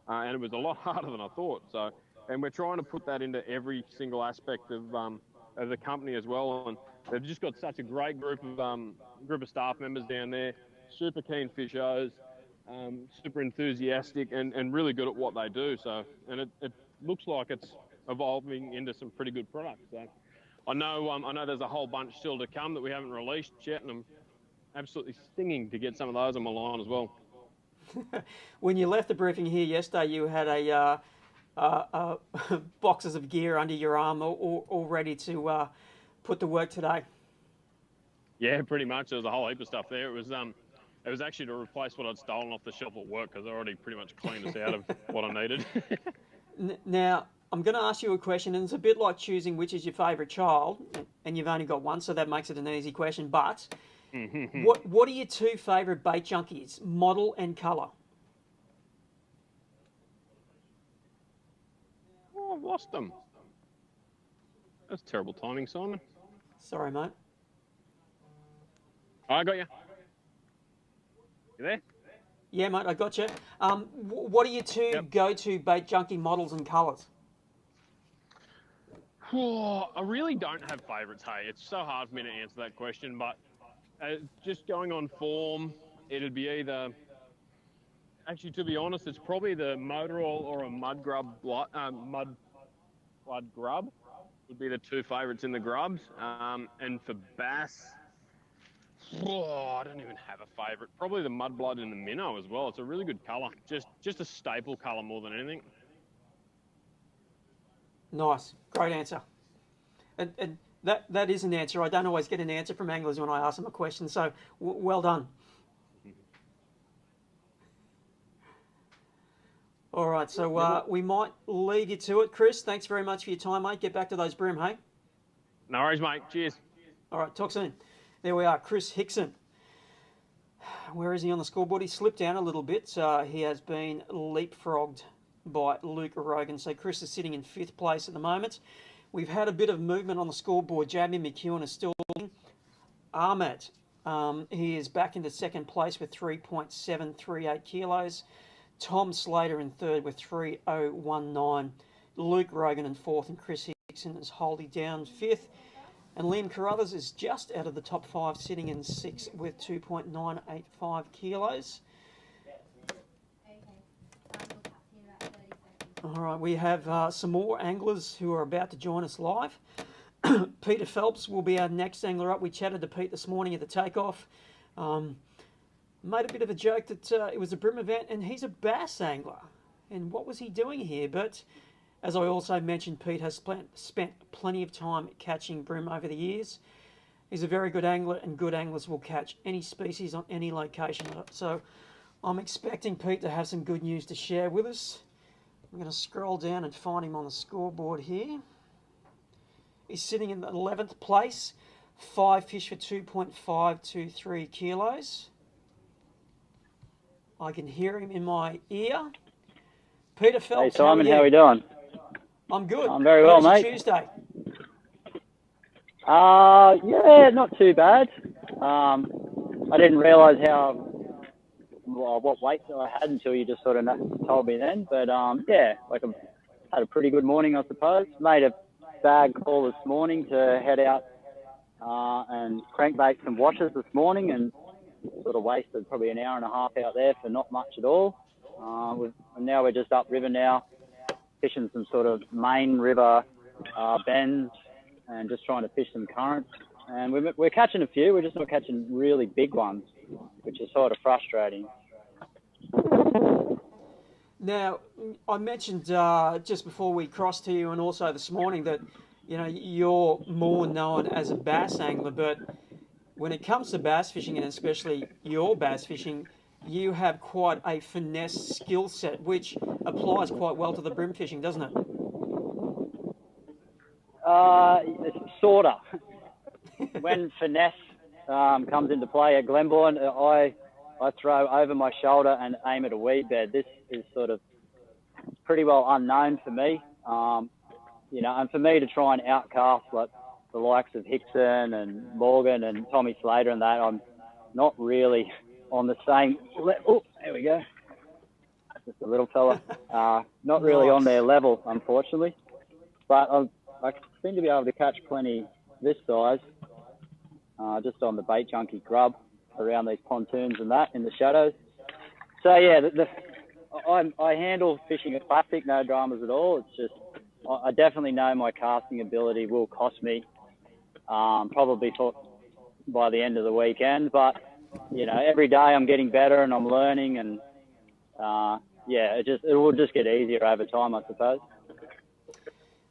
And it was a lot harder than I thought. So, and we're trying to put that into every single aspect of the company as well. And they've just got such a great group of staff members down there, super keen fishers, super enthusiastic and really good at what they do. So, and it looks like it's evolving into some pretty good products. So I know there's a whole bunch still to come that we haven't released yet, and I'm absolutely stinging to get some of those on my line as well. When you left the briefing here yesterday, you had boxes of gear under your arm, all ready to put to work today. Yeah, pretty much. There was a whole heap of stuff there. It was actually to replace what I'd stolen off the shelf at work because I already pretty much cleaned us out of what I needed. Now, I'm going to ask you a question, and it's a bit like choosing which is your favourite child, and you've only got one, so that makes it an easy question. But what are your two favourite bait junkies, model and colour? Oh, I've lost them. That's terrible timing, Simon. Sorry, mate. I got you. You there? Yeah, mate, I got you. What are your two go-to bait junkie models and colours? Oh, I really don't have favourites, hey. It's so hard for me to answer that question, but just going on form, it'd be either... Actually, to be honest, it's probably the motor oil or a mud blood grub would be the two favourites in the grubs. And for bass, I don't even have a favourite. Probably the mudblood and the minnow as well. It's a really good colour. Just a staple colour more than anything. Nice. Great answer. And that is an answer. I don't always get an answer from anglers when I ask them a question, so well done. All right, so we might leave you to it. Chris, thanks very much for your time, mate. Get back to those bream, hey? No worries, mate. Cheers. All right, talk soon. There we are, Chris Hickson. Where is he on the scoreboard? He slipped down a little bit. He has been leapfrogged by Luke Rogan. So Chris is sitting in 5th place at the moment. We've had a bit of movement on the scoreboard. Jamie McEwen is still leading. Ahmed, he is back into 2nd place with 3.738 kilos. Tom Slater in 3rd with 3.019. Luke Rogan in 4th, and Chris Hickson is holding down 5th. And Liam Carruthers is just out of the top 5, sitting in 6th with 2.985 kilos. All right, we have some more anglers who are about to join us live. Peter Phelps will be our next angler up. We chatted to Pete this morning at the takeoff. Made a bit of a joke that it was a bream event and he's a bass angler. And what was he doing here? But as I also mentioned, Pete has spent plenty of time catching bream over the years. He's a very good angler, and good anglers will catch any species on any location. So I'm expecting Pete to have some good news to share with us. I'm going to scroll down and find him on the scoreboard here. He's sitting in the 11th place, 5 fish for 2.523 kilos. I can hear him in my ear. Peter Phelps. Hey Simon, how are we doing? I'm good. I'm very well, mate. Tuesday. Yeah, not too bad. I didn't realise what weight I had until you just sort of told me then. But yeah, like I had a pretty good morning, I suppose. Made a bag call this morning to head out and crankbait some washers this morning, and sort of wasted probably an hour and a half out there for not much at all. And now we're just upriver now, fishing some sort of main river bends and just trying to fish some currents. And we're catching a few, we're just not catching really big ones, which is sort of frustrating. Now, I mentioned just before we crossed to you and also this morning that, you know, you're more known as a bass angler, but when it comes to bass fishing, and especially your bass fishing, you have quite a finesse skill set, which applies quite well to the bream fishing, doesn't it? Sorta. When finesse comes into play at Glenbourne, I throw over my shoulder and aim at a weed bed. This is sort of pretty well unknown for me. You know, and for me to try and outcast like the likes of Hickson and Morgan and Tommy Slater and that, I'm not really on the same. Oh, there we go. Just a little fella. Not really on their level, unfortunately. But I seem to be able to catch plenty this size, just on the bait junkie grub around these pontoons and that in the shadows. So yeah, I handle fishing at plastic, no dramas at all. It's just I definitely know my casting ability will cost me, probably by the end of the weekend. But you know, every day I'm getting better and I'm learning, and yeah, it will just get easier over time, I suppose.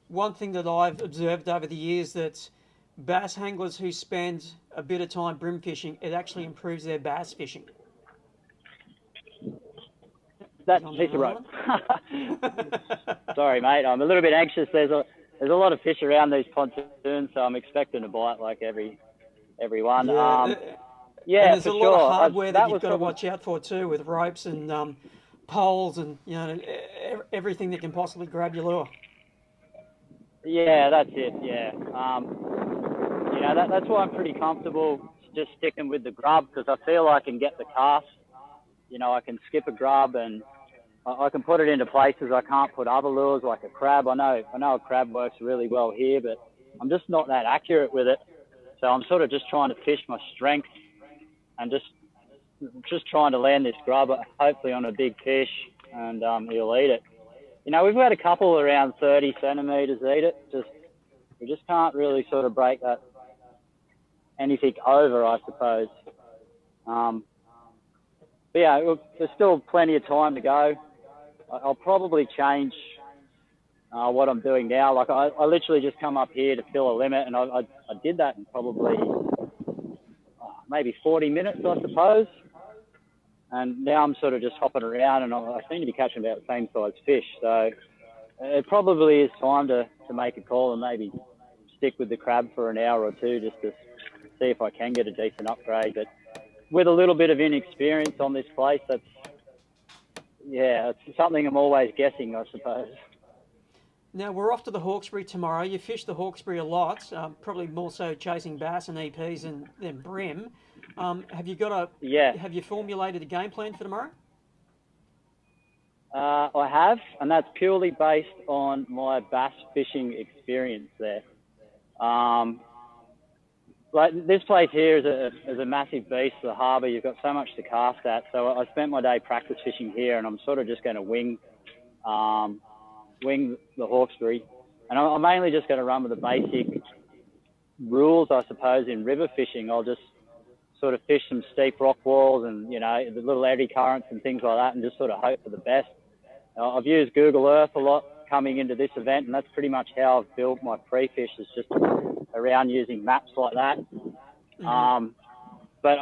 One thing that I've observed over the years that bass anglers who spend a bit of time brim fishing, it actually improves their bass fishing. That's a piece of rope. Sorry, mate. I'm a little bit anxious. There's a lot of fish around these pontoons, so I'm expecting to bite like every one. Yeah, and there's for a lot sure. of hardware that you've got to watch out for too, with ropes and poles and everything that can possibly grab your lure. Yeah, that's it. Yeah, that's why I'm pretty comfortable just sticking with the grub, because I feel I can get the cast. You know, I can skip a grub and I can put it into places I can't put other lures, like a crab. I know a crab works really well here, but I'm just not that accurate with it. So I'm sort of just trying to fish my strength and just trying to land this grub, hopefully on a big fish, and he'll eat it. You know, we've had a couple around 30 centimetres eat it. We just can't really sort of break that anything over, I suppose. But yeah, look, there's still plenty of time to go. I'll probably change what I'm doing now. Like I literally just come up here to fill a limit, and I did that in probably maybe 40 minutes, I suppose. And now I'm sort of just hopping around, and I seem to be catching about the same size fish. So it probably is time to make a call and maybe stick with the crab for an hour or two just to see if I can get a decent upgrade. But with a little bit of inexperience on this place, it's something I'm always guessing, I suppose. Now, we're off to the Hawkesbury tomorrow. You fish the Hawkesbury a lot, probably more so chasing bass and EPs than bream. Have you formulated a game plan for tomorrow? I have, and that's purely based on my bass fishing experience there. Like this place here is a massive beast, the harbour. You've got so much to cast at. So I spent my day practice fishing here, and I'm sort of just going to wing the Hawkesbury. And I'm mainly just going to run with the basic rules, I suppose, in river fishing. I'll just sort of fish some steep rock walls and, you know, the little eddy currents and things like that, and just sort of hope for the best. I've used Google Earth a lot coming into this event, and that's pretty much how I've built my pre-fish, is just around using maps like that. But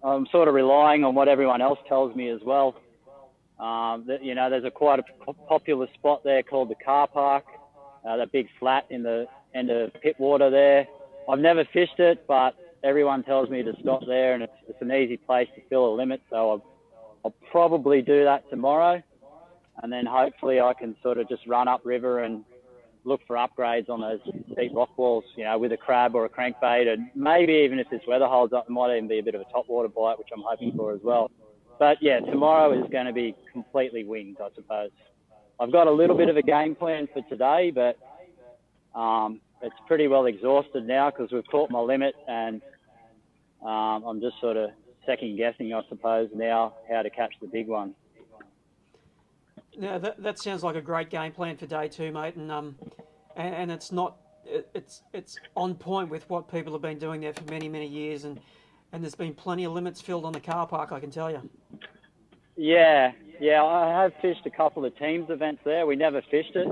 I'm sort of relying on what everyone else tells me as well. That, you know, there's quite a popular spot there called the car park, that big flat in the end of Pittwater there. I've never fished it, but everyone tells me to stop there, and it's an easy place to fill a limit. So I'll probably do that tomorrow, and then hopefully I can sort of just run upriver and look for upgrades on those steep rock walls, you know, with a crab or a crankbait, and maybe even if this weather holds up, it might even be a bit of a topwater bite, which I'm hoping for as well. But yeah, tomorrow is going to be completely winged, I suppose. I've got a little bit of a game plan for today, but it's pretty well exhausted now because we've caught my limit, and I'm just sort of second guessing, I suppose, now how to catch the big one. Now that sounds like a great game plan for day two, mate, and it's not it's on point with what people have been doing there for many years, and there's been plenty of limits filled on the car park, I can tell you. Yeah, I have fished a couple of teams events there. We never fished it.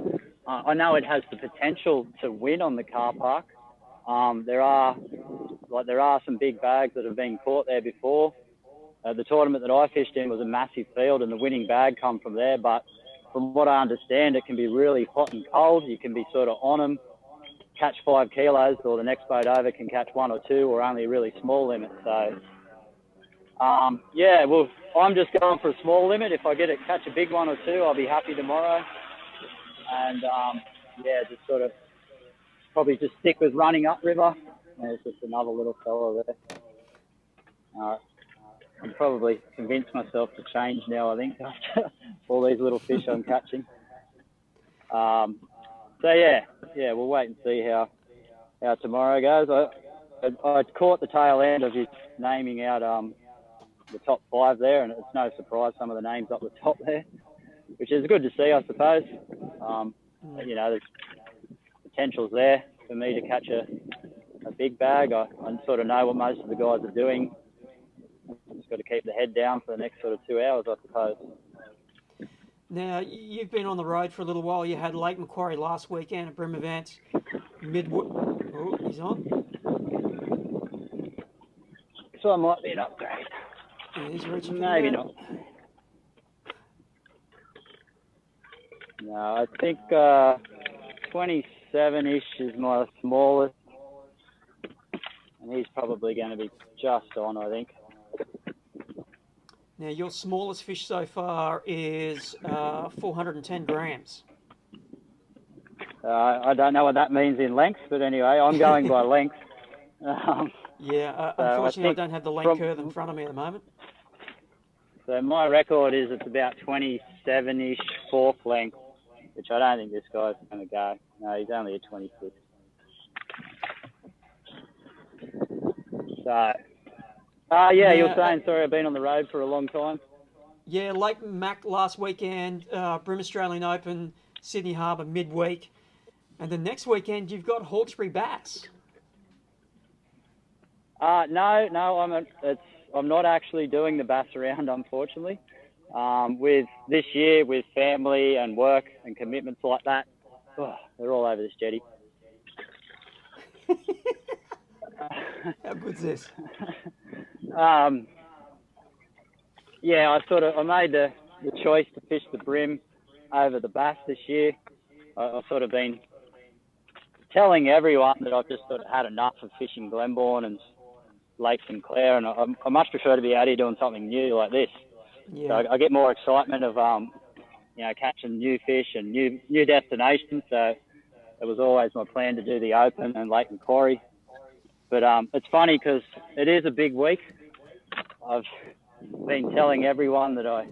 I know it has the potential to win on the car park. There are some big bags that have been caught there before. The tournament that I fished in was a massive field, and the winning bag come from there. But from what I understand, it can be really hot and cold. You can be sort of on them, catch 5 kilos, or the next boat over can catch 1 or 2, or only a really small limit. So, I'm just going for a small limit. If I catch a big 1 or 2, I'll be happy tomorrow. And just sort of probably just stick with running upriver. There's just another little fella there. I'm probably convinced myself to change now, I think, after all these little fish I'm catching. So we'll wait and see how tomorrow goes. I caught the tail end of his naming out the top 5 there, and it's no surprise some of the names up the top there, which is good to see, I suppose. There's potential's there for me to catch a big bag. I sort of know what most of the guys are doing. Just got to keep the head down for the next sort of 2 hours, I suppose. Now, you've been on the road for a little while. You had Lake Macquarie last weekend at Bream events. Oh, he's on. So I might be an upgrade. He's reaching. Maybe not. No, I think 27-ish is my smallest. And he's probably going to be just on, I think. Now, your smallest fish so far is 410 grams. I don't know what that means in length, but anyway, I'm going by length. Unfortunately, I don't have the length curve in front of me at the moment. So my record is it's about 27-ish fork length, which I don't think this guy's going to go. No, he's only at 26. So, you were saying, sorry, I've been on the road for a long time. Yeah, Lake Mac last weekend, Bream Australian Open, Sydney Harbour midweek. And then next weekend, you've got Hawkesbury Bass. No, I'm not actually doing the bass around, unfortunately. With this year, with family and work and commitments like that, they're all over this jetty. How good's this? I made the choice to fish the bream over the bass this year. I've sort of been telling everyone that I've just sort of had enough of fishing Glenbourne and Lake Sinclair, and I much prefer to be out here doing something new like this. Yeah. So I get more excitement of catching new fish and new destinations. So it was always my plan to do the Open and Lake Macquarie. But it's funny because it is a big week. I've been telling everyone that I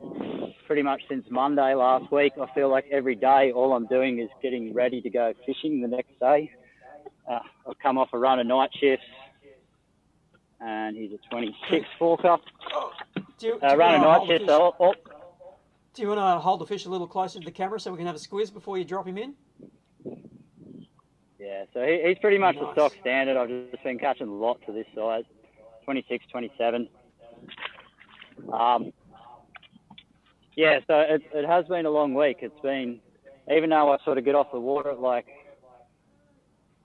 pretty much since Monday last week, I feel like every day all I'm doing is getting ready to go fishing the next day. I've come off a run of night shifts, and he's a 26 forker. Run of night shifts. Do you want to hold the fish a little closer to the camera so we can have a squeeze before you drop him in? Yeah, so he's pretty much Nice. the stock standard. I've just been catching lots of this size, 26, 27. So it has been a long week. It's been, even though I sort of get off the water at like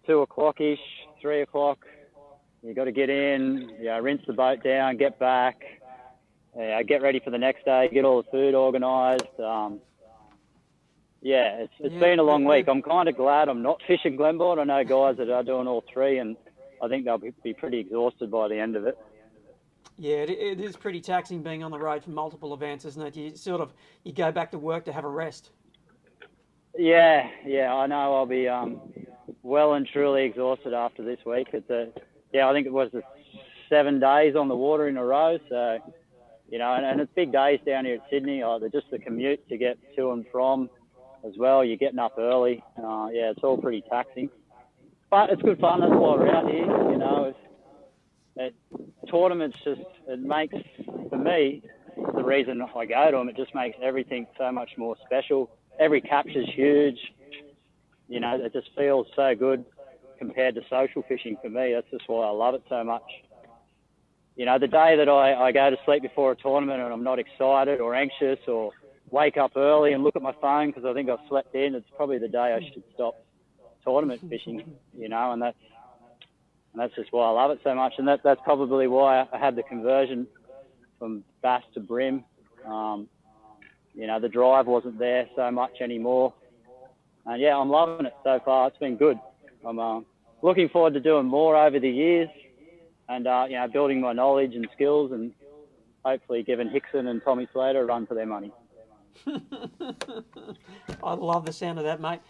2 o'clock-ish, 3 o'clock, you got to get in, rinse the boat down, get back, get ready for the next day, get all the food organised. It's been a long week. I'm kind of glad I'm not fishing Glenbourne. I know guys that are doing all three, and I think they'll be pretty exhausted by the end of it. Yeah, it is pretty taxing being on the road for multiple events, isn't it? You go back to work to have a rest. Yeah, I know I'll be well and truly exhausted after this week. I think it was 7 days on the water in a row. So, and it's big days down here at Sydney. Just the commute to get to and from as well. You're getting up early. It's all pretty taxing. But it's good fun. That's why we're out here. Tournaments it makes, for me, the reason I go to them, it just makes everything so much more special. Every capture's huge. It just feels so good compared to social fishing for me. That's just why I love it so much. The day that I go to sleep before a tournament and I'm not excited or anxious or wake up early and look at my phone because I think I've slept in, it's probably the day I should stop tournament fishing, and that's just why I love it so much. And that's probably why I had the conversion from bass to bream. The drive wasn't there so much anymore. And I'm loving it so far. It's been good. I'm looking forward to doing more over the years and, building my knowledge and skills and hopefully giving Hickson and Tommy Slater a run for their money. I love the sound of that, mate.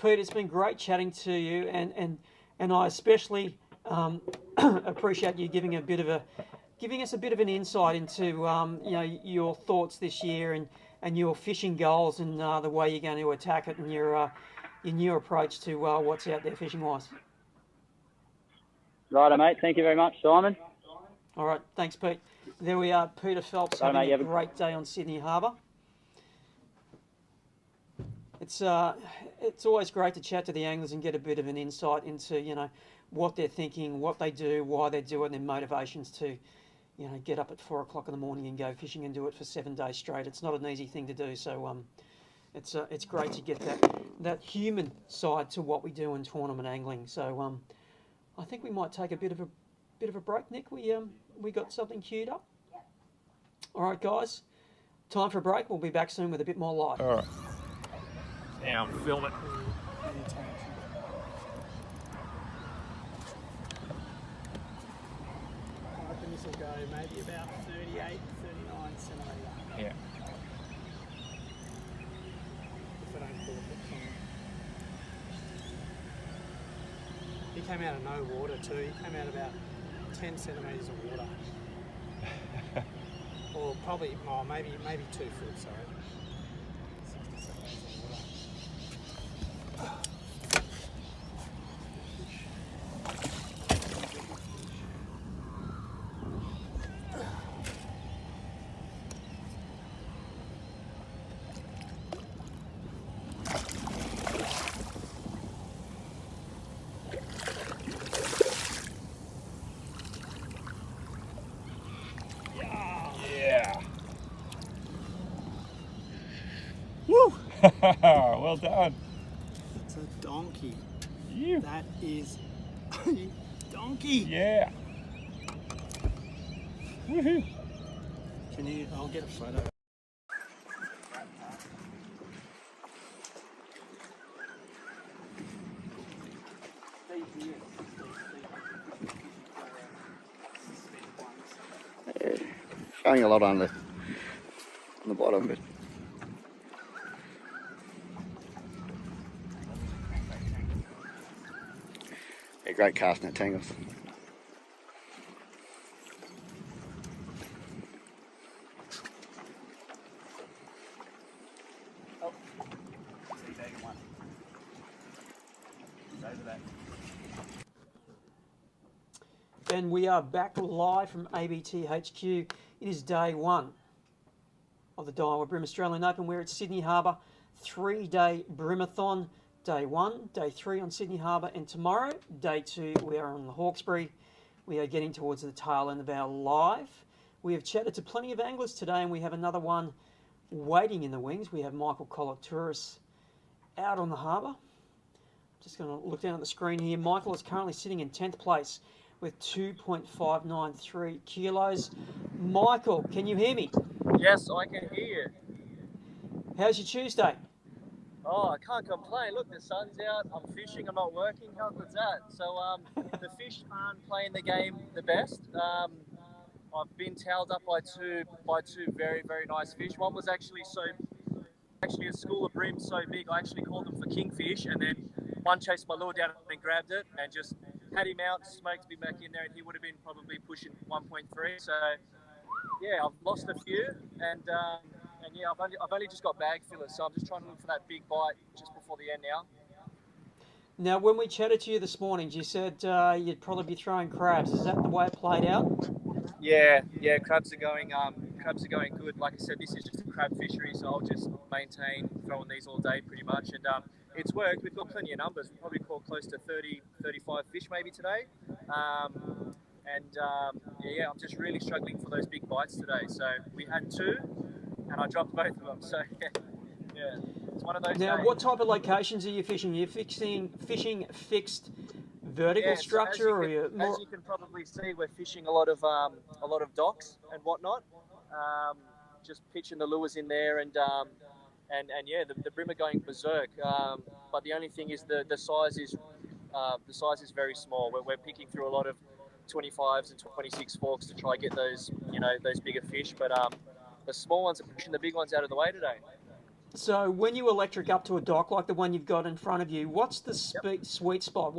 Pete, it's been great chatting to you, and I especially appreciate you giving us a bit of an insight into your thoughts this year and your fishing goals and the way you're going to attack it and your new approach to what's out there fishing wise. Righto, mate. Thank you very much, Simon. All right, thanks, Pete. There we are, Peter Phelps having a great day on Sydney Harbour. It's always great to chat to the anglers and get a bit of an insight into what they're thinking, what they do, why they do it, and their motivations to get up at 4 o'clock in the morning and go fishing and do it for 7 days straight. It's not an easy thing to do, so it's great to get that human side to what we do in tournament angling. So I think we might take a bit of a break, Nick. We got something queued up. All right, guys, time for a break. We'll be back soon with a bit more live. All right. Now film it. I reckon this will go maybe about 38, 39 centimetre. Yeah. If I don't pull it from. He came out of no water too. He came out about 10 centimetres of water. Or probably, maybe 2 foot, sorry. 60 centimetres of water. Woo! Well done. It's a donkey. You. That is a donkey. Yeah. Woohoo. I'll get a photo. Showing a lot on the bottom, but yeah, great cast net tangles. And we are back live from ABT HQ. It is day one of the Daiwa BREAM Australian Open. We're at Sydney Harbour, 3-day Breamathon. Day 1, day 3 on Sydney Harbour, and tomorrow, day 2, we are on the Hawkesbury. We are getting towards the tail end of our live. We have chatted to plenty of anglers today, and we have another one waiting in the wings. We have Michael Colatoras out on the harbour. Just going to look down at the screen here. Michael is currently sitting in 10th place with 2.593 kilos. Michael, can you hear me? Yes, I can hear you. How's your Tuesday? Oh, I can't complain. Look, the sun's out. I'm fishing. I'm not working. How good's that? So the fish aren't playing the game the best. I've been tailed up by two very, very nice fish. One was actually a school of bream so big I actually called them for kingfish, and then one chased my lure down and grabbed it and just had him out, smoked me back in there, and he would have been probably pushing 1.3. So yeah, I've lost a few, and yeah, I've only just got bag fillers, so I'm just trying to look for that big bite just before the end now. Now, when we chatted to you this morning, you said you'd probably be throwing crabs. Is that the way it played out? Yeah, crabs are going good. Like I said, this is just a crab fishery, so I'll just maintain throwing these all day pretty much, and it's worked. We've got plenty of numbers. We probably caught close to 30, 35 fish maybe today. Yeah, I'm just really struggling for those big bites today. So we had 2, and I dropped both of them. So yeah, it's one of those Now, days. what type of locations are you fishing? Are you fishing fixed vertical structure, or are you more? As you can probably see, we're fishing a lot of docks and whatnot. Just pitching the lures in there, and yeah, the bream are going berserk. But the only thing is the size is very small. We're picking through a lot of 25s and 26 forks to try and get those those bigger fish. But the small ones are pushing the big ones out of the way today. So when you electric up to a dock like the one you've got in front of you, what's the sweet spot?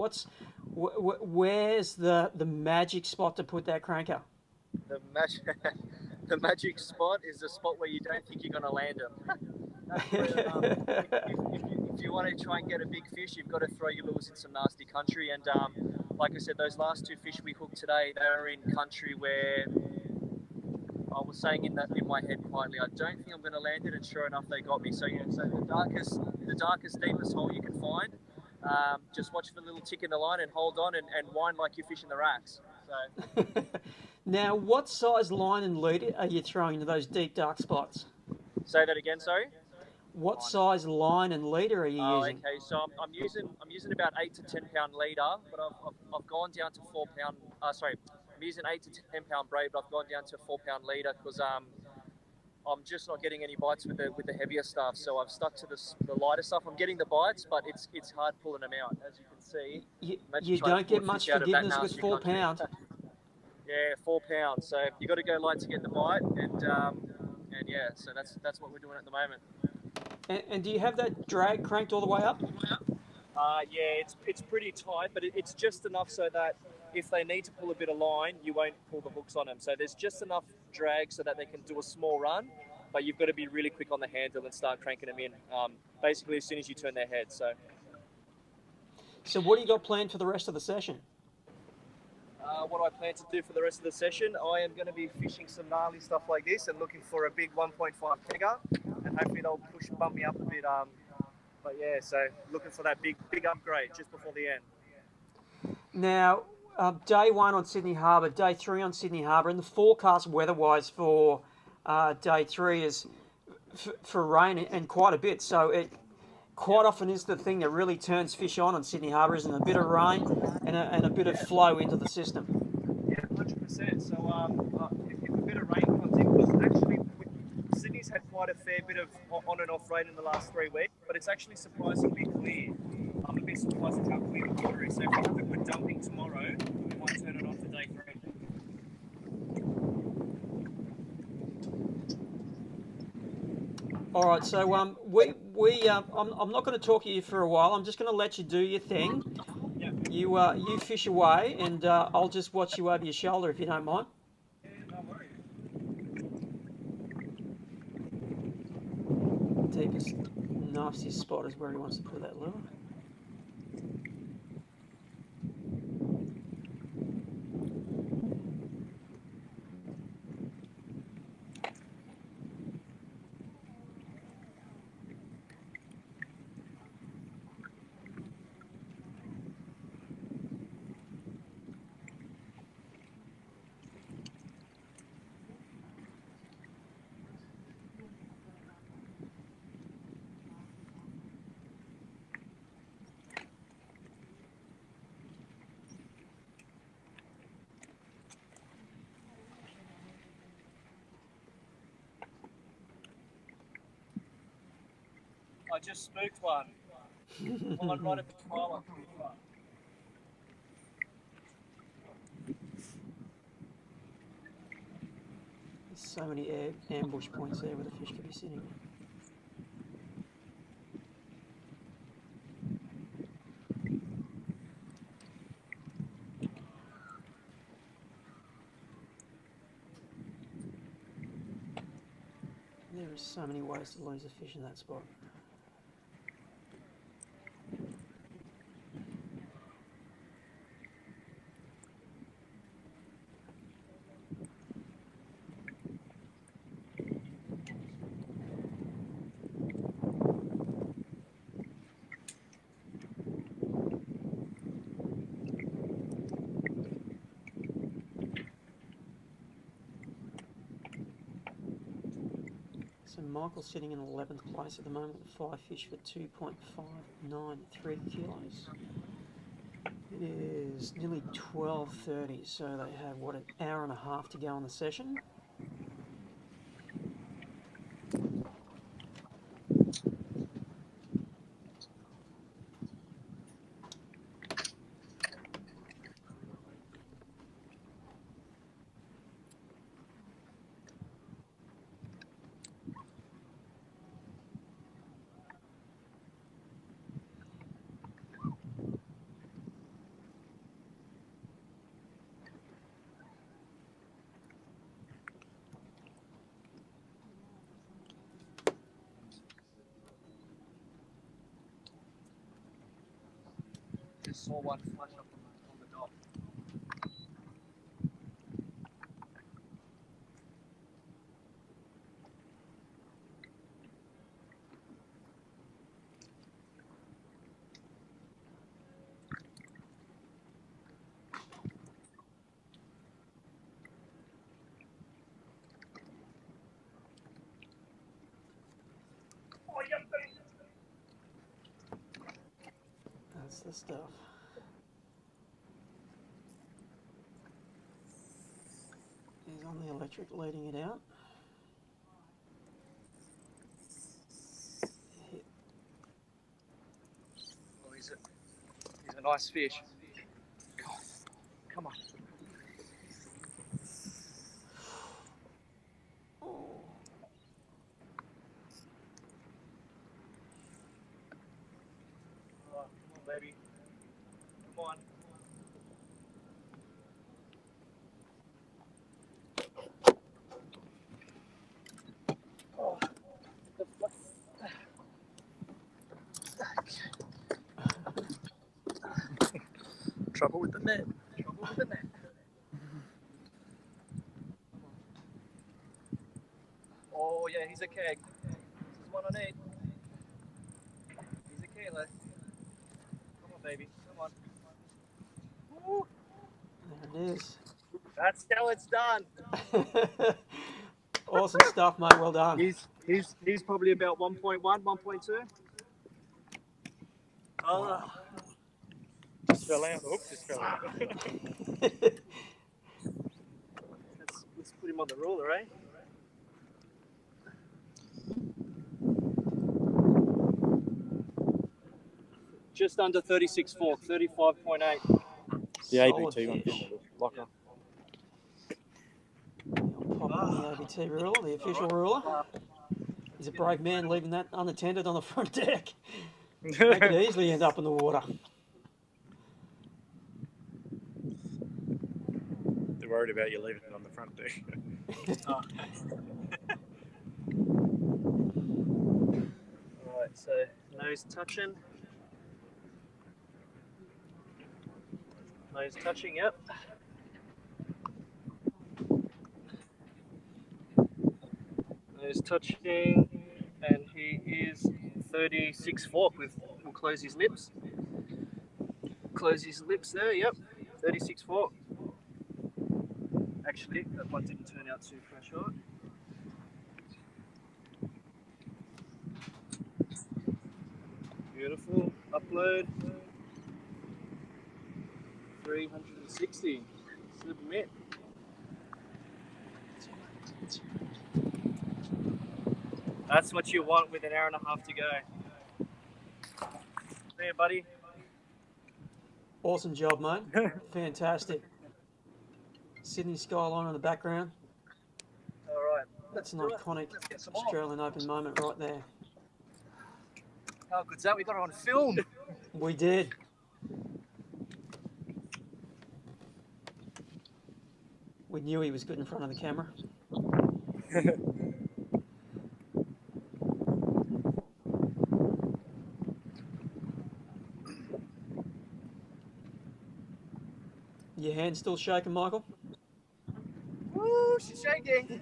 Where's the magic spot to put that cranker? The magic, the magic spot is the spot where you don't think you're going to land them. That's where, if you want to try and get a big fish, you've got to throw your lures in some nasty country. And like I said, those last 2 fish we hooked today, they were in country where I was saying in my head quietly, I don't think I'm going to land it, and sure enough, they got me. So yeah, so the darkest, deepest hole you can find. Just watch for the little tick in the line and hold on and wind like you're fishing the racks. So. Now, what size line and lead are you throwing to those deep, dark spots? Say that again, sorry. What size line and leader are you using? Okay, so I'm using about 8 to 10 pound leader, but I've gone down to 4 pound. I'm using 8 to 10 pound braid, but I've gone down to 4 pound leader because I'm just not getting any bites with the heavier stuff. So I've stuck to the lighter stuff. I'm getting the bites, but it's hard pulling them out, as you can see. You don't get much forgiveness with 4 pound. Yeah, 4 pounds. So you got to go light to get the bite, and yeah, so that's what we're doing at the moment. And do you have that drag cranked all the way up? Yeah, it's pretty tight, but it's just enough so that if they need to pull a bit of line, you won't pull the hooks on them. So there's just enough drag so that they can do a small run, but you've got to be really quick on the handle and start cranking them in, basically as soon as you turn their head. So what do you got planned for the rest of the session? What do I plan to do for the rest of the session? I am going to be fishing some gnarly stuff like this and looking for a big 1.5 kegger, and hopefully they'll bump me up a bit. But yeah, so looking for that big upgrade just before the end. Now, day 1 on Sydney Harbour, day 3 on Sydney Harbour, and the forecast weather-wise for day 3 is for rain and quite a bit. So it quite often is the thing that really turns fish on Sydney Harbour, isn't it? A bit of rain and a bit of flow into the system. Yeah, 100%. So if a bit of rain comes in, because actually Sydney's had quite a fair bit of on and off rain in the last 3 weeks, but it's actually surprisingly clear. I'm a bit surprised at how clear the water is. So if we have a good dumping tomorrow, we might turn it on to day 3. All right, so I'm not going to talk to you for a while. I'm just going to let you do your thing. Yeah. You fish away, and I'll just watch you over your shoulder if you don't mind. Yeah, no worries. Deepest, nastiest spot is where he wants to put that lure. I just spooked one. One right at the trial. There's so many ambush points there where the fish could be sitting. There are so many ways to lose a fish in that spot. So Michael's sitting in 11th place at the moment with 5 fish for 2.593 kilos. It is nearly 12:30, so they have, what, an hour and a half to go on the session. just saw one flash up on the dot. That's the stuff. He's on the electric leading it out. Oh, he's a nice fish. Come on. Oh, come on, baby. Come on. Oh, the fuck. Trouble with the net. Trouble with the net. Oh yeah, he's a keg. This is what I need. He's a kilo. Come on, baby. Come on. Woo. There it is. That's how it's done. Awesome stuff, mate. Well done. He's probably about 1.1, 1.2. Oh. Wow. Just fell out. The hook just fell out. let's put him on the ruler, eh? Just under 36 fork, 35.8. The ABT one. Locker. Pop on the ABT ruler, the official ruler. He's a brave man leaving that unattended on the front deck. They could easily end up in the water. They're worried about you leaving it on the front deck. Alright, so nose touching. Nose touching, yep. Nose touching, and he is 36 fork with, we'll close his lips. Close his lips there, yep. 36 fork. Actually, that one didn't turn out too short. Beautiful. Upload. 360. Submit. That's what you want with an hour and a half to go. There, buddy. Awesome job, mate. Fantastic. Sydney skyline in the background. All right. That's an iconic Australian Open moment right there. How good's that? We got it on film. We did. We knew he was good in front of the camera. Your hand's still shaking, Michael? Woo, she's shaking.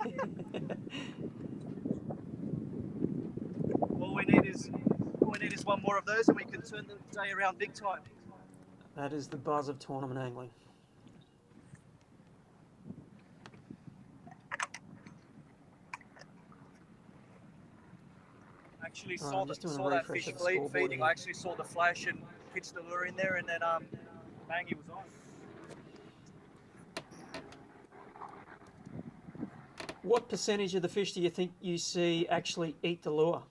All we need is one more of those, and we can turn the day around big time. That is the buzz of tournament angling. Actually saw that fish feeding. Here. I actually saw the flash and pitched the lure in there, and then bang, he was on. What percentage of the fish do you think you see actually eat the lure?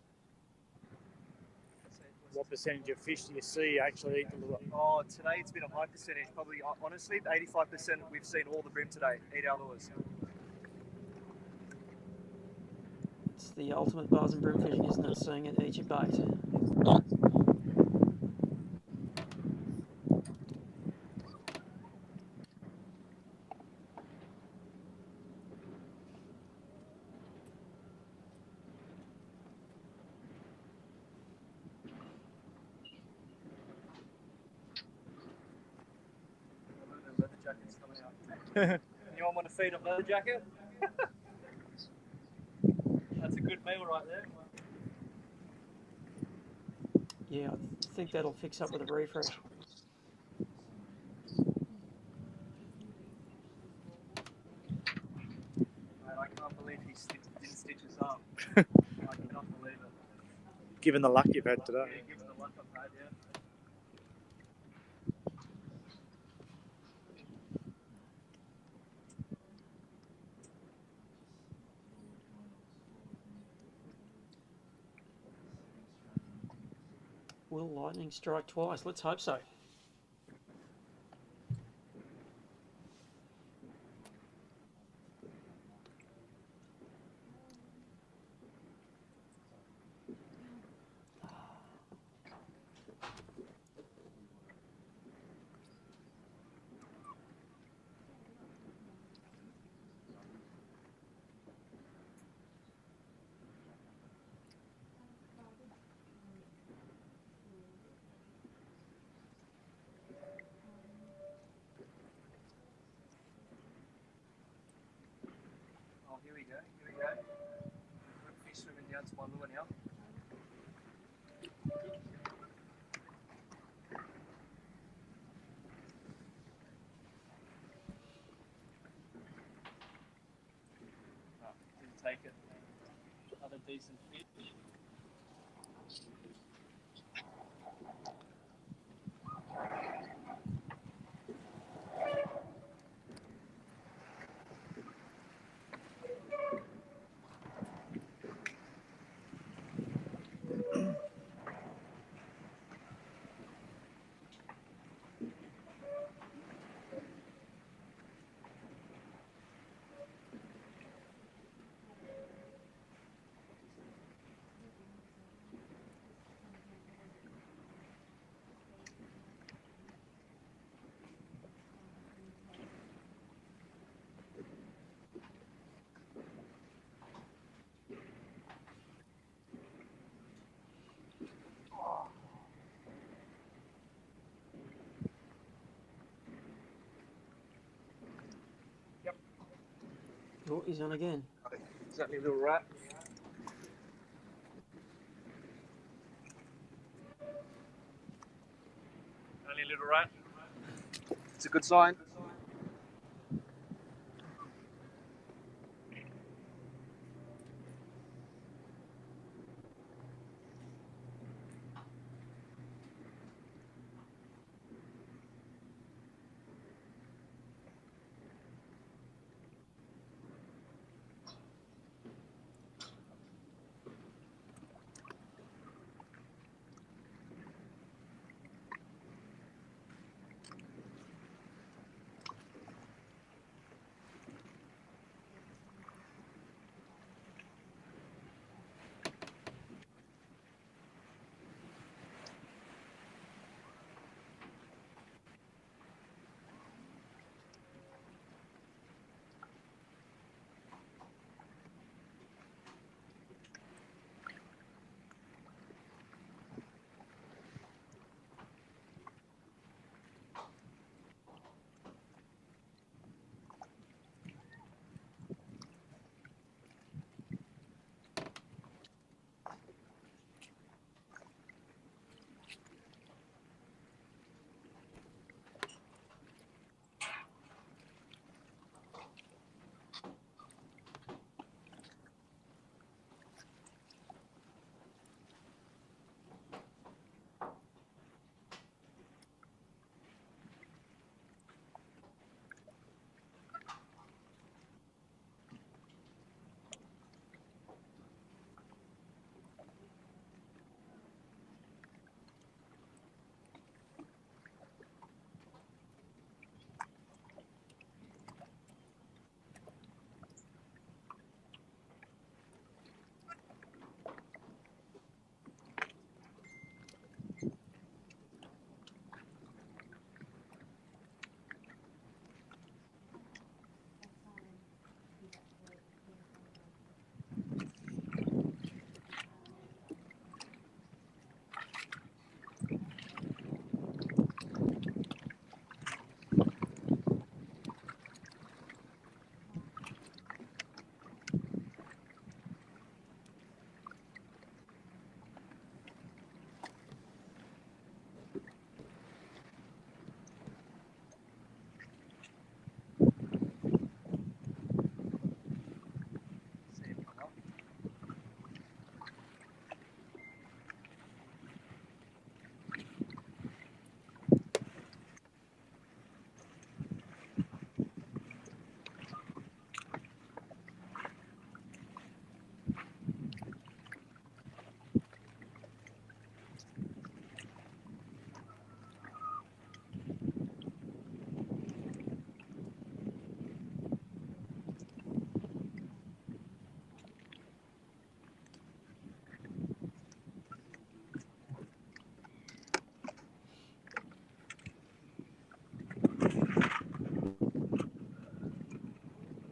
What percentage of fish do you see actually eat the lure? Oh, today it's been a high percentage. Probably, honestly, 85% we've seen all the bream today eat our lures. It's the ultimate buzz in bream fishing, isn't it? Seeing it eat your bait. jackets coming out. Anyone want to feed a leather jacket? That's a good meal right there. Yeah, I think that'll fix up with a refresh. Man, I can't believe he didn't stitch us up. I cannot believe it. Given the luck you've had today. Yeah, given the luck I've had, yeah. Will lightning strike twice? Let's hope so. Oh, here we go. Good fish swimming down to my lure now. Oh, didn't take it. Another decent fish. Oh, he's on again. Is that my little rat? Only a little rat. It's a good sign.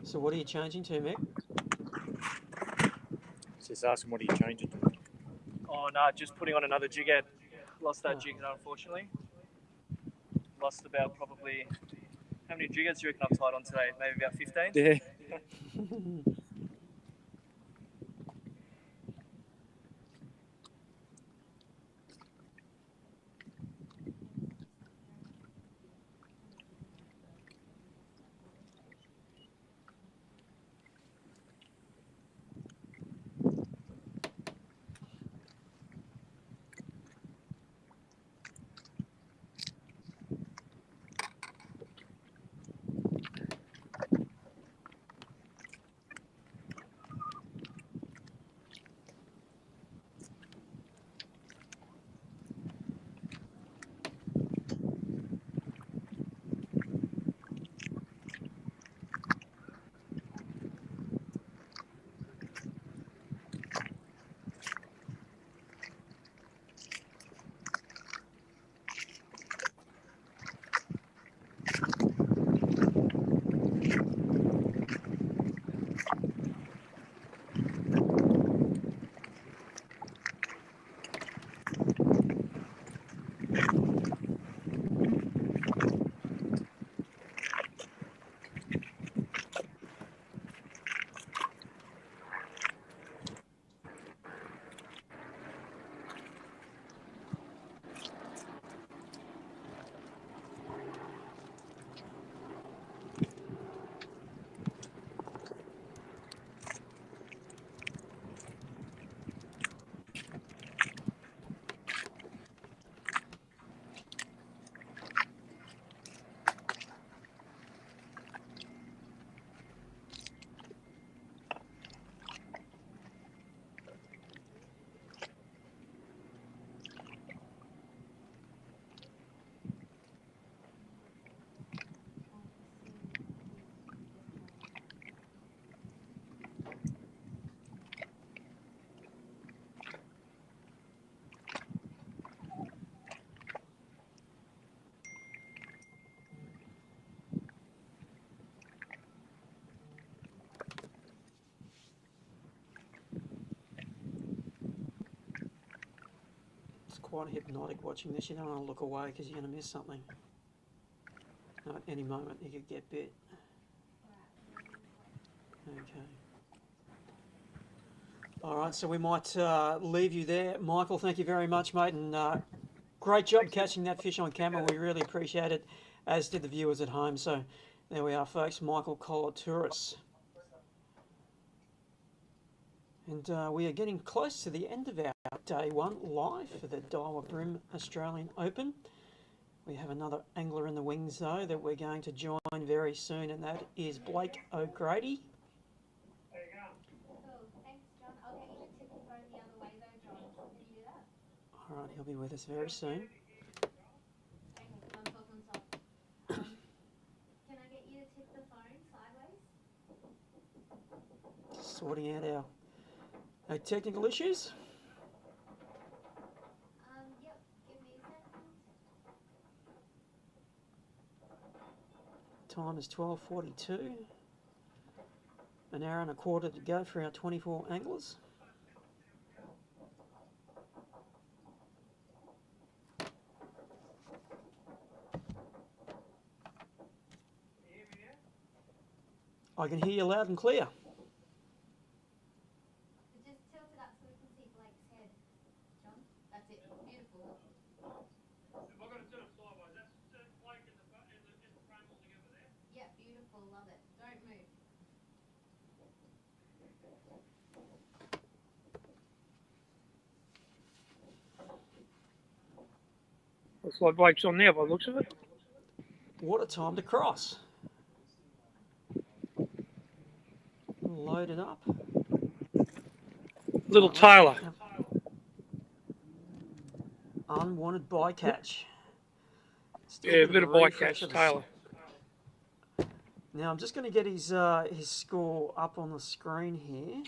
So what are you changing to, Mick? Just asking what are you changing to? Oh no, just putting on another jig head. Lost that jig head unfortunately. Lost about probably, how many jig heads do you reckon I've tied on today? Maybe about 15? Yeah. It's quite hypnotic watching this. You don't want to look away because you're going to miss something. At any moment you could get bit. Okay. All right, so we might leave you there. Michael, thank you very much, mate, and great job catching that fish on camera. We really appreciate it, as did the viewers at home. So there we are, folks. Michael Colatoras. And we are getting close to the end of our day one live for the Daiwa BREAM Australian Open. We have another angler in the wings, though, that we're going to join very soon, and that is Blake O'Grady. There you go. Cool. Thanks, John. I'll get you to tip the phone the other way, though, John. Can you do that? All right, he'll be with us very soon. Okay, I'm talking soft. Can I get you to tip the phone sideways? Sorting out our technical issues. Yep. Give me a second. Time is 12:42. An hour and a quarter to go for our 24 anglers. I can hear you loud and clear. Just tilt it up so we can see Blake's head. John, that's it. Beautiful. If I'm going to turn it sideways, that's Blake in the frame altogether there? Yeah, beautiful. Love it. Don't move. Looks like Blake's on there by the looks of it. What a time to cross. Load it up. Little Taylor. Unwanted bycatch. Yeah, a bit of bycatch, Taylor. Now I'm just going to get his score up on the screen here.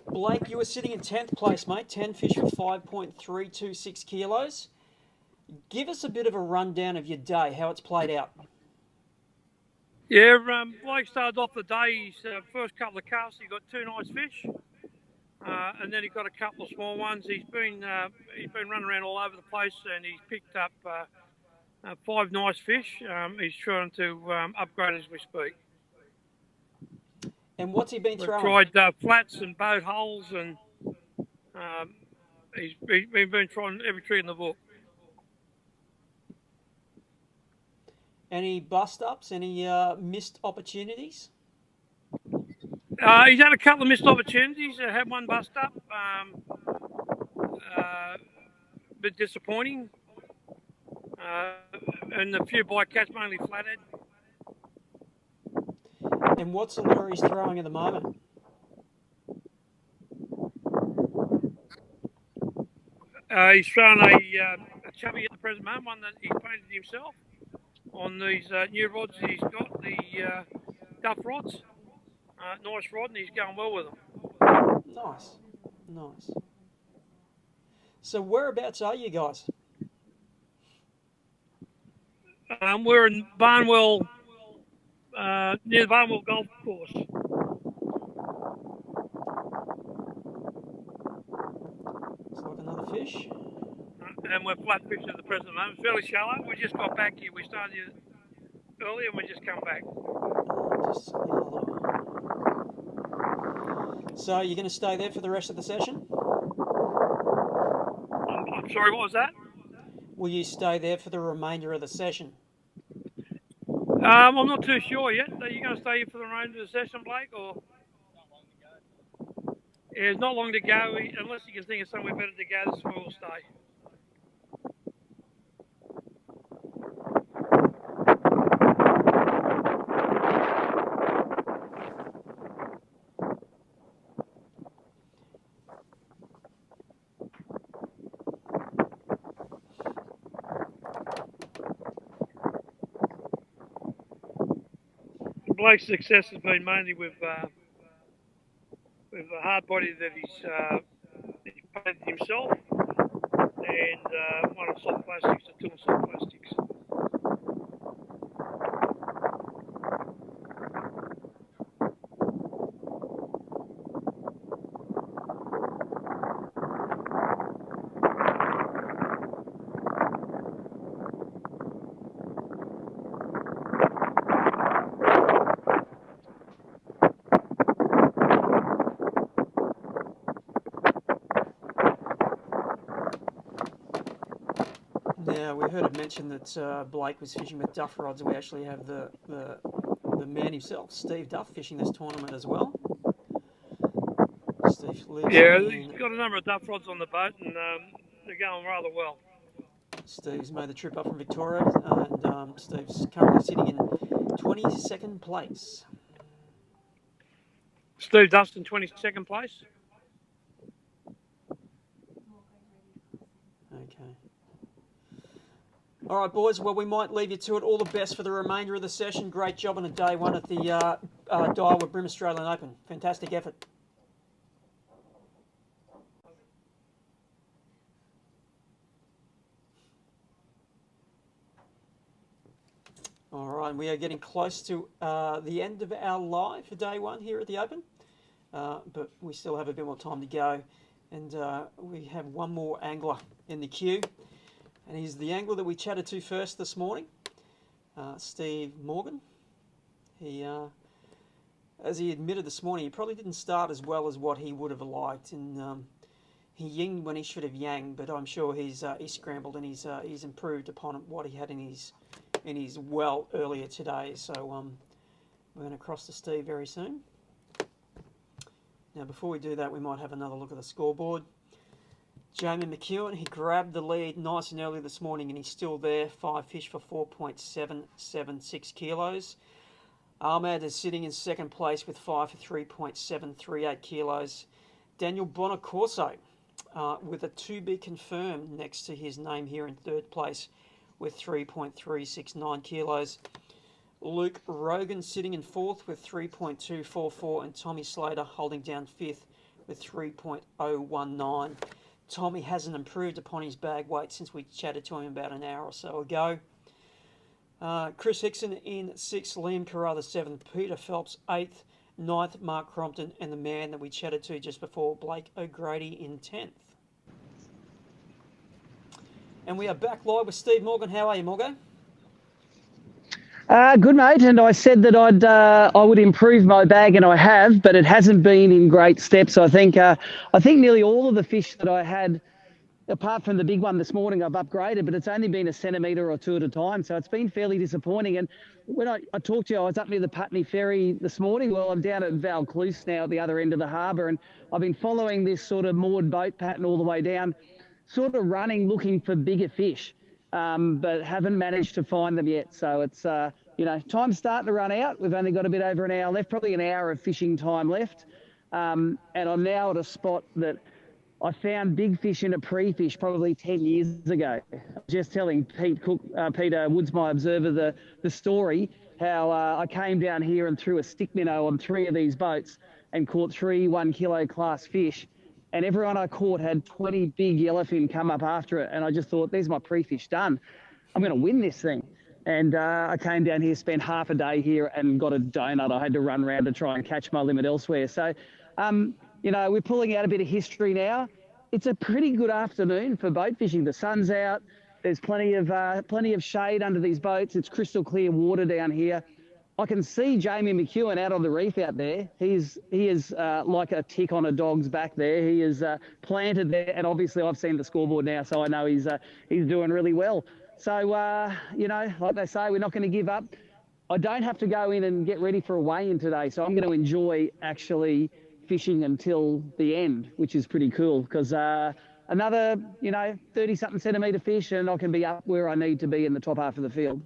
Blake, you were sitting in 10th place, mate. 10 fish for 5.326 kilos. Give us a bit of a rundown of your day, how it's played out. Yeah, Blake started off the day, his first couple of casts, he got 2 nice fish. And then he got a couple of small ones. He's been running around all over the place, and he's picked up 5 nice fish. He's trying to upgrade as we speak. And what's he been throwing? We've tried flats and boat holes, and he's been trying every tree in the book. Any bust-ups, any missed opportunities? He's had a couple of missed opportunities. Had one bust up, a bit disappointing, and a few bycatch, mainly flathead. And what's the lure he's throwing at the moment? He's throwing a chubby at the present moment, one that he's painted himself. On these new rods, he's got the duff rods. Nice rod, and he's going well with them. Nice, nice. So whereabouts are you guys? We're in Barnwell, near the Barnwell Golf Course. Looks like another fish. And we're flat fishing at the present moment. It's fairly shallow. We just got back here. We started earlier and we just come back. So you're going to stay there for the rest of the session? I'm sorry, what was that? Will you stay there for the remainder of the session? I'm not too sure yet. Are you going to stay here for the remainder of the session, Blake? Or yeah, it's not long to go. Unless you can think of somewhere better to go, this is where we'll stay. Blake's success has been mainly with a hard body that he's painted himself, and one of soft plastics, a tool soft plastics. Now, we heard it mentioned that Blake was fishing with duff rods. We actually have the man himself, Steve Duff, fishing this tournament as well. Steve lives He's got a number of duff rods on the boat, and they're going rather well. Steve's made the trip up from Victoria, and Steve's currently sitting in 22nd place. Steve Duff's in 22nd place. Okay. All right, boys. Well, we might leave you to it. All the best for the remainder of the session. Great job on a day one at the Daiwa BREAM Australian Open. Fantastic effort. All right, we are getting close to the end of our live for day one here at the Open, but we still have a bit more time to go, and we have one more angler in the queue, and he's the angler that we chatted to first this morning, Steve Morgan. He, as he admitted this morning, he probably didn't start as well as what he would have liked, and he yinged when he should have yanged, but I'm sure he's scrambled and he's improved upon what he had in his well earlier today. So we're going to cross to Steve very soon. Now, before we do that, we might have another look at the scoreboard. Jamie McEwen, he grabbed the lead nice and early this morning, and he's still there. 5 fish for 4.776 kilos. Ahmad is sitting in second place with 5 for 3.738 kilos. Daniel Bonacorso with a to be confirmed next to his name here in third place with 3.369 kilos. Luke Rogan sitting in fourth with 3.244, and Tommy Slater holding down fifth with 3.019. Tommy hasn't improved upon his bag weight since we chatted to him about an hour or so ago. Chris Hickson in 6th, Liam Carruthers 7th, Peter Phelps 8th, 9th, Mark Crompton, and the man that we chatted to just before, Blake O'Grady in 10th. And we are back live with Steve Morgan. How are you, Morgo? Good, mate. And I said that I would improve my bag, and I have, but it hasn't been in great steps. I think nearly all of the fish that I had, apart from the big one this morning, I've upgraded, but it's only been a centimetre or two at a time. So it's been fairly disappointing. And when I talked to you, I was up near the Putney Ferry this morning. Well, I'm down at Vaucluse now at the other end of the harbour, and I've been following this sort of moored boat pattern all the way down, sort of running, looking for bigger fish, but haven't managed to find them yet. So it's, time's starting to run out. We've only got a bit over an hour left, probably an hour of fishing time left. And I'm now at a spot that I found big fish in a pre-fish probably 10 years ago. Just telling Peter Woods, my observer, the story, how I came down here and threw a stick minnow on 3 of these boats and caught 3 1 kilo class fish. And everyone I caught had 20 big yellowfin come up after it. And I just thought, there's my pre-fish done. I'm going to win this thing. And I came down here, spent half a day here and got a donut. I had to run around to try and catch my limit elsewhere. So, we're pulling out a bit of history now. It's a pretty good afternoon for boat fishing. The sun's out. There's plenty of shade under these boats. It's crystal clear water down here. I can see Jamie McEwen out on the reef out there. He is like a tick on a dog's back there. He is planted there, and obviously I've seen the scoreboard now, so I know he's doing really well. So, like they say, we're not going to give up. I don't have to go in and get ready for a weigh-in today, so I'm going to enjoy actually fishing until the end, which is pretty cool, because another, 30-something centimetre fish, and I can be up where I need to be in the top half of the field.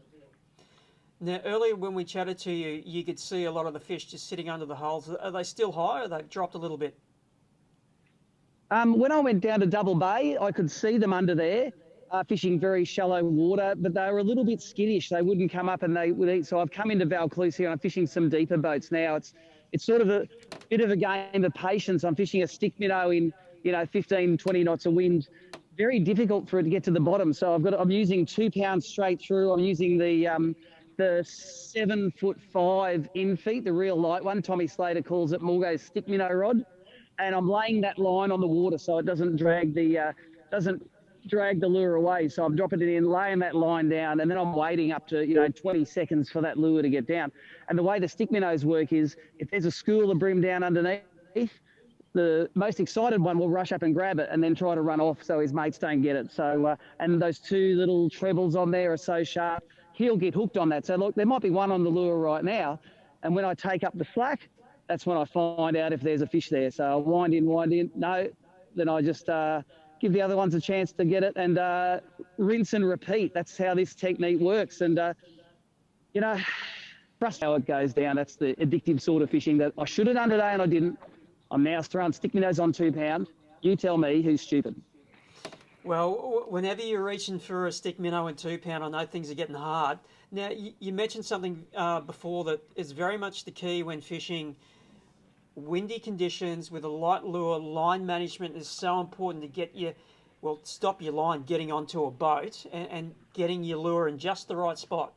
Now, earlier when we chatted to you, you could see a lot of the fish just sitting under the holes. Are they still high, or they've dropped a little bit? When I went down to Double Bay, I could see them under there, fishing very shallow water, but they were a little bit skittish. They wouldn't come up and they would eat. So I've come into Vaucluse here and I'm fishing some deeper boats now. It's sort of a bit of a game of patience. I'm fishing a stick minnow in, 15, 20 knots of wind. Very difficult for it to get to the bottom. So I'm using 2 pounds straight through. I'm using the 7'5" in feet, the real light one. Tommy Slater calls it Morgo's stick minnow rod. And I'm laying that line on the water so it doesn't drag the lure away. So I'm dropping it in, laying that line down, and then I'm waiting up to 20 seconds for that lure to get down. And the way the stick minnows work is, if there's a school of bream down underneath, the most excited one will rush up and grab it and then try to run off so his mates don't get it. So and those 2 little trebles on there are so sharp, he'll get hooked on that. So look, there might be one on the lure right now, and when I take up the slack, that's when I find out if there's a fish there. So I'll wind in. No, then I just give the other ones a chance to get it, and rinse and repeat. That's how this technique works. And, trust how it goes down. That's the addictive sort of fishing that I should have done today and I didn't. I'm now throwing stick minnows on 2 pound. You tell me who's stupid. Well, whenever you're reaching for a stick minnow and 2 pound, I know things are getting hard. Now, you mentioned something before that is very much the key when fishing. Windy conditions with a light lure, line management is so important to get stop your line getting onto a boat and getting your lure in just the right spot.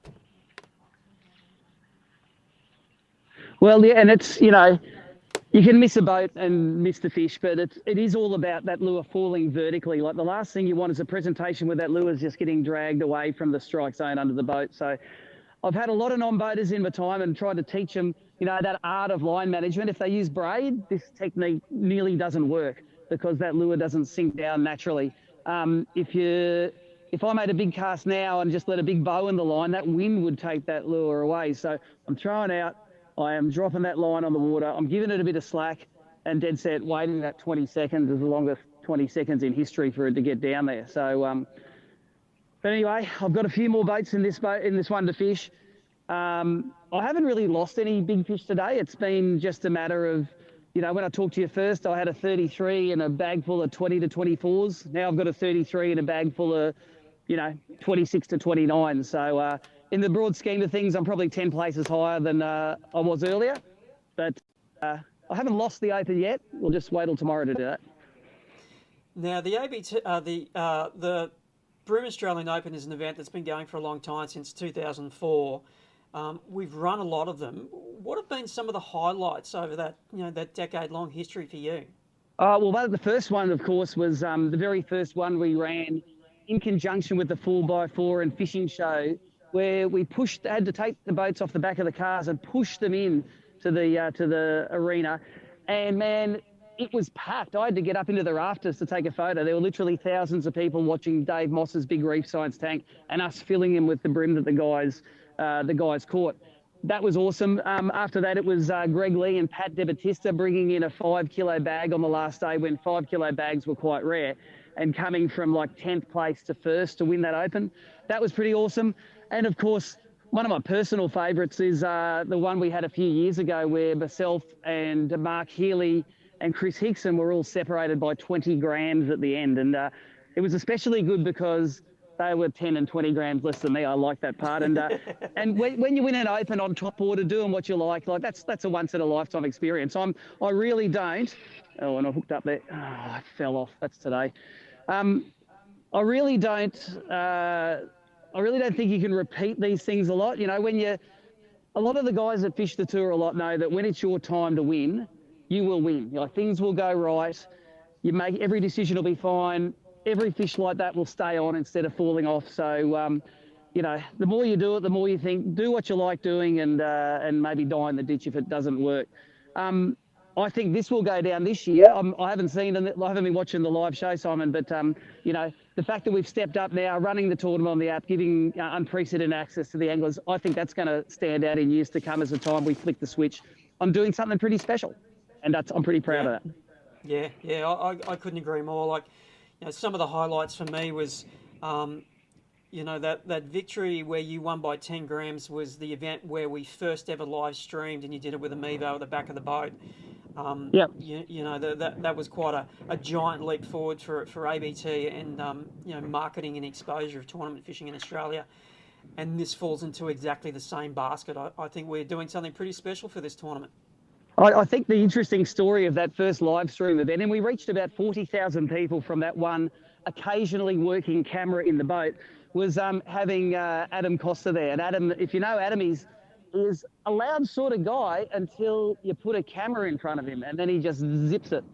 Well, yeah, and it's, you can miss a boat and miss the fish, but it is all about that lure falling vertically. Like, the last thing you want is a presentation where that lure is just getting dragged away from the strike zone under the boat. So I've had a lot of non-boaters in my time and tried to teach them, that art of line management. If they use braid, this technique nearly doesn't work because that lure doesn't sink down naturally. If I made a big cast now and just let a big bow in the line, that wind would take that lure away. So I'm throwing out, I am dropping that line on the water, I'm giving it a bit of slack, and dead set waiting that 20 seconds is the longest 20 seconds in history for it to get down there. So, but anyway, I've got a few more boats in this one to fish. I haven't really lost any big fish today. It's been just a matter of, when I talked to you first, I had a 33 and a bag full of 20 to 24s. Now I've got a 33 and a bag full of, 26 to 29. So in the broad scheme of things, I'm probably 10 places higher than I was earlier. But I haven't lost the open yet. We'll just wait till tomorrow to do that. Now, the Bream Australian Open is an event that's been going for a long time, since 2004. We've run a lot of them. What have been some of the highlights over that decade-long history for you? Well, the first one, of course, was the very first one we ran in conjunction with the 4x4 and fishing show, where we had to take the boats off the back of the cars and push them in to the arena. And man, it was packed. I had to get up into the rafters to take a photo. There were literally thousands of people watching Dave Moss's big reef science tank and us filling him with the bream that the guys caught. That was awesome. After that, it was Greg Lee and Pat DeBattista bringing in a 5 kilo bag on the last day, when 5 kilo bags were quite rare, and coming from like 10th place to first to win that open. That was pretty awesome. And of course, one of my personal favourites is the one we had a few years ago, where myself and Mark Healy and Chris Hickson were all separated by 20 grams at the end. And it was especially good because they were 10 and 20 grams less than me. I like that part. And and when you win an open on top order, doing what you like that's a once in a lifetime experience. I really don't. Oh, and I hooked up there. Oh, I fell off. That's today. I really don't think you can repeat these things a lot. You know, a lot of the guys that fish the tour a lot know that when it's your time to win, you will win. You know, things will go right. Every decision will be fine. Every fish like that will stay on instead of falling off. So, you know, the more you do it, the more you think, do what you like doing, and maybe die in the ditch if it doesn't work. I think this will go down this year. I haven't been watching the live show, Simon, but, you know, the fact that we've stepped up now, running the tournament on the app, giving unprecedented access to the anglers, I think that's going to stand out in years to come as the time we flick the switch on doing something pretty special. And I'm pretty proud of that. Yeah, I couldn't agree more. Like, you know, some of the highlights for me was, you know, that victory where you won by 10 grams was the event where we first ever live streamed, and you did it with a Mevo at the back of the boat. Yep. You know, that was quite a giant leap forward for ABT and, you know, marketing and exposure of tournament fishing in Australia. And this falls into exactly the same basket. I think we're doing something pretty special for this tournament. I think the interesting story of that first live stream event, and we reached about 40,000 people from that one occasionally working camera in the boat, was having Adam Costa there. And Adam, if you know Adam, is a loud sort of guy until you put a camera in front of him, and then he just zips it.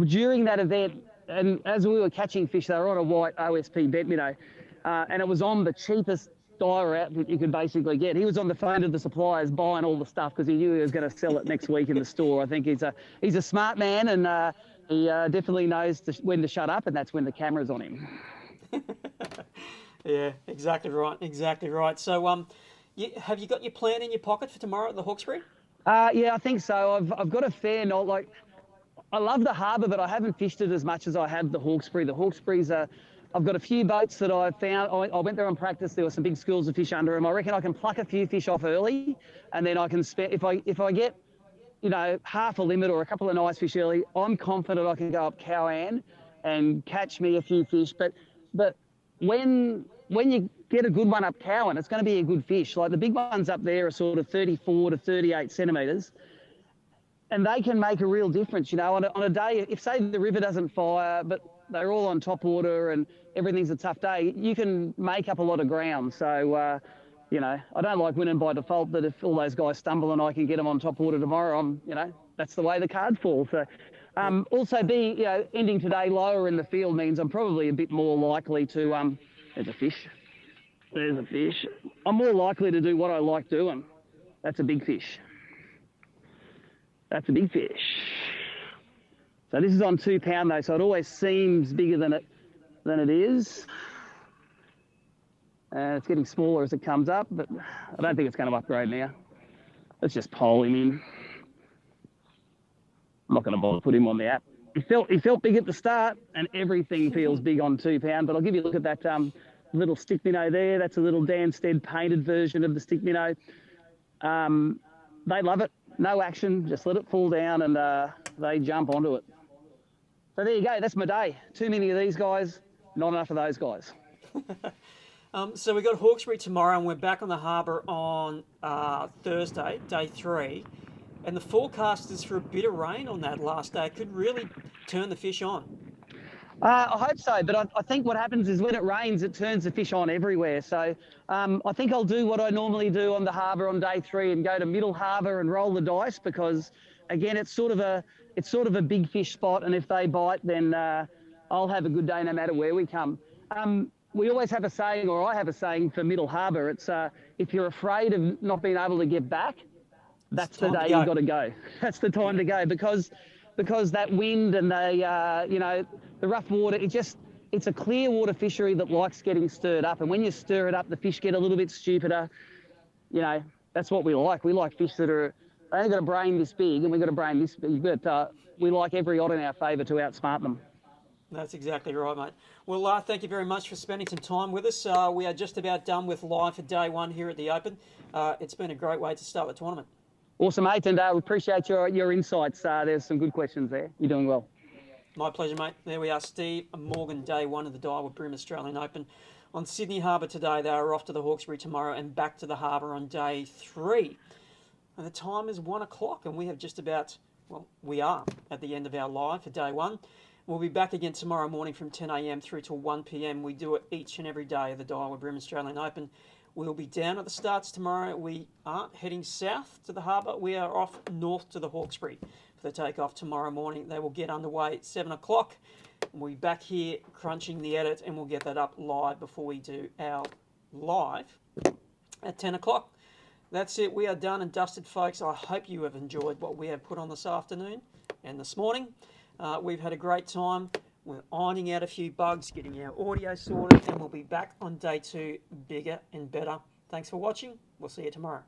During that event, and as we were catching fish, they were on a white OSP bent minnow, and it was on the cheapest Daiwa out that you could basically get. He was on the phone to the suppliers buying all the stuff because he knew he was going to sell it next week in the store. I think he's a smart man, and he definitely knows when to shut up, and that's when the camera's on him. Yeah, exactly right. So, have you got your plan in your pocket for tomorrow at the Hawkesbury? Yeah, I think so. I've got a fair knowledge. Like, I love the harbour, but I haven't fished it as much as I have the Hawkesbury. The Hawkesbury's I've got a few boats that I found. I went there on practice. There were some big schools of fish under them. I reckon I can pluck a few fish off early, and then I can spend. If I get, you know, half a limit or a couple of nice fish early, I'm confident I can go up Cowan and catch me a few fish. But when you get a good one up Cowan, it's going to be a good fish. Like the big ones up there are sort of 34 to 38 centimetres, and they can make a real difference. You know, on a day, if say the river doesn't fire, but they're all on top order and everything's a tough day, you can make up a lot of ground. So, you know, I don't like winning by default, but if all those guys stumble and I can get them on top order tomorrow, you know, that's the way the cards fall. So, also you know, ending today lower in the field means I'm probably a bit more likely to, there's a fish. I'm more likely to do what I like doing. That's a big fish. So this is on 2 pound though, so it always seems bigger than it is. And it's getting smaller as it comes up, but I don't think it's going to upgrade now. Let's just pole him in. I'm not going to bother put him on the app. He felt big at the start, and everything feels big on 2 pound. But I'll give you a look at that little stick minnow there. That's a little Dan Stead painted version of the stick minnow. They love it. No action, just let it fall down, and they jump onto it. So there you go, that's my day. Too many of these guys, not enough of those guys. So we've got Hawkesbury tomorrow, and we're back on the harbour on Thursday, day 3. And the forecast is for a bit of rain on that last day. It could really turn the fish on. I hope so, but I think what happens is when it rains, it turns the fish on everywhere. So I think I'll do what I normally do on the harbour on day 3 and go to middle harbour and roll the dice because, again, it's sort of a big fish spot, and if they bite, then I'll have a good day no matter where we come. We always have a saying, or I have a saying for middle harbour. It's if you're afraid of not being able to get back, that's the day you've got to go. That's the time to go because that wind and the rough water, it's a clear water fishery that likes getting stirred up. And when you stir it up, the fish get a little bit stupider. You know, that's what we like. We like fish that are, they ain't got a brain this big and we've got a brain this big, but we like every odd in our favour to outsmart them. That's exactly right, mate. Well, thank you very much for spending some time with us. We are just about done with live for day 1 here at the Open. It's been a great way to start the tournament. Awesome, mate, and we appreciate your insights. There's some good questions there. You're doing well. My pleasure, mate. There we are, Steve Morgan, day 1 of the Daiwa BREAM Australian Open. On Sydney Harbour today, they are off to the Hawkesbury tomorrow and back to the Harbour on day 3. And the time is 1 o'clock, and we have just about, well, we are at the end of our live for day 1. We'll be back again tomorrow morning from 10 a.m. through till 1 p.m. We do it each and every day of the Daiwa BREAM Australian Open. We'll be down at the starts tomorrow. We aren't heading south to the harbour. We are off north to the Hawkesbury for the takeoff tomorrow morning. They will get underway at 7 o'clock. We'll be back here crunching the edit, and we'll get that up live before we do our live at 10 o'clock. That's it. We are done and dusted, folks. I hope you have enjoyed what we have put on this afternoon and this morning. We've had a great time. We're ironing out a few bugs, getting our audio sorted, and we'll be back on day 2 bigger and better. Thanks for watching. We'll see you tomorrow.